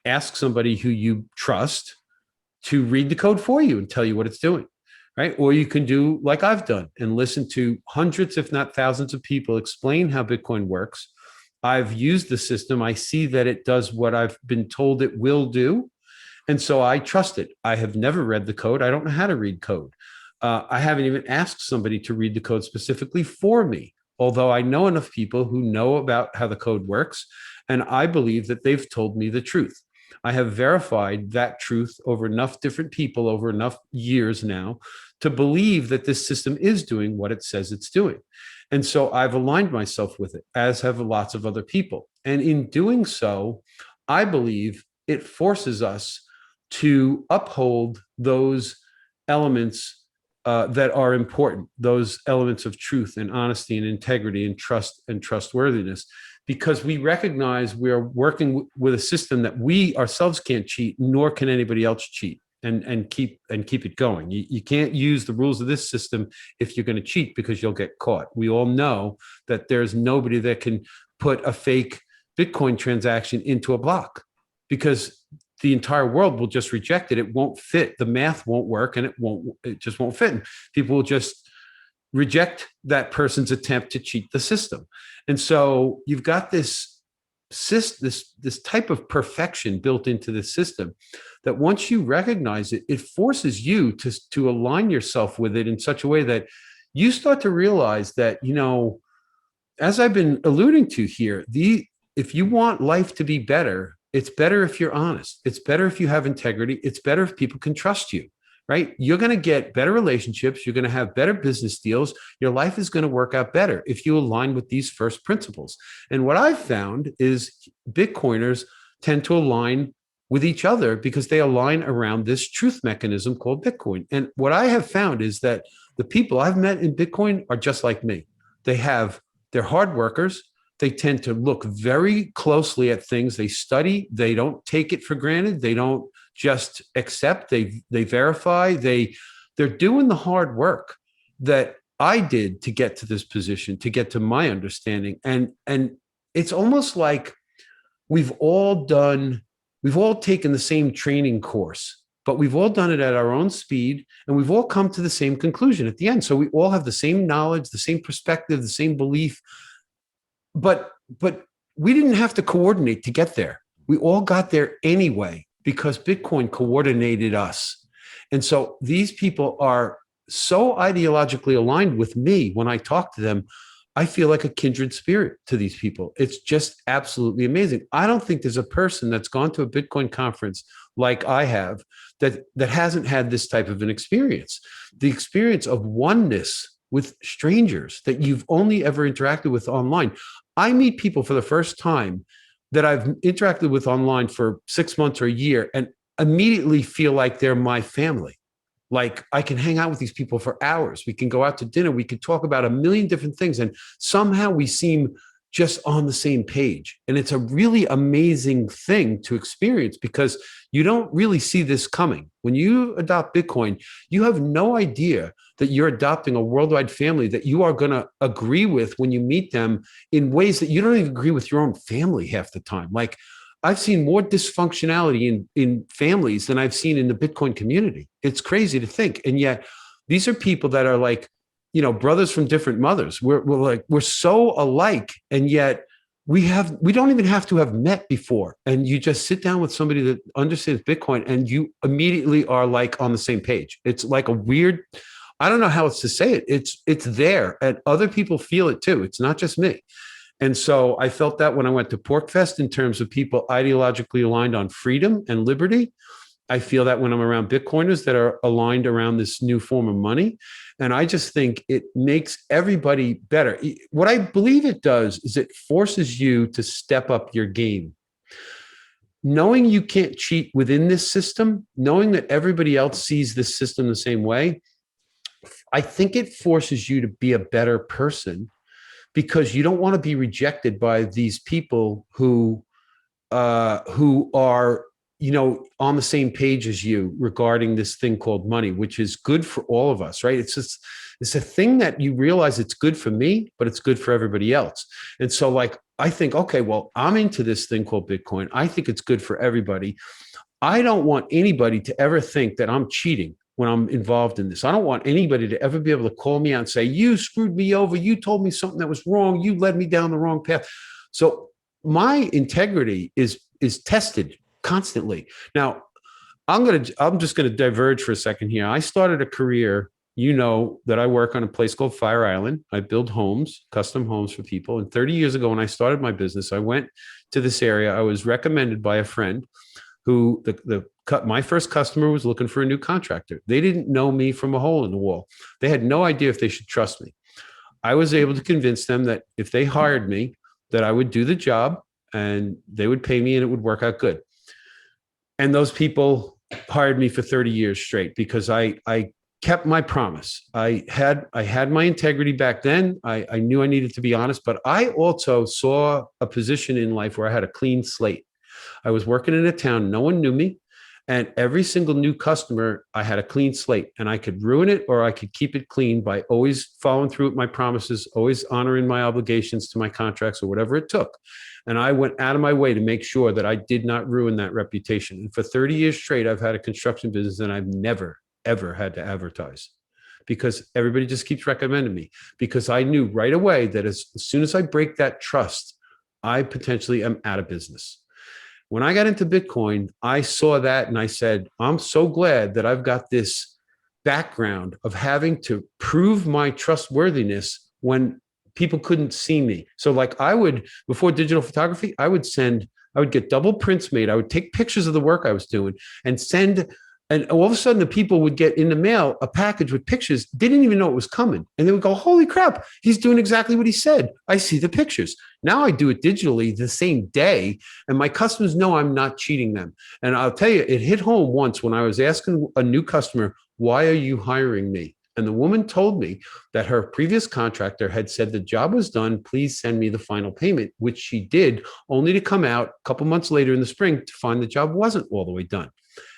D: ask somebody who you trust to read the code for you and tell you what it's doing, right? Or you can do like I've done and listen to hundreds, if not thousands of people explain how Bitcoin works. I've used the system. I see that it does what I've been told it will do. And so I trust it. I have never read the code. I don't know how to read code. I haven't even asked somebody to read the code specifically for me, although I know enough people who know about how the code works, and I believe that they've told me the truth. I have verified that truth over enough different people over enough years now to believe that this system is doing what it says it's doing. And so I've aligned myself with it, as have lots of other people. And in doing so, I believe it forces us to uphold those elements that are important, those elements of truth and honesty and integrity and trust and trustworthiness, because we recognize we are working with a system that we ourselves can't cheat, nor can anybody else cheat and keep it going. You can't use the rules of this system if you're going to cheat, because you'll get caught. We all know that there's nobody that can put a fake Bitcoin transaction into a block, because the entire world will just reject it. It won't fit. The math won't work, and it just won't fit. And people will just reject that person's attempt to cheat the system. And so you've got this type of perfection built into the system that once you recognize it, it forces you to align yourself with it in such a way that you start to realize that, as I've been alluding to here, if you want life to be better, it's better if you're honest. It's better if you have integrity. It's better if people can trust you, right? You're going to get better relationships. You're going to have better business deals. Your life is going to work out better if you align with these first principles. And what I've found is Bitcoiners tend to align with each other because they align around this truth mechanism called Bitcoin. And what I have found is that the people I've met in Bitcoin are just like me. They're hard workers. They tend to look very closely at things. They study. They don't take it for granted. They don't just accept. They verify. They're doing the hard work that I did to get to this position, to get to my understanding. And it's almost like we've all taken the same training course, but we've all done it at our own speed, and we've all come to the same conclusion at the end. So we all have the same knowledge, the same perspective, the same belief. But we didn't have to coordinate to get there. We all got there anyway because Bitcoin coordinated us. And so these people are so ideologically aligned with me. When I talk to them, I feel like a kindred spirit to these people. It's just absolutely amazing. I don't think there's a person that's gone to a Bitcoin conference like I have that hasn't had this type of an experience. The experience of oneness with strangers that you've only ever interacted with online. I meet people for the first time that I've interacted with online for 6 months or a year and immediately feel like they're my family. Like I can hang out with these people for hours. We can go out to dinner. We can talk about a million different things. And somehow we seem just on the same page. And it's a really amazing thing to experience because you don't really see this coming. When you adopt Bitcoin, you have no idea that you're adopting a worldwide family that you are going to agree with when you meet them in ways that you don't even agree with your own family half the time. Like I've seen more dysfunctionality in families than I've seen in the Bitcoin community. It's crazy to think. And yet these are people that are like, brothers from different mothers. We're so alike. And yet we don't even have to have met before. And you just sit down with somebody that understands Bitcoin and you immediately are like on the same page. It's like a weird, I don't know how else to say it. It's there and other people feel it too. It's not just me. And so I felt that when I went to PorcFest in terms of people ideologically aligned on freedom and liberty. I feel that when I'm around Bitcoiners that are aligned around this new form of money. And I just think it makes everybody better. What I believe it does is it forces you to step up your game. Knowing you can't cheat within this system, knowing that everybody else sees this system the same way, I think it forces you to be a better person because you don't want to be rejected by these people who are on the same page as you regarding this thing called money, which is good for all of us, right? It's a thing that you realize it's good for me, but it's good for everybody else. And so like, I think, okay, well, I'm into this thing called Bitcoin. I think it's good for everybody. I don't want anybody to ever think that I'm cheating when I'm involved in this. I don't want anybody to ever be able to call me out and say, you screwed me over. You told me something that was wrong. You led me down the wrong path. So my integrity is tested constantly. Now, I'm just going to diverge for a second here. I started a career you know that I work on a place called Fire Island. I build homes, custom homes for people. And 30 years ago, when I started my business, I went to this area. I was recommended by a friend who my first customer was looking for a new contractor. They didn't know me from a hole in the wall. They had no idea if they should trust me. I was able to convince them that if they hired me, that I would do the job and they would pay me and it would work out good. And those people hired me for 30 years straight because I kept my promise. I had my integrity back then. I knew I needed to be honest, but I also saw a position in life where I had a clean slate. I was working in a town, no one knew me. And every single new customer, I had a clean slate, and I could ruin it or I could keep it clean by always following through with my promises, always honoring my obligations to my contracts or whatever it took. And I went out of my way to make sure that I did not ruin that reputation. And for 30 years straight, I've had a construction business and I've never, ever had to advertise because everybody just keeps recommending me, because I knew right away that as soon as I break that trust, I potentially am out of business. When I got into Bitcoin, I saw that and I said, I'm so glad that I've got this background of having to prove my trustworthiness when people couldn't see me. So like before digital photography, I would get double prints made. I would take pictures of the work I was doing and send. And all of a sudden, the people would get in the mail a package with pictures, didn't even know it was coming. And they would go, holy crap, he's doing exactly what he said. I see the pictures. Now I do it digitally the same day. And my customers know I'm not cheating them. And I'll tell you, it hit home once when I was asking a new customer, why are you hiring me? And the woman told me that her previous contractor had said the job was done. Please send me the final payment, which she did, only to come out a couple months later in the spring to find the job wasn't all the way done.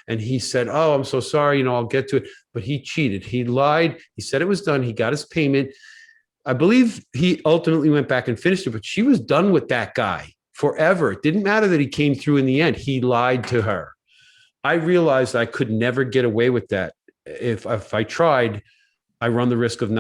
D: And he said, oh, I'm so sorry, I'll get to it. But he cheated. He lied. He said it was done. He got his payment. I believe he ultimately went back and finished it, but she was done with that guy forever. It didn't matter that he came through in the end. He lied to her. I realized I could never get away with that. If I tried, I run the risk of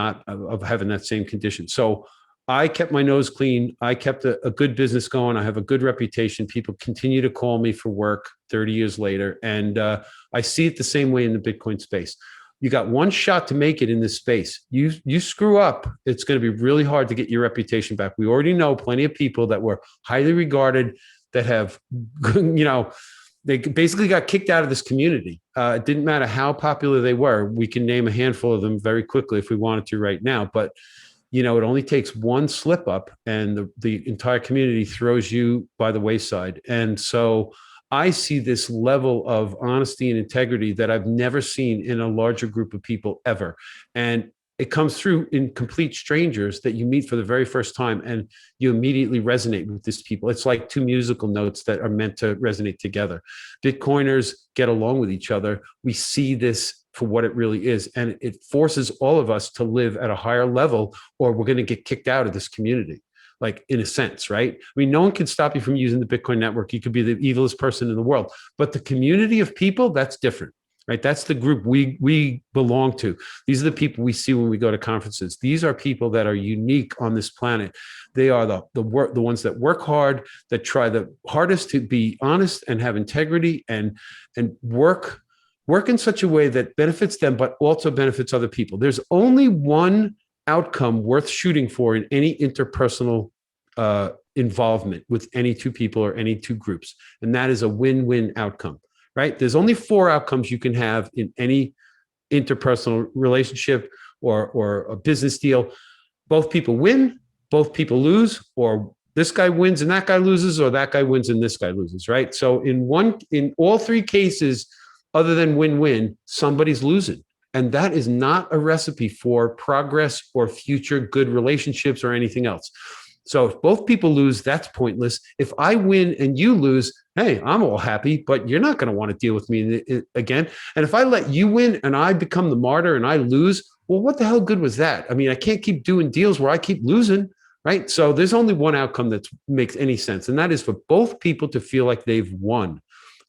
D: having that same condition. So I kept my nose clean. I kept a good business going. I have a good reputation. People continue to call me for work 30 years later. And I see it the same way in the Bitcoin space. You got one shot to make it in this space. You screw up, it's going to be really hard to get your reputation back. We already know plenty of people that were highly regarded that have, they basically got kicked out of this community. It didn't matter how popular they were. We can name a handful of them very quickly if we wanted to right now. But it only takes one slip up and the entire community throws you by the wayside. And so I see this level of honesty and integrity that I've never seen in a larger group of people ever. And it comes through in complete strangers that you meet for the very first time and you immediately resonate with these people. It's like two musical notes that are meant to resonate together. Bitcoiners get along with each other. We see this for what it really is. And it forces all of us to live at a higher level or we're going to get kicked out of this community, like in a sense, right? I mean, no one can stop you from using the Bitcoin network. You could be the evilest person in the world, but the community of people, that's different, right? That's the group we belong to. These are the people we see when we go to conferences. These are people that are unique on this planet. They are the ones that work hard, that try the hardest to be honest and have integrity and work in such a way that benefits them, but also benefits other people. There's only one outcome worth shooting for in any interpersonal involvement with any two people or any two groups, and that is a win-win outcome, right? There's only 4 outcomes you can have in any interpersonal relationship or a business deal. Both people win, both people lose, or this guy wins and that guy loses, or that guy wins and this guy loses, right? So in all 3 cases, other than win-win, somebody's losing. And that is not a recipe for progress or future good relationships or anything else. So if both people lose, that's pointless. If I win and you lose, hey, I'm all happy, but you're not going to want to deal with me again. And if I let you win and I become the martyr and I lose, well, what the hell good was that? I mean, I can't keep doing deals where I keep losing, right? So there's only one outcome that makes any sense. And that is for both people to feel like they've won.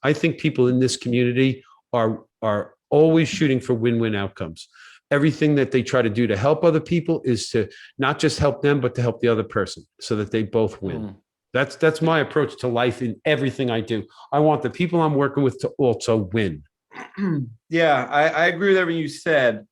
D: I think people in this community are always shooting for win-win outcomes. Everything that they try to do to help other people is to not just help them, but to help the other person so that they both win. That's my approach to life in everything I do. I want the people I'm working with to also win.
A: Yeah, I agree with everything you said.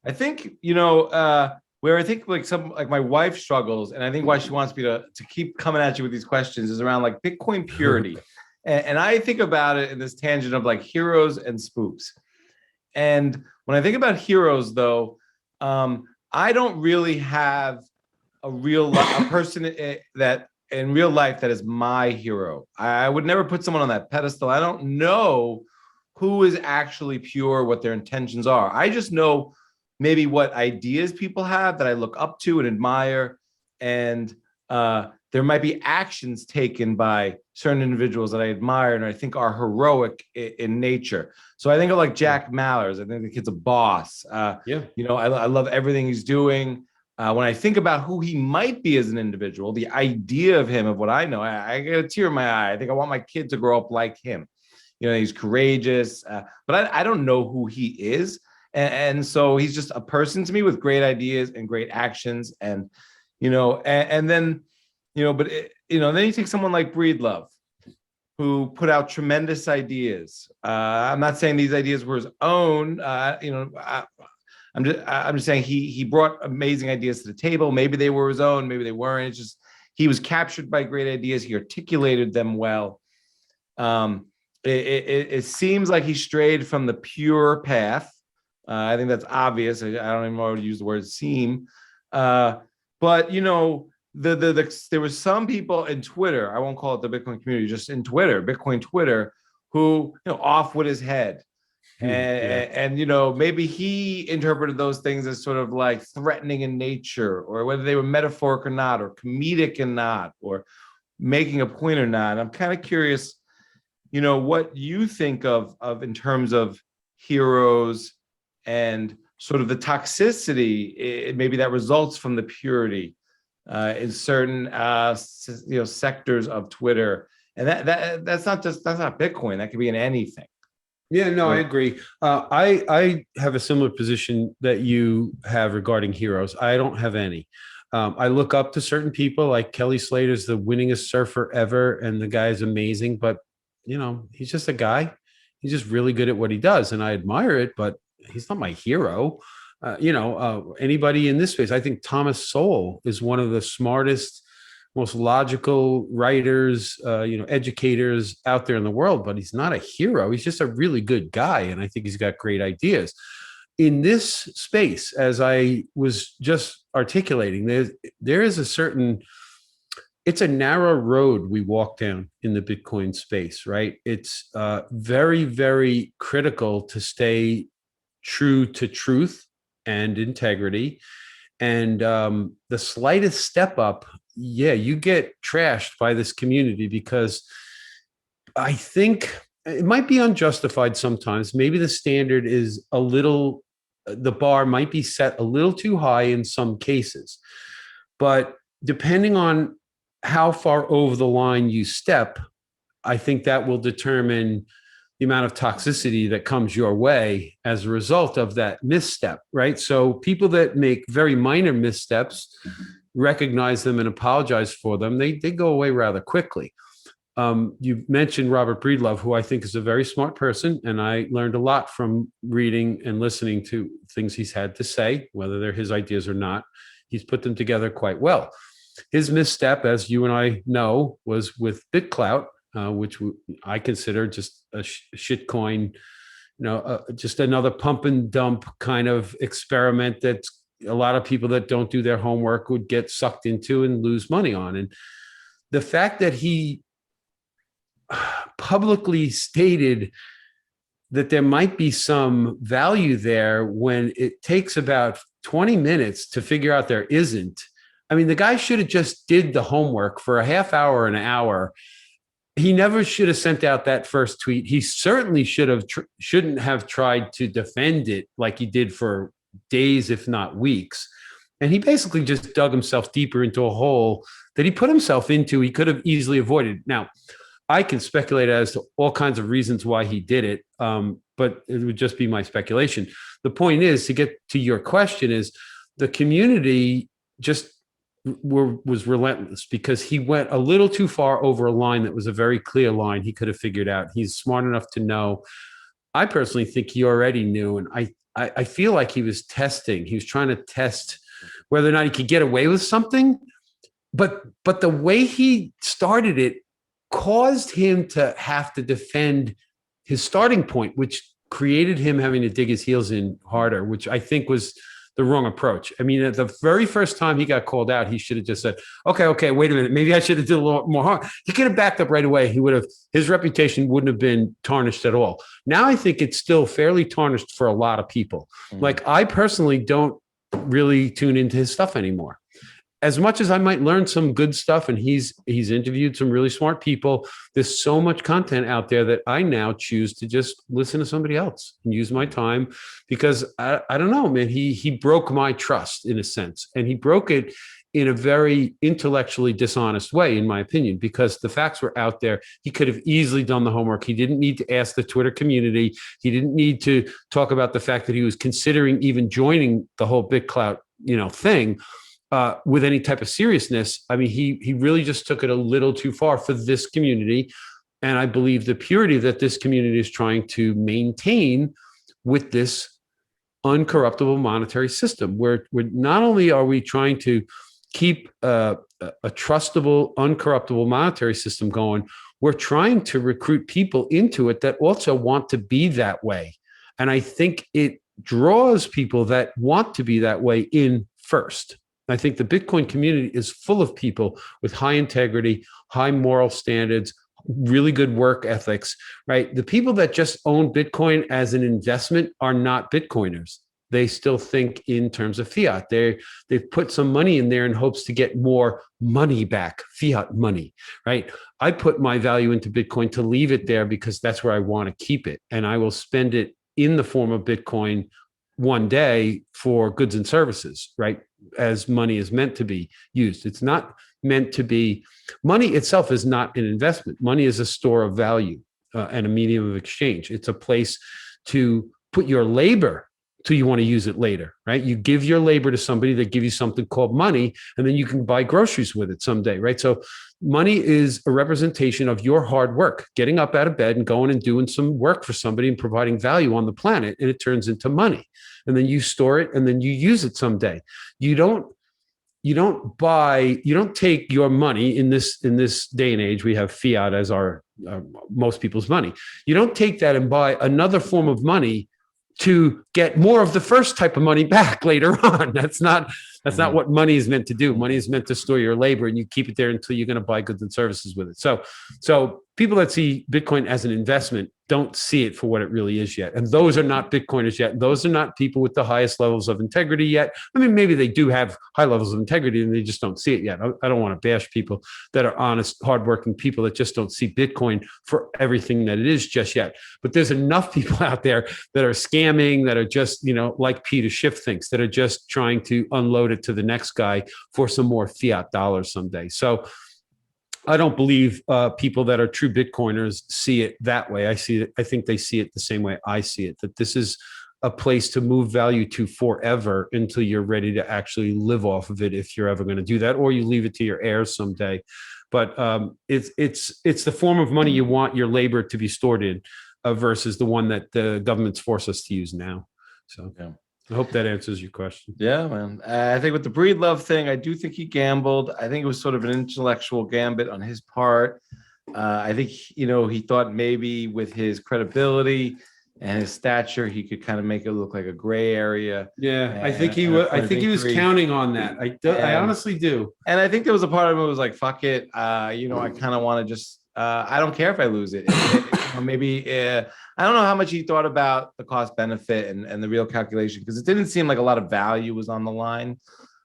A: I think, where I think like my wife struggles, and I think why she wants me to keep coming at you with these questions is around like Bitcoin purity. And I think about it in this tangent of like heroes and spooks. And when I think about heroes, though, I don't really have a person that in real life that is my hero. I would never put someone on that pedestal. I don't know who is actually pure, what their intentions are. I just know maybe what ideas people have that I look up to and admire. And there might be actions taken by certain individuals that I admire and I think are heroic in nature. So I think of like Jack Mallers. I think the kid's a boss. I love everything he's doing. When I think about who he might be as an individual, the idea of him, of what I know, I get a tear in my eye. I think I want my kid to grow up like him. He's courageous, but I don't know who he is. And so he's just a person to me with great ideas and great actions. And, then you take someone like Breedlove, who put out tremendous ideas. I'm not saying these ideas were his own. I'm just saying he brought amazing ideas to the table. Maybe they were his own, maybe they weren't. It's just he was captured by great ideas. He articulated them well. It seems like he strayed from the pure path. I think that's obvious. I don't even know how to use the word seem. But there was some people in Twitter, I won't call it the Bitcoin community, just in Twitter, Bitcoin Twitter, who off with his head. And maybe he interpreted those things as sort of like threatening in nature, or whether they were metaphoric or not, or comedic and not, or making a point or not. I'm kind of curious, what you think of in terms of heroes and sort of the toxicity, maybe that results from the purity in certain sectors of Twitter. And that's not Bitcoin. That could be in anything.
D: Yeah, no, I agree. I have a similar position that you have regarding heroes. I don't have any. I look up to certain people, like Kelly Slater's the winningest surfer ever, and the guy is amazing. But he's just a guy. He's just really good at what he does, and I admire it. But he's not my hero. Anybody in this space, I think Thomas Sowell is one of the smartest, most logical writers, educators out there in the world, but he's not a hero. He's just a really good guy. And I think he's got great ideas. In this space, as I was just articulating, there is it's a narrow road we walk down in the Bitcoin space, right? It's very, very critical to stay true to truth and integrity. And the slightest step up, you get trashed by this community, because I think it might be unjustified sometimes. Maybe the standard is the bar might be set a little too high in some cases. But depending on how far over the line you step, I think that will determine the amount of toxicity that comes your way as a result of that misstep, right? So people that make very minor missteps, recognize them and apologize for them, they go away rather quickly. You mentioned Robert Breedlove, who I think is a very smart person, and I learned a lot from reading and listening to things he's had to say, whether they're his ideas or not. He's put them together quite well. His misstep, as you and I know, was with BitClout, which I consider just a shitcoin, just another pump and dump kind of experiment that's a lot of people that don't do their homework would get sucked into and lose money on. And the fact that he publicly stated that there might be some value there when it takes about 20 minutes to figure out there isn't. I mean, the guy should have just did the homework for a half hour, an hour. He never should have sent out that first tweet. He certainly shouldn't have tried to defend it like he did for days, if not weeks. And he basically just dug himself deeper into a hole that he put himself into. He could have easily avoided. Now, I can speculate as to all kinds of reasons why he did it, but it would just be my speculation. The point is, to get to your question, is the community just was relentless, because he went a little too far over a line that was a very clear line he could have figured out. He's smart enough to know. I personally think he already knew, and I feel like he was testing. He was trying to test whether or not he could get away with something. But the way he started it caused him to have to defend his starting point, which created him having to dig his heels in harder, which I think was the wrong approach. I mean, at the very first time he got called out, he should have just said, okay, wait a minute. Maybe I should have did a little more harm. He could have backed up right away. His reputation wouldn't have been tarnished at all. Now I think it's still fairly tarnished for a lot of people. Like, I personally don't really tune into his stuff anymore. As much as I might learn some good stuff, and he's interviewed some really smart people, there's so much content out there that I now choose to just listen to somebody else and use my time, because I don't know, man, he broke my trust in a sense, and he broke it in a very intellectually dishonest way, in my opinion, because the facts were out there. He could have easily done the homework. He didn't need to ask the Twitter community. He didn't need to talk about the fact that he was considering even joining the whole BitClout, thing. With any type of seriousness. I mean, he really just took it a little too far for this community. And I believe the purity that this community is trying to maintain with this uncorruptible monetary system, where not only are we trying to keep a trustable, uncorruptible monetary system going, we're trying to recruit people into it that also want to be that way. And I think it draws people that want to be that way in first. I think the Bitcoin community is full of people with high integrity, high moral standards, really good work ethics, right? The people that just own Bitcoin as an investment are not Bitcoiners. They still think in terms of fiat. They've put some money in there in hopes to get more money back, fiat money, right? I put my value into Bitcoin to leave it there because that's where I want to keep it. And I will spend it in the form of Bitcoin one day for goods and services, right? As money is meant to be used. It's not meant to be, money itself is not an investment. Money is a store of value and a medium of exchange. It's a place to put your labor till you want to use it later, right? You give your labor to somebody that give you something called money, and then you can buy groceries with it someday, right? So money is a representation of your hard work, getting up out of bed and going and doing some work for somebody and providing value on the planet, and it turns into money. And then you store it and then you use it someday. You don't take your money in this day and age. We have fiat as our most people's money. You don't take that and buy another form of money to get more of the first type of money back later on. That's not what money is meant to do. Money is meant to store your labor, and you keep it there until you're going to buy goods and services with it. So people that see Bitcoin as an investment don't see it for what it really is yet. And those are not Bitcoiners yet. Those are not people with the highest levels of integrity yet. I mean, maybe they do have high levels of integrity and they just don't see it yet. I don't want to bash people that are honest, hardworking people that just don't see Bitcoin for everything that it is just yet. But there's enough people out there that are scamming, that are just, like Peter Schiff thinks, that are just trying to unload it to the next guy for some more fiat dollars someday. So I don't believe people that are true Bitcoiners see it that way. I think they see it the same way I see it, that this is a place to move value to forever until you're ready to actually live off of it, if you're ever going to do that, or you leave it to your heirs someday. But it's the form of money you want your labor to be stored in versus the one that the governments force us to use now. So yeah. I hope that answers your question.
A: Yeah, man. I think with the Breedlove thing, I do think he gambled. I think it was sort of an intellectual gambit on his part. I think, he thought maybe with his credibility and his stature, he could kind of make it look like a gray area. Yeah,
D: I think he was counting on that. I honestly do.
A: And I think there was a part of him that was like, fuck it. I kind of want to just, I don't care if I lose it. I don't know how much he thought about the cost benefit and the real calculation, because it didn't seem like a lot of value was on the line,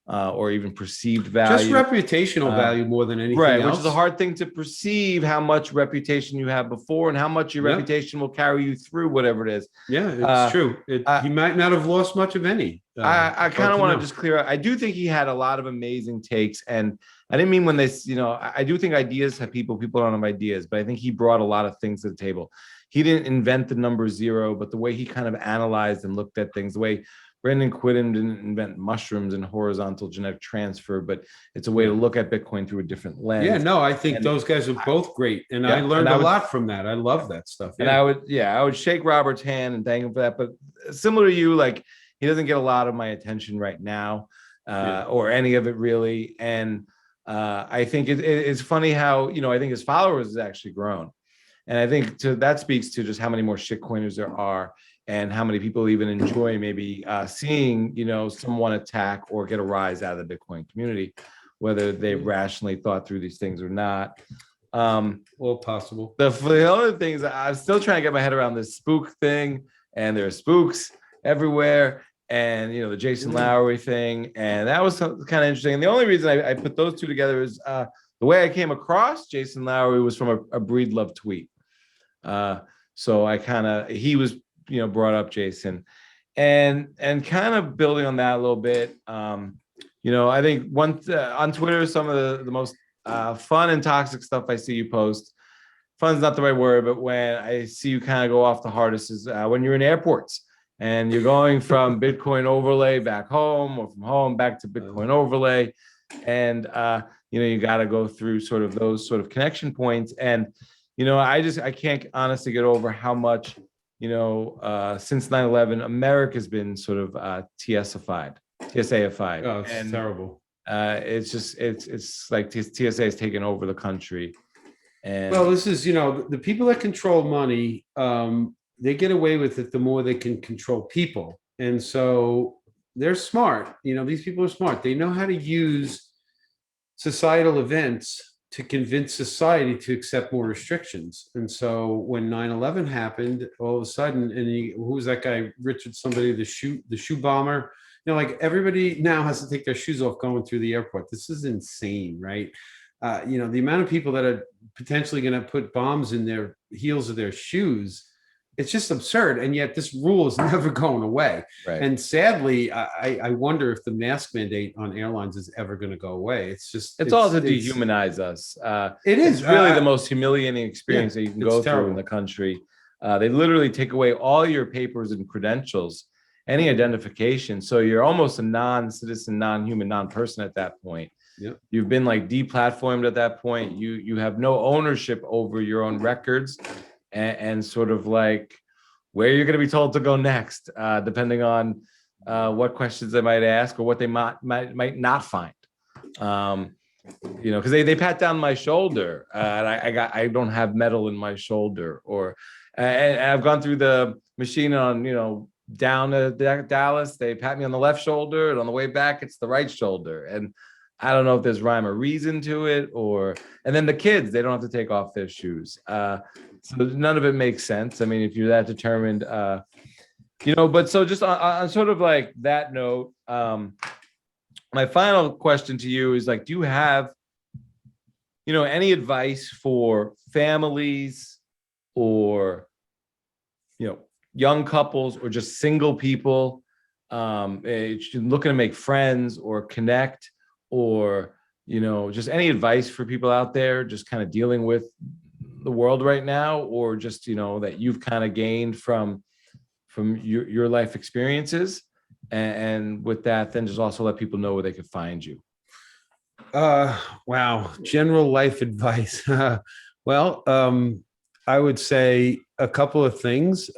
A: or even perceived value.
D: Just reputational value more than anything
A: else.
D: Right,
A: which is a hard thing to perceive, how much reputation you have before and how much your reputation will carry you through whatever it is.
D: Yeah, it's true. He might not have lost much of any.
A: I kind of want to just clear out. I do think he had a lot of amazing takes, and I didn't mean when they, I do think ideas have people don't have ideas, but I think he brought a lot of things to the table. He didn't invent the number zero, but the way he kind of analyzed and looked at things, the way Brandon Quittem didn't invent mushrooms and horizontal genetic transfer, but it's a way to look at Bitcoin through a different lens.
D: Yeah, no, I think those guys are both great. And I learned a lot from that. I love that stuff.
A: And I would shake Robert's hand and thank him for that. But similar to you, like, he doesn't get a lot of my attention right now, or any of it really. And I think it's funny how, I think his followers has actually grown. And I think that speaks to just how many more shitcoiners there are, and how many people even enjoy maybe seeing, someone attack or get a rise out of the Bitcoin community, whether they've rationally thought through these things or not.
D: Well, possible.
A: The other things, I'm still trying to get my head around this spook thing, and there are spooks everywhere, and the Jason Lowery thing, and that was kind of interesting. And the only reason I put those two together is the way I came across Jason Lowery was from a Breedlove tweet. So he was brought up Jason, and kind of building on that a little bit. I think on Twitter, some of the most fun and toxic stuff I see you post. Fun's not the right word, but when I see you kind of go off the hardest is when you're in airports and you're going from Bitcoin overlay back home, or from home back to Bitcoin overlay, and you got to go through sort of those sort of connection points. And I can't honestly get over how much since 9/11 America's been sort of TSAified.
D: Oh, it's terrible.
A: It's like TSA has taken over the country. And
D: well, this is, the people that control money, they get away with it the more they can control people. And so they're smart. These people are smart. They know how to use societal events to convince society to accept more restrictions. And so when 9/11 happened, all of a sudden, and who was that guy, Richard, somebody, the shoe bomber, like, everybody now has to take their shoes off going through the airport. This is insane, right? The amount of people that are potentially going to put bombs in their heels of their shoes, it's just absurd. And yet this rule is never going away.
A: Right.
D: And sadly, I wonder if the mask mandate on airlines is ever going to go away. It's
A: all to dehumanize us.
D: It's
A: really the most humiliating experience that you can go
D: terrible.
A: through in the country. They literally take away all your papers and credentials, any identification. So you're almost a non-citizen, non-human, non-person at that point.
D: Yep.
A: You've been like deplatformed at that point. You have no ownership over your own records, and sort of like where you're going to be told to go next, depending on what questions they might ask or what they might not find. Because they pat down my shoulder, and I don't have metal in my shoulder, and I've gone through the machine on down to Dallas. They pat me on the left shoulder, and on the way back it's the right shoulder, and I don't know if there's rhyme or reason to it, and then the kids, they don't have to take off their shoes. So none of it makes sense. I mean, if you're that determined, but so just on sort of like that note, my final question to you is, like, do you have, any advice for families or, young couples or just single people looking to make friends or connect, or just any advice for people out there just kind of dealing with the world right now, or just that you've kind of gained from your life experiences, and with that, then just also let people know where they could find you.
D: Wow, general life advice. Well, I would say a couple of things.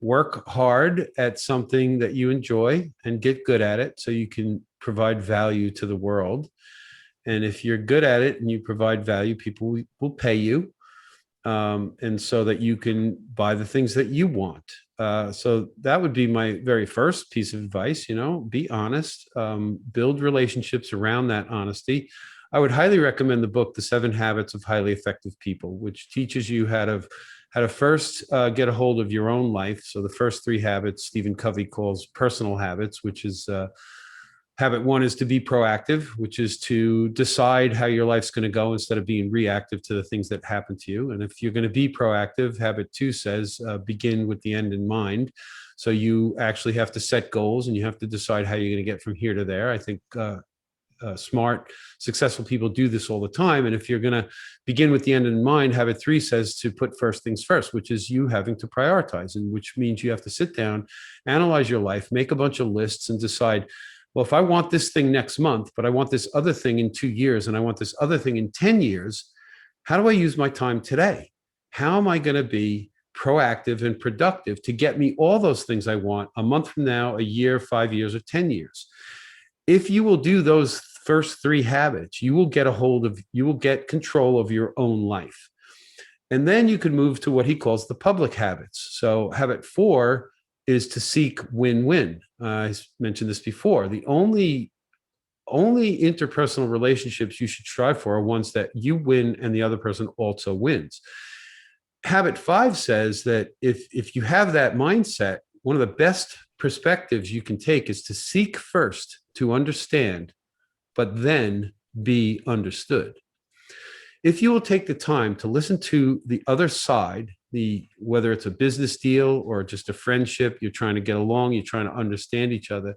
D: Work hard at something that you enjoy and get good at it so you can provide value to the world. And if you're good at it and you provide value, people will pay you. And so that you can buy the things that you want. So that would be my very first piece of advice. Be honest, build relationships around that honesty. I would highly recommend the book, The 7 Habits of Highly Effective People, which teaches you how to first get a hold of your own life. So the first 3 habits Stephen Covey calls personal habits, which is habit 1 is to be proactive, which is to decide how your life's going to go instead of being reactive to the things that happen to you. And if you're going to be proactive, habit 2 says begin with the end in mind. So you actually have to set goals and you have to decide how you're going to get from here to there. I think smart, successful people do this all the time. And if you're going to begin with the end in mind, habit 3 says to put first things first, which is you having to prioritize, and which means you have to sit down, analyze your life, make a bunch of lists, and decide, well, if I want this thing next month, but I want this other thing in 2 years, and I want this other thing in 10 years, how do I use my time today? How am I going to be proactive and productive to get me all those things I want a month from now, a year, 5 years, or 10 years? If you will do those first 3 habits, you will get control of your own life. And then you can move to what he calls the public habits. So habit 4 is to seek win-win. I mentioned this before. The only interpersonal relationships you should strive for are ones that you win and the other person also wins. Habit 5 says that if you have that mindset, one of the best perspectives you can take is to seek first to understand, but then be understood. If you will take the time to listen to the other side, whether it's a business deal or just a friendship, you're trying to get along, you're trying to understand each other,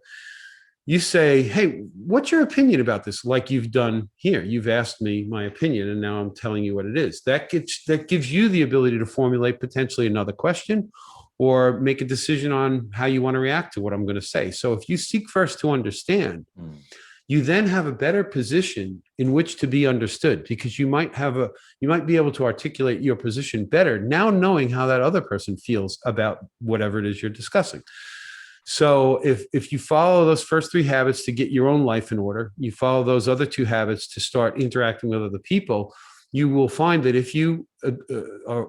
D: you say, hey, what's your opinion about this? Like you've done here. You've asked me my opinion, and now I'm telling you what it is. That gives you the ability to formulate potentially another question or make a decision on how you want to react to what I'm going to say. So if you seek first to understand, you then have a better position in which to be understood, because you might be able to articulate your position better now, knowing how that other person feels about whatever it is you're discussing. So if you follow those first 3 habits to get your own life in order, you follow those other 2 habits to start interacting with other people, you will find that if you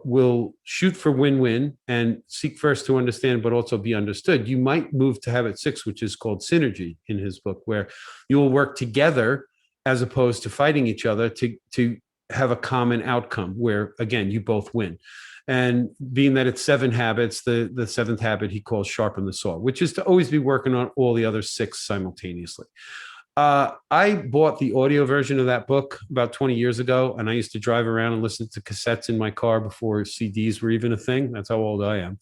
D: will shoot for win-win and seek first to understand, but also be understood, you might move to habit 6, which is called synergy in his book, where you will work together as opposed to fighting each other to have a common outcome where, again, you both win. And being that it's 7 habits, the 7th habit he calls sharpen the saw, which is to always be working on all the other 6 simultaneously. I bought the audio version of that book about 20 years ago, and I used to drive around and listen to cassettes in my car before CDs were even a thing. That's how old I am.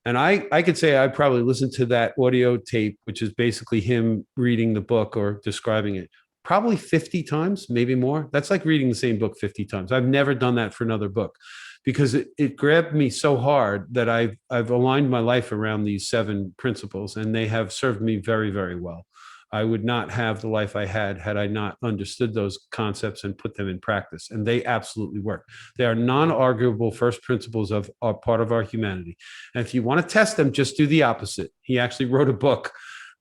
D: And I could say I probably listened to that audio tape, which is basically him reading the book or describing it, probably 50 times, maybe more. That's like reading the same book 50 times. I've never done that for another book, because it grabbed me so hard that I've aligned my life around these 7 principles, and they have served me very, very well. I would not have the life I had I not understood those concepts and put them in practice. And they absolutely work. They are non-arguable first principles of part of our humanity. And if you want to test them, just do the opposite. He actually wrote a book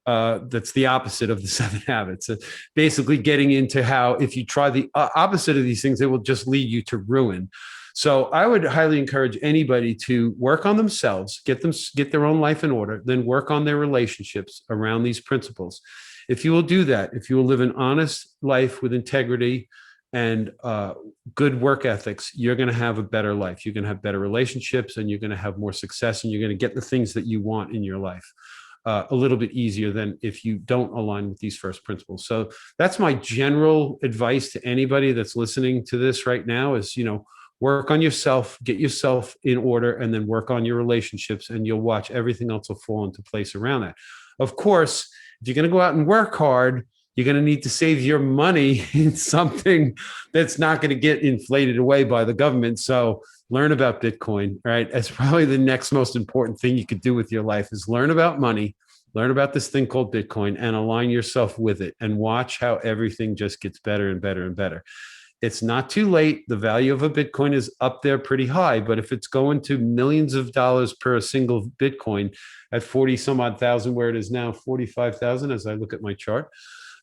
D: that's the opposite of the 7 habits. Basically getting into how if you try the opposite of these things, it will just lead you to ruin. So I would highly encourage anybody to work on themselves, get their own life in order, then work on their relationships around these principles. If you will do that, if you will live an honest life with integrity and good work ethics, you're going to have a better life. You're going to have better relationships, and you're going to have more success, and you're going to get the things that you want in your life a little bit easier than if you don't align with these first principles. So that's my general advice to anybody that's listening to this right now is, work on yourself, get yourself in order, and then work on your relationships, and you'll watch everything else will fall into place around that. Of course, if you're going to go out and work hard, you're going to need to save your money in something that's not going to get inflated away by the government. So learn about Bitcoin, right? That's probably the next most important thing you could do with your life is learn about money, learn about this thing called Bitcoin, and align yourself with it, and watch how everything just gets better and better and better. It's not too late. The value of a Bitcoin is up there pretty high, but if it's going to millions of dollars per single Bitcoin at 40 some odd thousand, where it is now 45,000 as I look at my chart,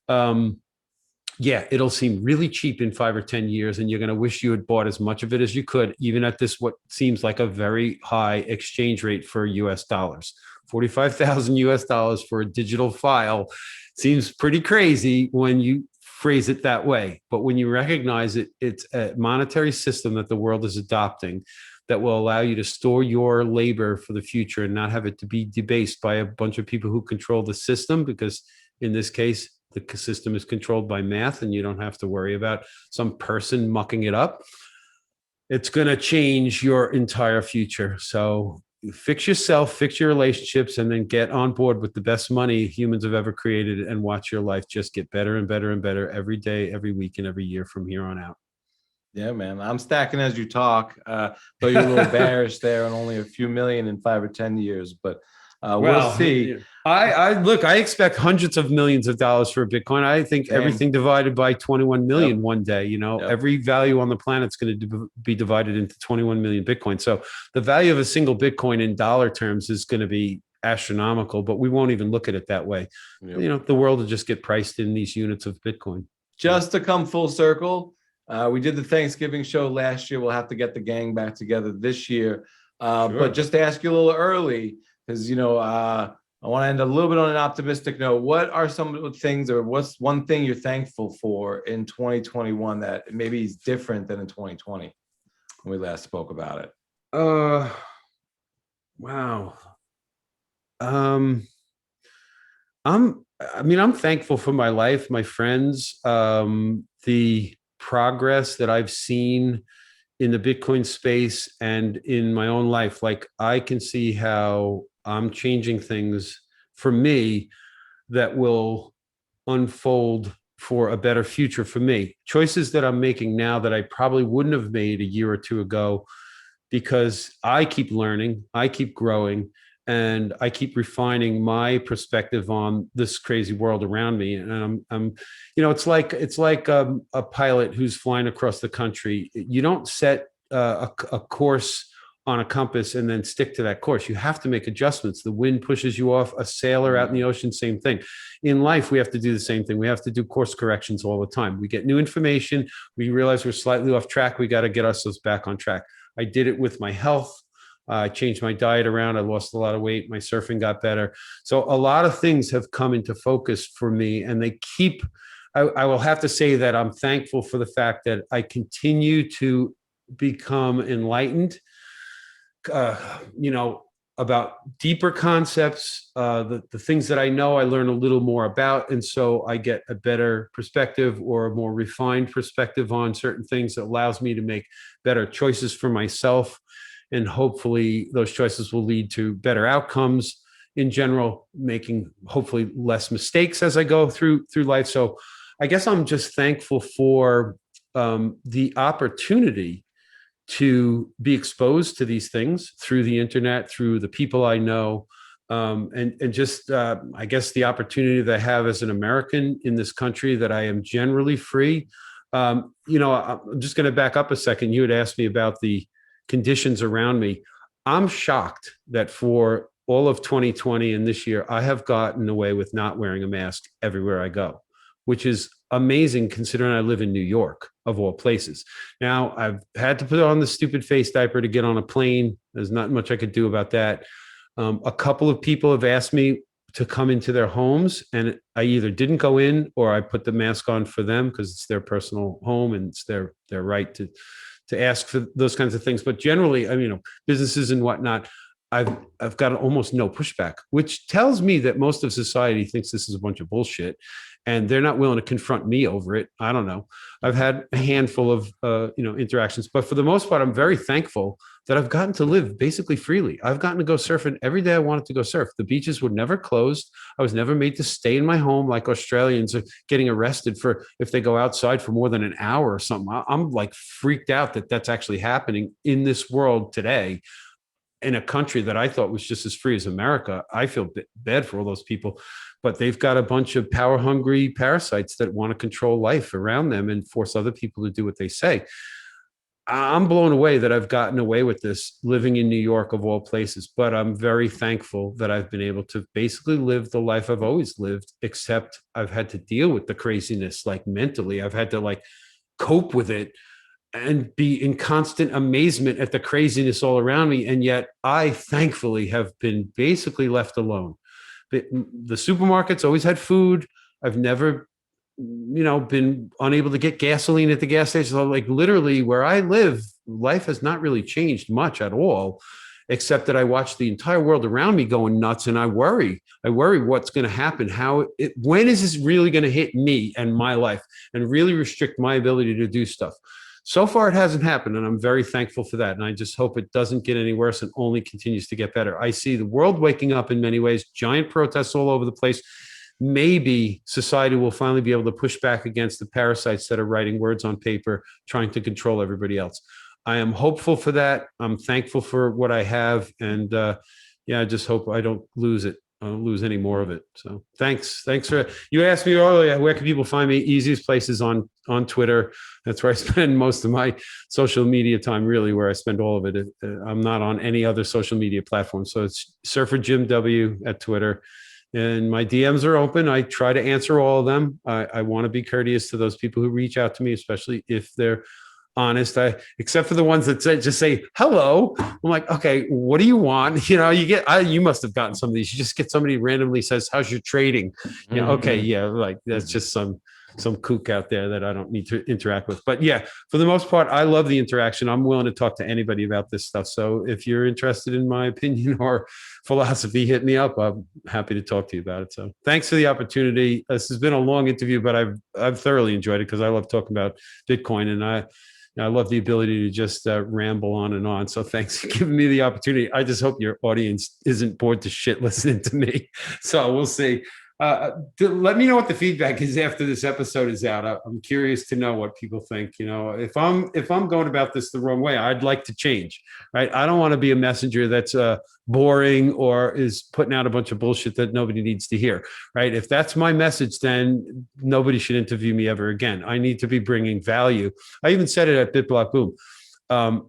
D: it'll seem really cheap in 5 or 10 years, and you're going to wish you had bought as much of it as you could, even at this what seems like a very high exchange rate for US dollars. 45,000 US dollars for a digital file seems pretty crazy when you phrase it that way. But when you recognize it, it's a monetary system that the world is adopting that will allow you to store your labor for the future and not have it to be debased by a bunch of people who control the system, because in this case, the system is controlled by math and you don't have to worry about some person mucking it up. It's going to change your entire future. So fix yourself, fix your relationships, and then get on board with the best money humans have ever created, and watch your life just get better and better and better every day, every week, and every year from here on out.
A: Yeah, man. I'm stacking as you talk. Though you're a little bearish there on only a few million in 5 or 10 years, but we'll see.
D: I expect hundreds of millions of dollars for Bitcoin. I think everything divided by 21 million one day, every value on the planet is going to be divided into 21 million Bitcoin. So the value of a single Bitcoin in dollar terms is going to be astronomical, but we won't even look at it that way. Yep. The world will just get priced in these units of Bitcoin.
A: Just to come full circle, we did the Thanksgiving show last year. We'll have to get the gang back together this year. Sure. But just to ask you a little early, because, I want to end a little bit on an optimistic note. What are some of the things, or what's one thing you're thankful for in 2021 that maybe is different than in 2020 when we last spoke about it?
D: Wow. I'm thankful for my life, my friends, the progress that I've seen in the Bitcoin space and in my own life. Like, I can see how I'm changing things for me that will unfold for a better future for me. Choices that I'm making now that I probably wouldn't have made a year or two ago, because I keep learning, I keep growing, and I keep refining my perspective on this crazy world around me. And I'm it's like a pilot who's flying across the country. You don't set a course on a compass and then stick to that course. You have to make adjustments. The wind pushes you off. A sailor out in the ocean, same thing. In life, we have to do the same thing. We have to do course corrections all the time. We get new information. We realize we're slightly off track. We got to get ourselves back on track. I did it with my health. I changed my diet around. I lost a lot of weight. My surfing got better. So a lot of things have come into focus for me, and they keep, I will have to say that I'm thankful for the fact that I continue to become enlightened, about deeper concepts, the things that I know, I learn a little more about. And so I get a better perspective, or a more refined perspective on certain things that allows me to make better choices for myself. And hopefully those choices will lead to better outcomes in general, making hopefully less mistakes as I go through life. So I guess I'm just thankful for the opportunity to be exposed to these things through the internet, through the people I know, and just, I guess, the opportunity that I have as an American in this country, that I am generally free. I'm just going to back up a second. You had asked me about the conditions around me. I'm shocked that for all of 2020 and this year, I have gotten away with not wearing a mask everywhere I go, which is amazing considering I live in New York, of all places. Now, I've had to put on the stupid face diaper to get on a plane. There's not much I could do about that. A couple of people have asked me to come into their homes, and I either didn't go in or I put the mask on for them because it's their personal home and it's their right to ask for those kinds of things. But generally, businesses and whatnot, I've got almost no pushback, which tells me that most of society thinks this is a bunch of bullshit, and they're not willing to confront me over it. I don't know. I've had a handful of interactions, but for the most part, I'm very thankful that I've gotten to live basically freely. I've gotten to go surfing every day I wanted to go surf. The beaches were never closed. I was never made to stay in my home like Australians are getting arrested for if they go outside for more than an hour or something. I'm like freaked out that that's actually happening in this world today, in a country that I thought was just as free as America. I feel bad for all those people, but they've got a bunch of power hungry parasites that want to control life around them and force other people to do what they say. I'm blown away that I've gotten away with this living in New York, of all places, but I'm very thankful that I've been able to basically live the life I've always lived, except I've had to deal with the craziness, like mentally. I've had to cope with it and be in constant amazement at the craziness all around me. And yet I thankfully have been basically left alone. The supermarkets always had food. I've never, been unable to get gasoline at the gas station. So literally where I live, life has not really changed much at all, except that I watch the entire world around me going nuts. And I worry what's going to happen. When is this really going to hit me and my life and really restrict my ability to do stuff? So far, it hasn't happened, and I'm very thankful for that. And I just hope it doesn't get any worse and only continues to get better. I see the world waking up in many ways, giant protests all over the place. Maybe society will finally be able to push back against the parasites that are writing words on paper, trying to control everybody else. I am hopeful for that. I'm thankful for what I have. And I just hope I don't lose it. I don't lose any more of it. So thanks for, you asked me earlier, where can people find me? Easiest places on Twitter. That's where I spend most of my social media time, really, where I spend all of it. I'm not on any other social media platform. So it's Surfer Jim W at Twitter. And my DMs are open. I try to answer all of them. I want to be courteous to those people who reach out to me, especially if they're honest. Except for the ones that just say hello. I'm like, okay, what do you want? You must have gotten some of these. You just get somebody randomly says, "How's your trading?" Okay, yeah, like that's just some kook out there that I don't need to interact with. But yeah, for the most part, I love the interaction. I'm willing to talk to anybody about this stuff. So if you're interested in my opinion or philosophy, hit me up. I'm happy to talk to you about it. So thanks for the opportunity. This has been a long interview, but I've thoroughly enjoyed it because I love talking about Bitcoin, and I love the ability to just ramble on and on. So thanks for giving me the opportunity. I just hope your audience isn't bored to shit listening to me. So we'll see. Let me know what the feedback is after this episode is out. I'm curious to know what people think. If I'm going about this the wrong way, I'd like to change, right? I don't want to be a messenger that's boring or is putting out a bunch of bullshit that nobody needs to hear, right? If that's my message, then nobody should interview me ever again. I need to be bringing value. I even said it at BitBlock Boom.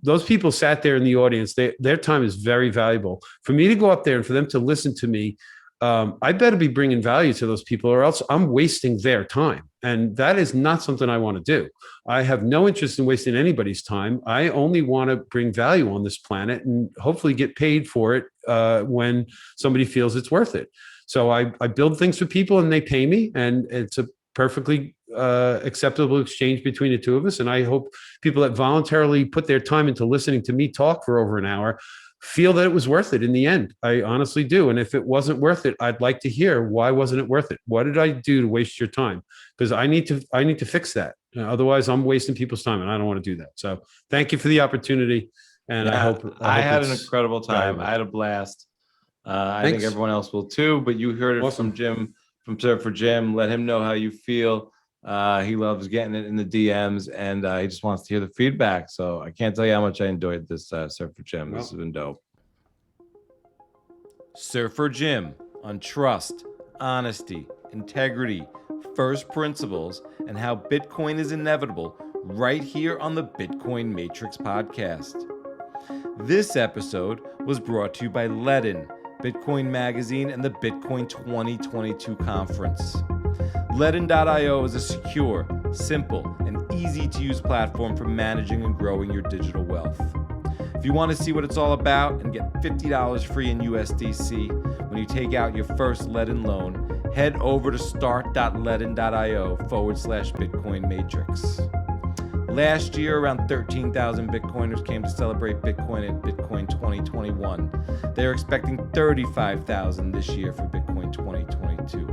D: Those people sat there in the audience. Their time is very valuable. For me to go up there and for them to listen to me, I better be bringing value to those people, or else I'm wasting their time. And that is not something I want to do. I have no interest in wasting anybody's time. I only want to bring value on this planet and hopefully get paid for it when somebody feels it's worth it. So I build things for people and they pay me, and it's a perfectly acceptable exchange between the two of us. And I hope people that voluntarily put their time into listening to me talk for over an hour feel that it was worth it in the end. I honestly do. And if it wasn't worth it, I'd like to hear, why wasn't it worth it? What did I do to waste your time? Because I need to fix that. Otherwise, I'm wasting people's time, and I don't want to do that. So thank you for the opportunity. And I hope
A: I had an incredible time. I had a blast. I think everyone else will too, but you heard it from Jim, from Surfer Jim. Let him know how you feel. He loves getting it in the DMs, and he just wants to hear the feedback. So I can't tell you how much I enjoyed this Surfer Jim. This has been dope. Surfer Jim on trust, honesty, integrity, first principles, and how Bitcoin is inevitable, right here on the Bitcoin Matrix podcast. This episode was brought to you by LEDN, Bitcoin Magazine, and the Bitcoin 2022 conference. LEDN.io is a secure, simple, and easy-to-use platform for managing and growing your digital wealth. If you want to see what it's all about and get $50 free in USDC when you take out your first LEDN loan, head over to start.ledn.io/Bitcoin Matrix. Last year, around 13,000 Bitcoiners came to celebrate Bitcoin at Bitcoin 2021. They're expecting 35,000 this year for Bitcoin 2022.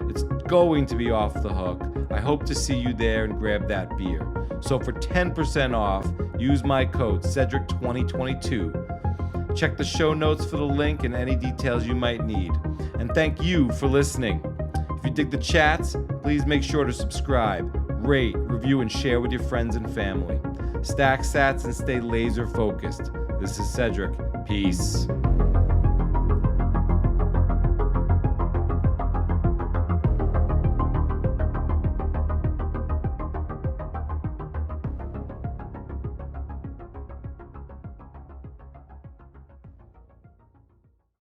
A: It's going to be off the hook. I hope to see you there and grab that beer. So for 10% off, use my code Cedric2022. Check the show notes for the link and any details you might need. And thank you for listening. If you dig the chats, please make sure to subscribe, rate, review, and share with your friends and family. Stack sats and stay laser focused. This is Cedric. Peace.